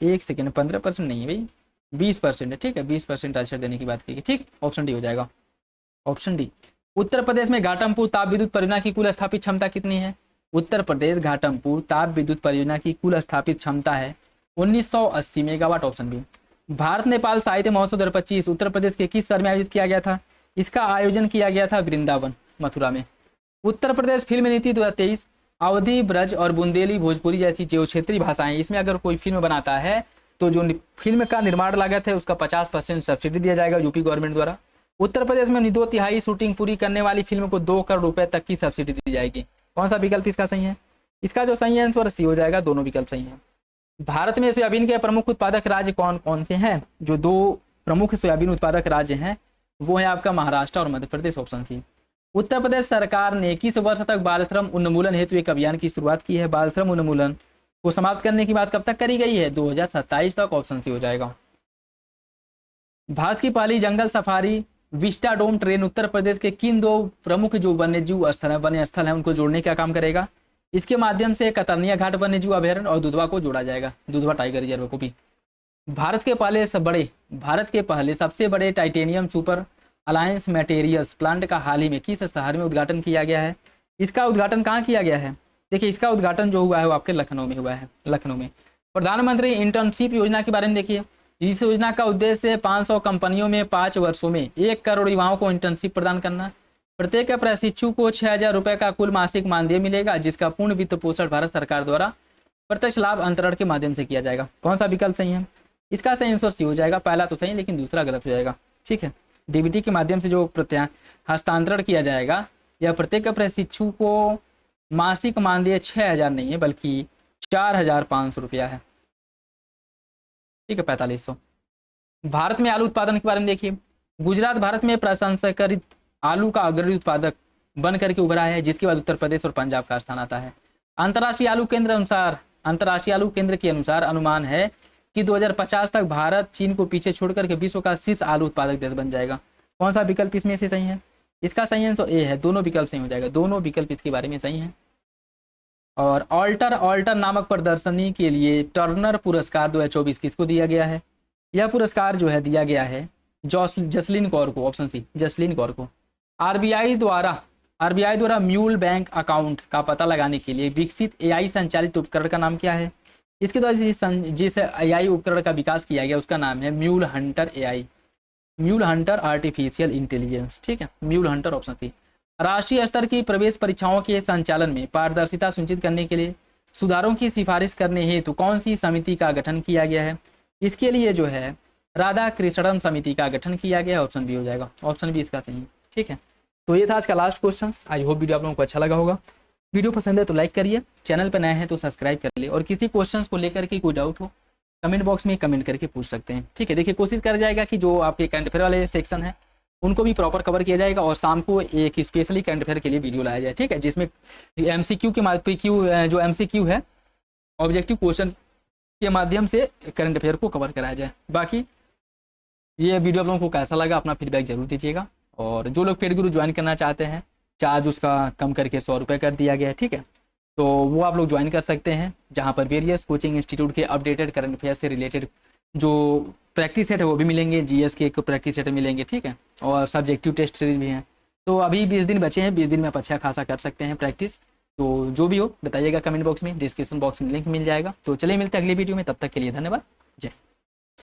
1 सेकेंड, 15% नहीं है भाई, 20% है। ठीक है, 20% आरक्षण देने की बात की गई। ठीक, ऑप्शन डी हो जाएगा, ऑप्शन डी। उत्तर प्रदेश में घाटमपुर ताप विद्युत परियोजना की कुल स्थापित क्षमता कितनी है? उत्तर प्रदेश घाटमपुर ताप विद्युत परियोजना की कुल स्थापित क्षमता है 1980 megawatt, option B. Bharat Nepal साहित्य महोत्सव 2025 उत्तर प्रदेश के किस शहर में आयोजित किया गया था? इसका आयोजन किया गया था वृंदावन, मथुरा में। उत्तर प्रदेश फिल्म नीति 2023 अवधी, ब्रज और बुंदेली भोजपुरी जैसी जो क्षेत्रीय भाषाएं, इसमें अगर कोई फिल्म बनाता है तो जो फिल्म का निर्माण लागत है उसका 50% सब्सिडी दिया जाएगा यूपी गवर्नमेंट द्वारा। उत्तर प्रदेश में 2/3 शूटिंग पूरी करने वाली फिल्म को 2 करोड़ रुपए तक की सब्सिडी दी जाएगी। कौन सा विकल्प इसका सही है? इसका जो सही आंसर सी हो जाएगा, दोनों विकल्प सही है। भारत में सोयाबीन के प्रमुख उत्पादक राज्य कौन कौन से हैं? जो 2 प्रमुख सोयाबीन उत्पादक राज्य हैं वो है आपका महाराष्ट्र और मध्य प्रदेश, ऑप्शन सी। उत्तर प्रदेश सरकार ने किस वर्ष तक बाल श्रम उन्मूलन हेतु एक अभियान की शुरुआत की है? बाल श्रम उन्मूलन को समाप्त करने की बात कब तक करी गई है? 2027 तक, ऑप्शन सी हो जाएगा। भारत की पहली जंगल safari vistadome train Uttar Pradesh के किन 2 प्रमुख जो वन्यजीव स्थल है उनको जोड़ने का काम करेगा? इसके माध्यम से कतरनिया घाट वन्यजीव अभयारण्य और दुधवा को जोड़ा जाएगा, दुधवा टाइगर रिजर्व को भी। भारत के पहले सबसे बड़े titanium super alliance materials plant का हाल ही में किस शहर में उद्घाटन किया गया है? इसका उद्घाटन कहाँ किया गया है? देखिए, इसका उद्घाटन जो हुआ है वो आपके लखनऊ में हुआ है, लखनऊ में। प्रधानमंत्री इंटर्नशिप योजना के बारे में देखिए, इस योजना का उद्देश्य 500 कंपनियों में 5 वर्षों में 1 करोड़ युवाओं को इंटर्नशिप प्रदान करना। प्रत्येक प्रशिक्षु को 6,000 रुपये का कुल मासिक मानदेय मिलेगा, जिसका पूर्ण वित्त पोषण भारत सरकार द्वारा प्रत्यक्ष लाभ अंतरण के माध्यम से किया जाएगा। कौन सा विकल्प सही है? इसका सही आंसर सी हो जाएगा। पहला तो सही लेकिन दूसरा गलत हो जाएगा। ठीक है, डीबीटी के माध्यम से जो हस्तांतरण किया जाएगा यह प्रत्येक प्रशिक्षु को मासिक मानदेय 6,000 नहीं है बल्कि 4,500 रुपया है। ठीक है, 4500। भारत में आलू उत्पादन के बारे में देखिए, गुजरात भारत में प्रसंस्कृत आलू का अग्रणी उत्पादक बन करके उभरा है, जिसके बाद उत्तर प्रदेश और पंजाब का स्थान आता है। अंतर्राष्ट्रीय आलू केंद्र के अनुसार अनुमान है कि 2050 तक भारत चीन को पीछे छोड़कर के विश्व का शीर्ष आलू उत्पादक देश बन जाएगा। कौन सा विकल्प इसमें से सही है? इसका सही आंसर ए है, दोनों विकल्प सही हो जाएगा, दोनों विकल्प इसके बारे में सही हैं। और ऑल्टर नामक प्रदर्शनी के लिए टर्नर पुरस्कार 2024 किसको दिया गया है? यह पुरस्कार जो है दिया गया है जसलीन कौर को, ऑप्शन सी, जसलीन कौर को। आरबीआई द्वारा म्यूल बैंक अकाउंट का पता लगाने के लिए विकसित एआई संचालित उपकरण का नाम क्या है? इसके द्वारा जिस एआई उपकरण का विकास किया गया उसका नाम है mule Hunter AI, mule Hunter artificial intelligence. ठीक है, म्यूल हंटर, ऑप्शन सी। राष्ट्रीय स्तर की प्रवेश परीक्षाओं के संचालन में पारदर्शिता सुनिश्चित करने के लिए सुधारों की सिफारिश करने हेतु कौन सी समिति का गठन किया गया है? इसके लिए जो है राधा कृष्णन समिति का गठन किया गया, ऑप्शन बी हो जाएगा, ऑप्शन बी इसका सही है। ठीक है, तो ये था आज का last question. I hope video आप लोगों को अच्छा लगा होगा। वीडियो पसंद है तो लाइक करिए, चैनल पर नए हैं तो सब्सक्राइब कर लिए, और किसी क्वेश्चन को लेकर के कोई डाउट हो कमेंट बॉक्स में कमेंट करके पूछ सकते हैं। ठीक है, देखिए कोशिश करा जाएगा कि जो आपके करंट अफेयर वाले सेक्शन है उनको भी प्रॉपर कवर किया जाएगा, और शाम को एक स्पेशली करंट अफेयर के लिए वीडियो लाया जाए। ठीक है, जिसमें एमसीक्यू जो एमसीक्यू है ऑब्जेक्टिव क्वेश्चन के माध्यम से करंट अफेयर को कवर कराया जाए। बाकी ये वीडियो आप लोगों को कैसा लगा अपना फीडबैक जरूर दीजिएगा, और जो लोग पेड गुरु ज्वाइन करना चाहते हैं चार्ज उसका कम करके 100 रुपये कर दिया गया है। ठीक है, तो वो आप लोग ज्वाइन कर सकते हैं, जहाँ पर वेरियस कोचिंग इंस्टीट्यूट के अपडेटेड करंट अफेयर से रिलेटेड जो प्रैक्टिस सेट है वो भी मिलेंगे, जीएस के एक प्रैक्टिस सेट मिलेंगे। ठीक है, और सब्जेक्टिव टेस्ट सीरीज भी हैं। तो अभी 20 दिन बचे हैं, 20 दिन में आप अच्छा खासा कर सकते हैं प्रैक्टिस। तो जो भी हो बताइएगा कमेंट बॉक्स में, डिस्क्रिप्शन बॉक्स में लिंक मिल जाएगा। तो चलिए मिलते हैं अगली वीडियो में, तब तक के लिए धन्यवाद, जय।